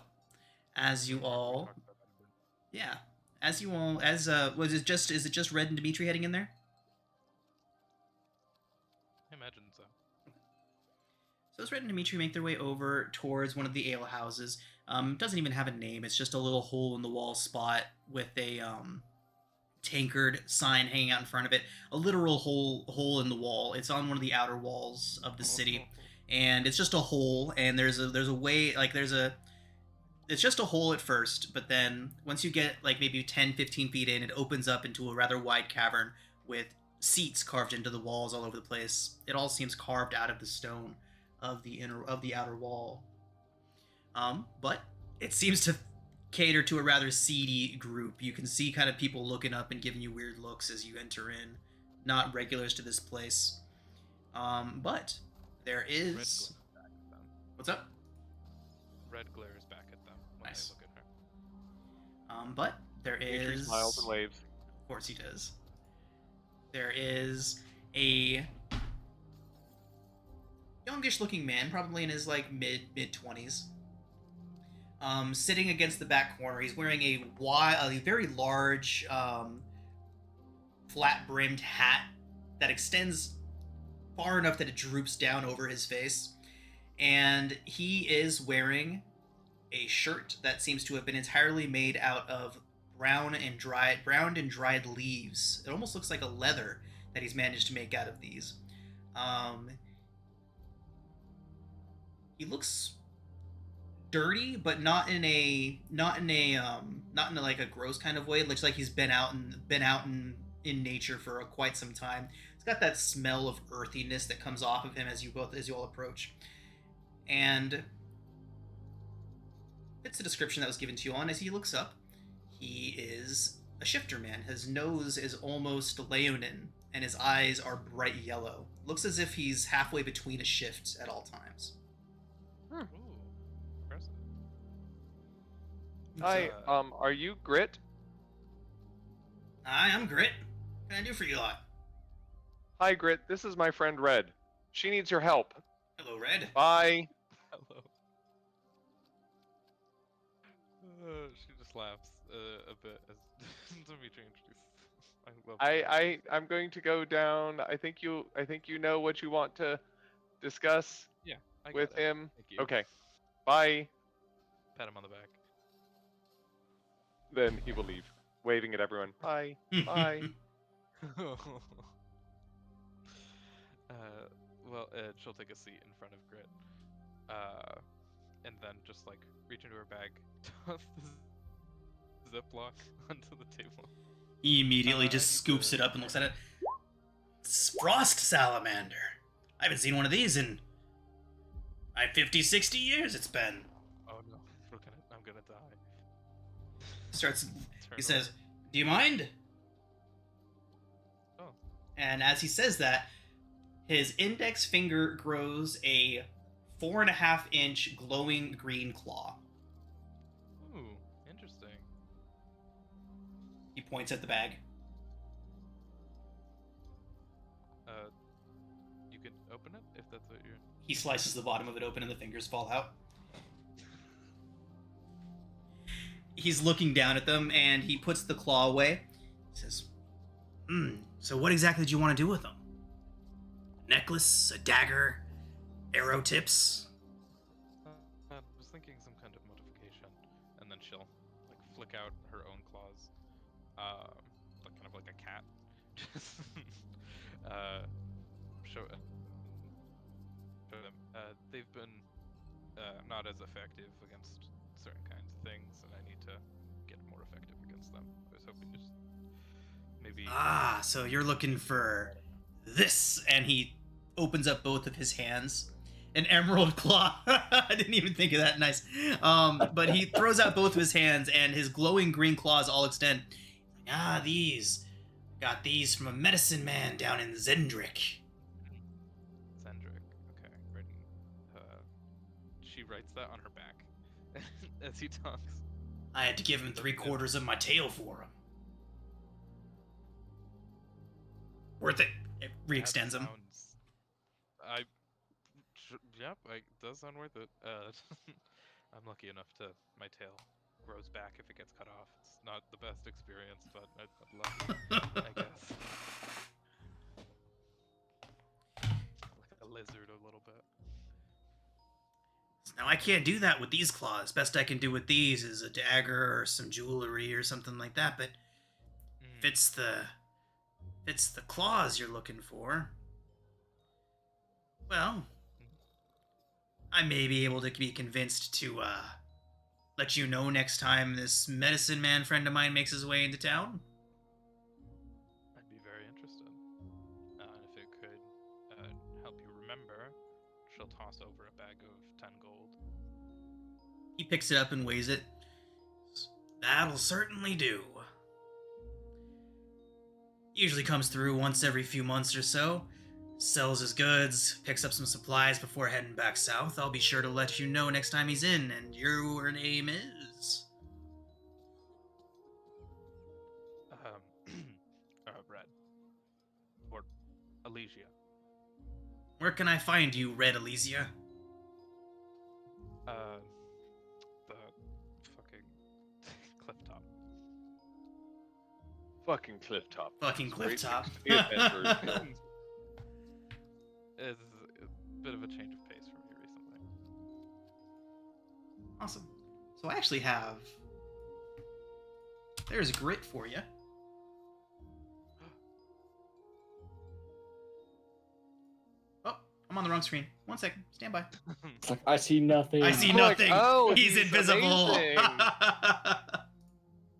As you We talked all, about that in the- yeah, as you all, as was it just is it just Red and Dimitri heading in there? I imagine so. So as Red and Dimitri make their way over towards one of the ale houses, doesn't even have a name. It's just a little hole in the wall spot with a tankard sign hanging out in front of it. A literal hole in the wall. It's on one of the outer walls of the city, and it's just a hole. And there's a way like it's just a hole at first, but then once you get like maybe 10, 15 feet in, it opens up into a rather wide cavern with seats carved into the walls all over the place. It all seems carved out of the stone of the outer wall. But it seems to cater to a rather seedy group. You can see kind of people looking up and giving you weird looks as you enter in, not regulars to this place. But there Red is glares back at them. what's up? Red glares back at them when Nice. they look at her. But there Dimitri is smiles and waves. Of course he does. There is a youngish-looking man, probably in his like mid 20s, sitting against the back corner. He's wearing a very large, flat-brimmed hat that extends far enough that it droops down over his face, and he is wearing a shirt that seems to have been entirely made out of browned and dried leaves. It almost looks like a leather that he's managed to make out of these. He looks dirty, but not in like a gross kind of way. It looks like he's been out in nature for quite some time. It's got that smell of earthiness that comes off of him as you all approach, and fits the description that was given to you on. As he looks up, he is a shifter man. His nose is almost leonine, and his eyes are bright yellow. Looks as if he's halfway between a shift at all times. Ooh, impressive. Hi, are you Grit? Hi, I'm Grit. What can I do for you lot? Hi, Grit. This is my friend Red. She needs your help. Hello, Red. Bye. Hello. She just laughs a bit as Dimitri introduces. I love that. I'm going to go down. I think you know what you want to discuss Yeah, I got with it. him. Thank you. Okay. Bye. Pat him on the back. Then he will leave, waving at everyone. Bye. Bye. She'll take a seat in front of Grit, and then just like reach into her bag, toss the Ziploc onto the table. He immediately I just need scoops to- it up and looks at it. Frost salamander. I haven't seen one of these in 50, 60 years it's been. Oh no, I'm gonna die. Starts. Turn He says, around. "Do you mind?" Oh. And as he says that, his index finger grows a 4.5-inch glowing green claw. Ooh, interesting. He points at the bag. You can open it if that's what you're. He slices the bottom of it open and the fingers fall out. He's looking down at them and he puts the claw away. He says, so what exactly do you want to do with them? A necklace? A dagger? Arrow tips? I was thinking some kind of modification, and then she'll like flick out her own claws, like kind of like a cat. Just show them. They've been not as effective against certain kinds of things, and I need to get more effective against them. I was hoping just maybe. Ah, so you're looking for this. And he opens up both of his hands. An emerald claw. I didn't even think of that. Nice. But he throws out both of his hands and his glowing green claws all extend. Ah, these. Got these from a medicine man down in Zendrick. Zendrick. Okay, ready. She writes that on her back as he talks. I had to give him 3/4 of my tail for him. Worth it. It re-extends him. Yep, it does sound worth it. I'm lucky enough to my tail grows back if it gets cut off. It's not the best experience, but I'd love it, I guess. Like a lizard a little bit. Now I can't do that with these claws. Best I can do with these is a dagger or some jewelry or something like that. But if it's the claws you're looking for, well, I may be able to be convinced to let you know next time this medicine man friend of mine makes his way into town. I'd be very interested. And if it could help you remember, she'll toss over a bag of 10 gold. He picks it up and weighs it. That'll certainly do. Usually comes through once every few months or so. Sells his goods, picks up some supplies before heading back south. I'll be sure to let you know next time he's in, and your name is... Red. Or Elysia. Where can I find you, Red Elysia? The fucking cliff top. Fucking cliff top. Fucking cliff top. The adventure. It's a bit of a change of pace for me recently. Awesome. So I actually have... There's grit for you. Oh, I'm on the wrong screen. 1 second. Stand by. It's like, I see nothing. I see I'm like, nothing. oh, he's invisible. amazing.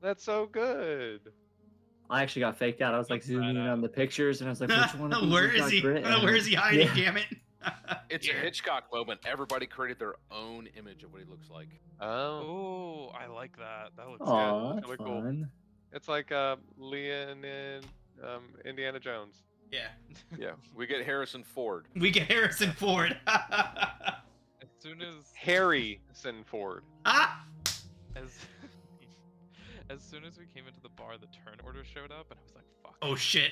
That's so good. I actually got faked out. I was like zooming in on the pictures, and I was like, which one of these Where has is got he? grit? Where is he hiding, Yeah. damn it? It's a Hitchcock moment. Everybody created their own image of what he looks like. Oh, Oh, I like that. That looks Aw, good. that's really cool. fun. it's like Leon in Indiana Jones. Yeah. Yeah, we get Harrison Ford. We get Harrison Ford. As soon as Harrison Ford. Ah! as as soon as we came into the bar, the turn order showed up, and I was like, "Fuck." Oh shit.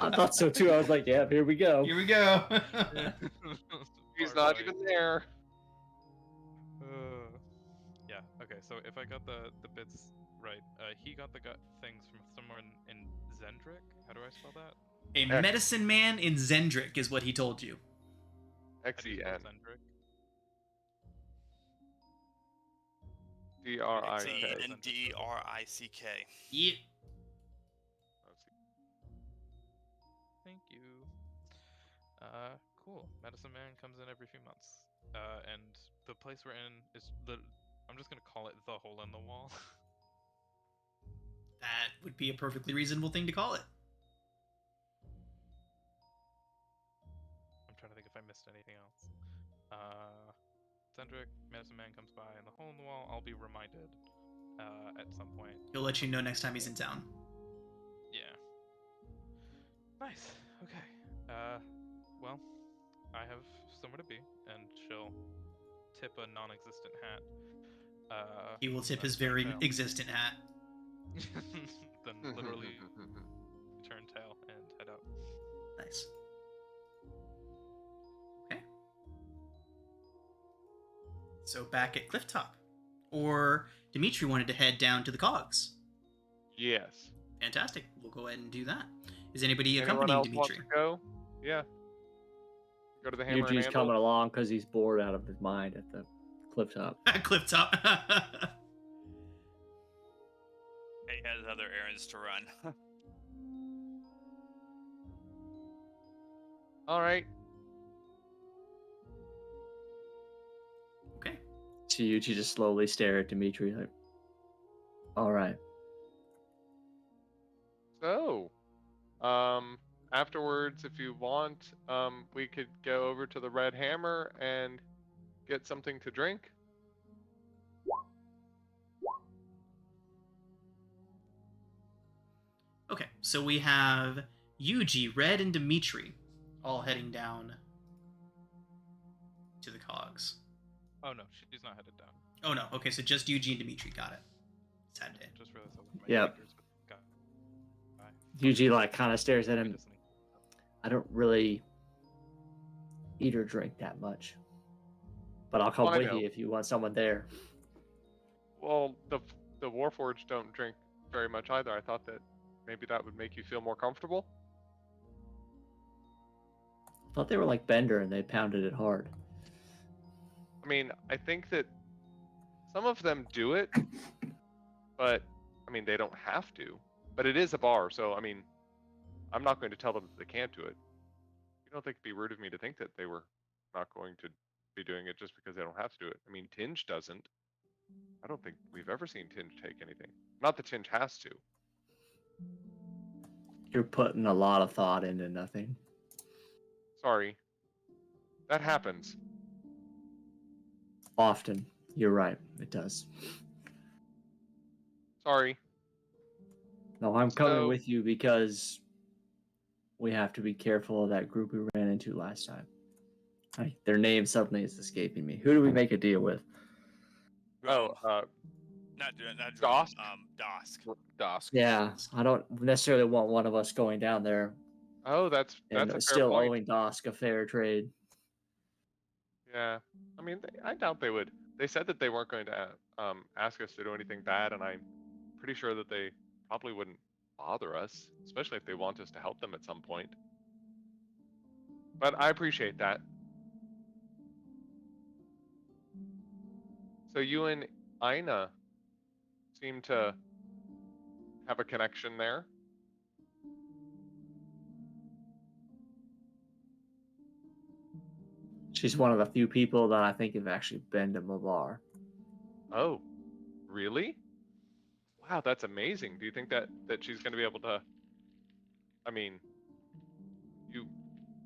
I thought so too. I was like, yeah, here we go. Here we go. He's Bar not fight. even there. Yeah. Okay. So if I got the bits right, he got the things from somewhere in Zendrick. How do I spell that? A medicine man in Zendrick is what he told you. How do you spell XEN. Zendrick? DRIK. Xendrick. Yep. Thank you. Cool. Medicine Man comes in every few months. And the place we're in is I'm just gonna call it the hole in the wall. That would be a perfectly reasonable thing to call it. I'm trying to think if I missed anything else. Zendrick, Medicine Man comes by, and the hole in the wall. I'll be reminded at some point. He'll let you know next time he's in town. Yeah. Nice. Okay. Well, I have somewhere to be, and she'll tip a non-existent hat. He will tip his turn very tail. existent hat. Then literally turn tail and head out. Nice. Okay. So back at Clifftop. Or Dimitri wanted to head down to the Cogs. Yes. Fantastic. We'll go ahead and do that. Is anybody Anyone accompanying else want Dimitri? to go? Yeah. Go to the Hammer and Yuji's Handle. coming along because he's bored out of his mind at the cliff top. Clifftop. He has other errands to run. All right. Okay. So Yuji just slowly stare at Dimitri like, all right. So, afterwards, if you want, we could go over to the Red Hammer and get something to drink. Okay, so we have Yuji, Red, and Dimitri all heading down to the Cogs. Oh no, she's not headed down. Oh no, okay, so just Yuji and Dimitri, got it. Sad day. Just realized I left my Yep. fingers with the guy. Bye. Yuji like kind of stares at him. Doesn't he? I don't really eat or drink that much, But I'll come Well, I with know. you if you want someone there. Well, the Warforged don't drink very much either. I thought that maybe that would make you feel more comfortable. I thought they were like Bender and they pounded it hard. I mean, I think that some of them do it, but I mean, they don't have to. But it is a bar, so I mean, I'm not going to tell them that they can't do it. You don't think it'd be rude of me to think that they were not going to be doing it just because they don't have to do it? I mean, Tinge doesn't. I don't think we've ever seen Tinge take anything. Not that Tinge has to. You're putting a lot of thought into nothing. Sorry. That happens. Often. You're right. It does. Sorry. No, I'm coming So- with you because we have to be careful of that group we ran into last time. Their name suddenly is escaping me. Who do we make a deal with? Oh, Uh, not Dosk? Dosk. Dosk. Yeah, I don't necessarily want one of us going down there oh, that's and a fair still point. owing Dosk a fair trade. Yeah. I mean, I doubt they would. They said that they weren't going to ask us to do anything bad, and I'm pretty sure that they probably wouldn't bother us, especially if they want us to help them at some point. But I appreciate that. So you and Ina seem to have a connection there. She's one of the few people that I think have actually been to Mabar. Oh, really? Wow, that's amazing. Do you think that she's going to be able to? I mean,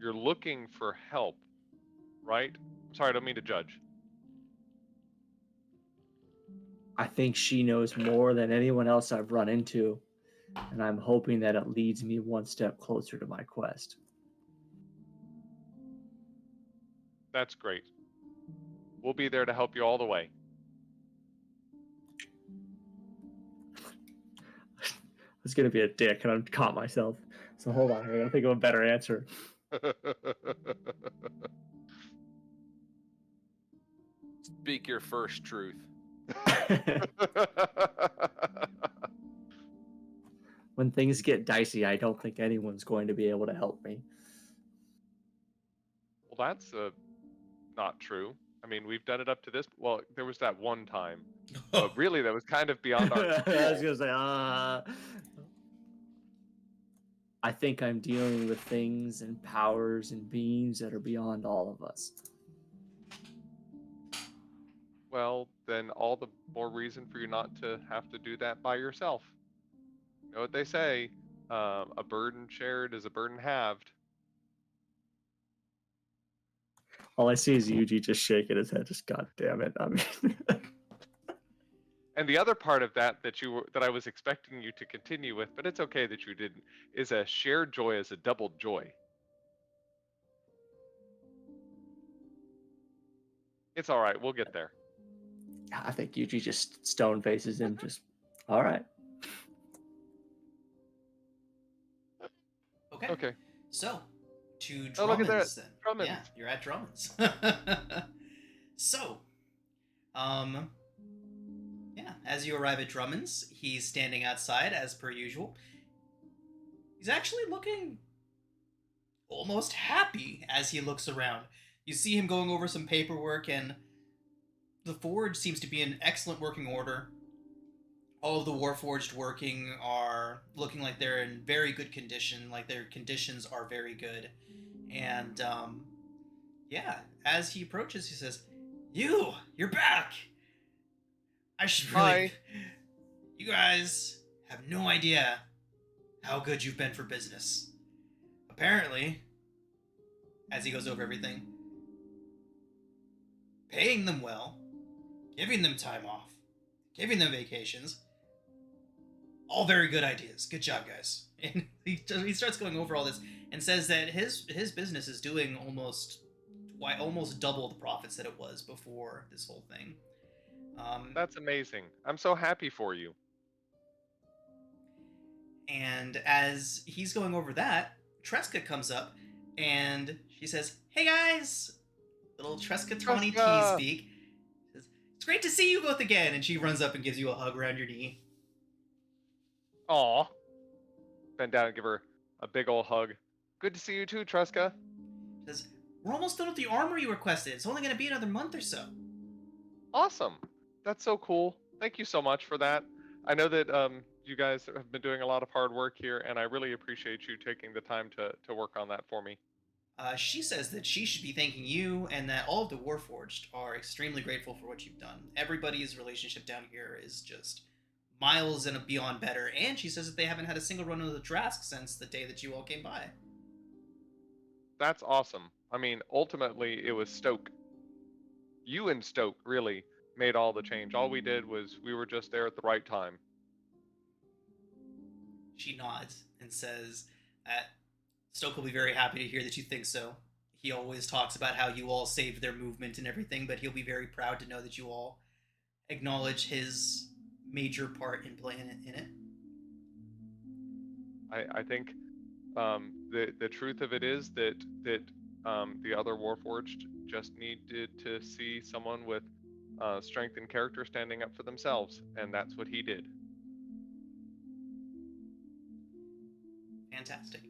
you're looking for help, right? Sorry, I don't mean to judge. I think she knows more than anyone else I've run into, and I'm hoping that it leads me one step closer to my quest. That's great. We'll be there to help you all the way. I was gonna be a dick, and I caught myself. So hold on, I gotta think of a better answer. Speak your first truth. When things get dicey, I don't think anyone's going to be able to help me. Well, that's not true. I mean, we've done it up to this. Well, there was that one time, but really, that was kind of beyond our I was control. gonna say, I think I'm dealing with things and powers and beings that are beyond all of us. Well, then all the more reason for you not to have to do that by yourself. You know what they say? A burden shared is a burden halved. All I see is Yuji just shaking his head. Just God damn it! I mean, And the other part of that that I was expecting you to continue with, but it's okay that you didn't, is a shared joy is a double joy. It's all right. We'll get there. I think Yuji just stone faces him. Just all right. Okay. Okay. So, to Oh, look at Drummond's that. then. Drummond's. Yeah, you're at Drummond's. So, yeah, as you arrive at Drummond's, he's standing outside as per usual. He's actually looking almost happy as he looks around. You see him going over some paperwork, and the forge seems to be in excellent working order. All of the Warforged working are looking like they're in very good condition, like their conditions are very good. And, yeah, as he approaches, he says, You're back! I should really... Hi. You guys have no idea how good you've been for business. Apparently, as he goes over everything, paying them well, giving them time off, giving them vacations, all very good ideas. Good job, guys. And he starts going over all this and says that his business is doing almost double the profits that it was before this whole thing. That's amazing. I'm so happy for you. And as he's going over that, Tresca comes up and she says, "Hey guys, Little Tresca-Tawny Tresca! Teaspeak. Says, it's great to see you both again. And she runs up and gives you a hug around your knee. Aw. Bend down and give her a big ol' hug. Good to see you too, Tresca. Says, we're almost done with the armor you requested. It's only going to be another month or so. Awesome. That's so cool. Thank you so much for that. I know that you guys have been doing a lot of hard work here, and I really appreciate you taking the time to work on that for me. She says that she should be thanking you and that all of the Warforged are extremely grateful for what you've done. Everybody's relationship down here is just miles and beyond better, and she says that they haven't had a single run of the Drask since the day that you all came by. That's awesome. I mean, ultimately, it was Stoke. You and Stoke really made all the change. All we did was we were just there at the right time. She nods and says that Stoke will be very happy to hear that you think so. He always talks about how you all saved their movement and everything, but he'll be very proud to know that you all acknowledge his major part in playing in it. I think the truth of it is that the other Warforged just needed to see someone with strength and character standing up for themselves, and that's what he did. Fantastic.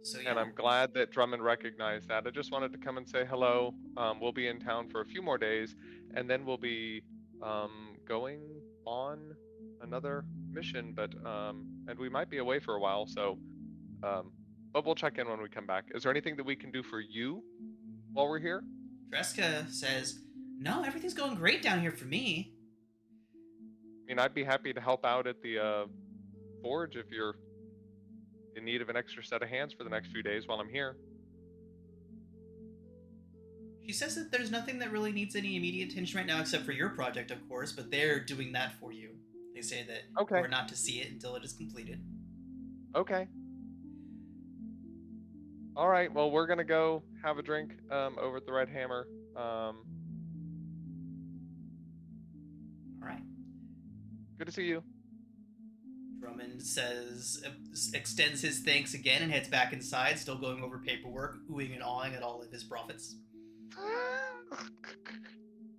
So And I'm glad that Drummond recognized that. I just wanted to come and say hello. We'll be in town for a few more days, and then we'll be going on another mission, but and we might be away for a while, so but we'll check in when we come back. Is there anything that we can do for you while we're here? Tresca says, no, everything's going great down here for me. I mean, I'd be happy to help out at the forge if you're in need of an extra set of hands for the next few days while I'm here. She says that there's nothing that really needs any immediate attention right now except for your project, of course, but they're doing that for you. They say that Okay. we're not to see it until it is completed. Okay. All right. Well, we're gonna go have a drink over at the Red Hammer. All right. Good to see you. Drummond says, extends his thanks again and heads back inside, still going over paperwork, oohing and awing at all of his profits.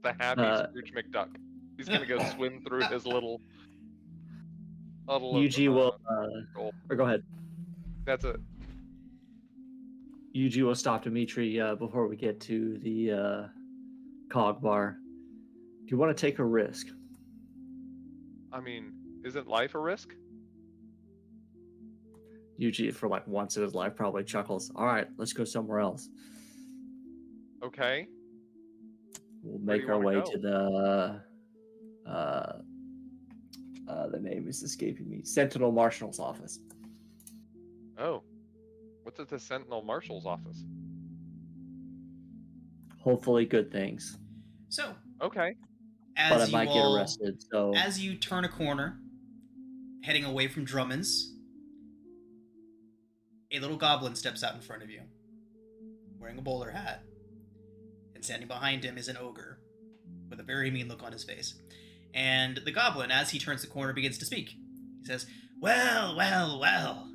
The happy Scrooge McDuck. He's gonna go swim through his little puddle of, Yuji will, gold. or go ahead. That's it. Yuji will stop Dimitri before we get to the cog bar. Do you want to take a risk? I mean, isn't life a risk? Yuji, for like once in his life, probably chuckles. All right, let's go somewhere else. Okay. We'll Where do make you our wanna way go? to the name is escaping me. Sentinel Marshal's office. Oh. What's at the Sentinel Marshal's office? Hopefully good things. So, Okay. But I as you might get all, arrested, so as you turn a corner, heading away from Drummond's, a little goblin steps out in front of you, wearing a bowler hat, and standing behind him is an ogre, with a very mean look on his face. And the goblin, as he turns the corner, begins to speak. He says, well, well, well,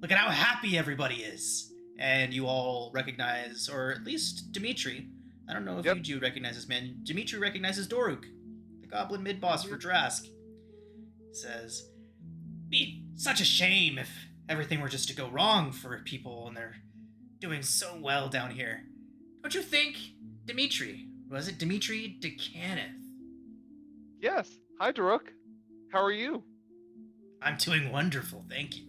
look at how happy everybody is. And you all recognize, or at least Dimitri. I don't know if Yep. you do recognize this man. Dimitri recognizes Doruk, the goblin mid-boss for Drask. He says, be such a shame if everything were just to go wrong for people and they're doing so well down here. Don't you think, Dimitri? Was it Dimitri DeCaneth? Yes. Hi, Daruk. How are you? I'm doing wonderful, thank you.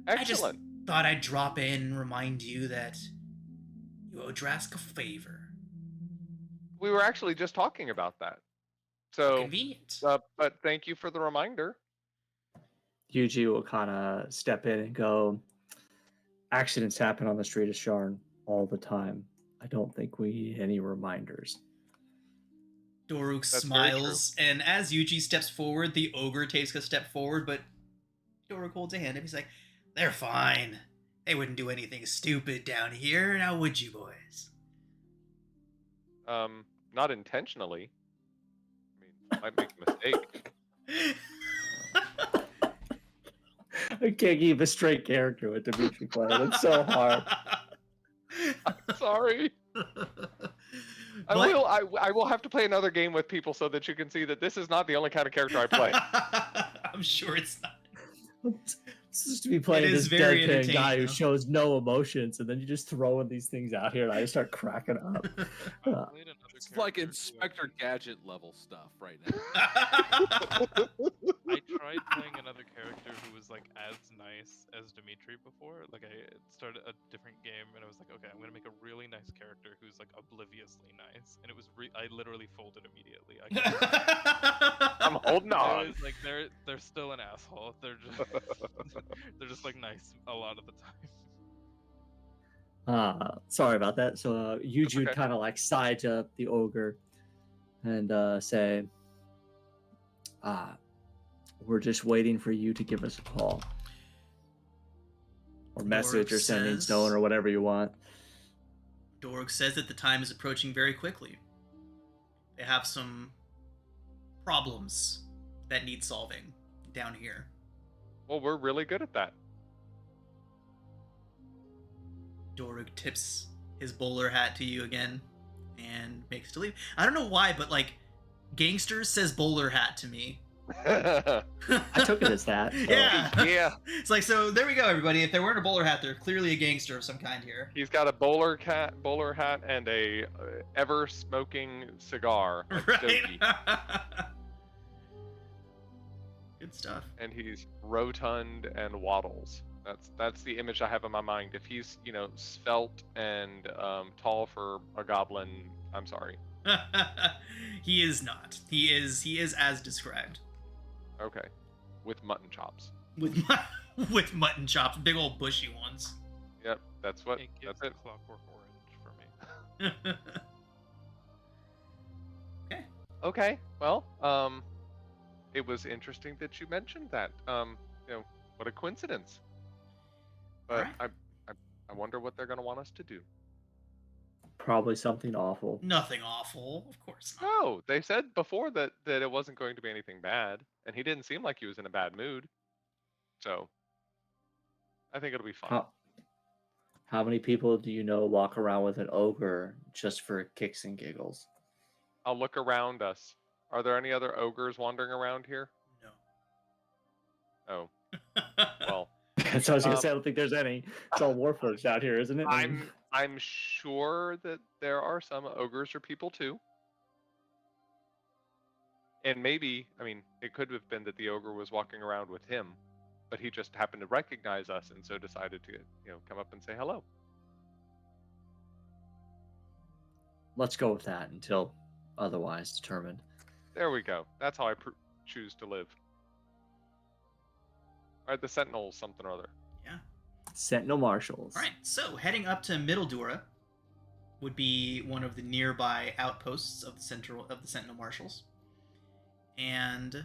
Excellent. I just thought I'd drop in and remind you that you owe Drask a favor. We were actually just talking about that. How So, convenient. but thank you for the reminder. Yuji will kind of step in and go, accidents happen on the street of Sharn all the time. I don't think we need any reminders. Doruk That's very true. smiles, and as Yuji steps forward, the ogre takes a step forward, but Doruk holds a hand up. He's like, they're fine. They wouldn't do anything stupid down here, now would you, boys? Not intentionally. I mean, might make a mistake. I can't keep a straight character with Dimitri playing. It's so hard. Sorry. I will have to play another game with people so that you can see that this is not the only kind of character I play. I'm sure it's not. It's just to be playing is this very deadpan guy entertaining, who though. shows no emotions, and then you just throwing these things out here, and I just start cracking up. I played another It's like character who Inspector actually- Gadget level stuff right now. I tried playing another character who was like as nice as Dimitri before. Like I started a different game and I was like, okay, I'm gonna make a really nice character who's like obliviously nice, and it was I literally folded immediately. I'm holding I on. was like, they're still an asshole. They're just they're just like nice a lot of the time. Sorry about that. So Yuju okay. kind of like sides up the ogre and say, we're just waiting for you to give us a call. Or message or sending says- stone or whatever you want. Dorg says that the time is approaching very quickly. They have some problems that need solving down here. Well, we're really good at that. Dorg tips his bowler hat to you again and makes to leave. I don't know why, but like, gangsters says bowler hat to me. I took it as that. So. Yeah. Yeah. It's like, so there we go, everybody. If they're wearing a bowler hat, they're clearly a gangster of some kind here. He's got a bowler hat and a ever smoking cigar, a Right? stogie. Good stuff. And he's rotund and waddles. That's the image I have in my mind. If he's svelte and tall for a goblin, I'm sorry. He is not. He is as described. Okay, with mutton chops. With mutton chops, big old bushy ones. Yep, that's what. It gives That's it. the clockwork orange for me. Okay. Okay. Well, it was interesting that you mentioned that. What a coincidence. But Alright. I wonder what they're gonna want us to do. Probably something awful. Nothing awful, of course not. No, they said before that it wasn't going to be anything bad, and he didn't seem like he was in a bad mood. So, I think it'll be fun. How many people do you know walk around with an ogre just for kicks and giggles? I'll look around us. Are there any other ogres wandering around here? No. Oh, well, That's what I was gonna say. I don't think there's any. It's all Warforged out here, isn't it? I'm sure that there are some ogres or people too. And maybe, it could have been that the ogre was walking around with him, but he just happened to recognize us and so decided to, come up and say hello. Let's go with that until otherwise determined. There we go. That's how I choose to live. All right, the Sentinels, something or other. Yeah. Sentinel Marshals. All right. So heading up to Middle Dura would be one of the nearby outposts of the Sentinel Marshals. And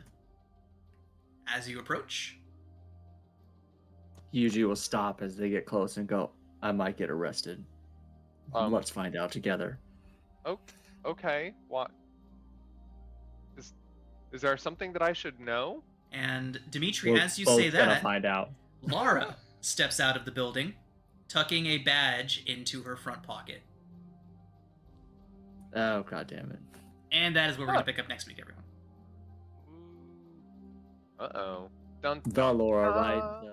as you approach, Yuji will stop as they get close and go, I might get arrested. Let's find out together. Okay. What? Is there something that I should know? and Dimitri, We're as you both say gonna that, find out. Lara steps out of the building, tucking a badge into her front pocket. Oh, god damn it. And that is where we're going to pick up next week, everyone. Uh-oh. Dun The Laura, right?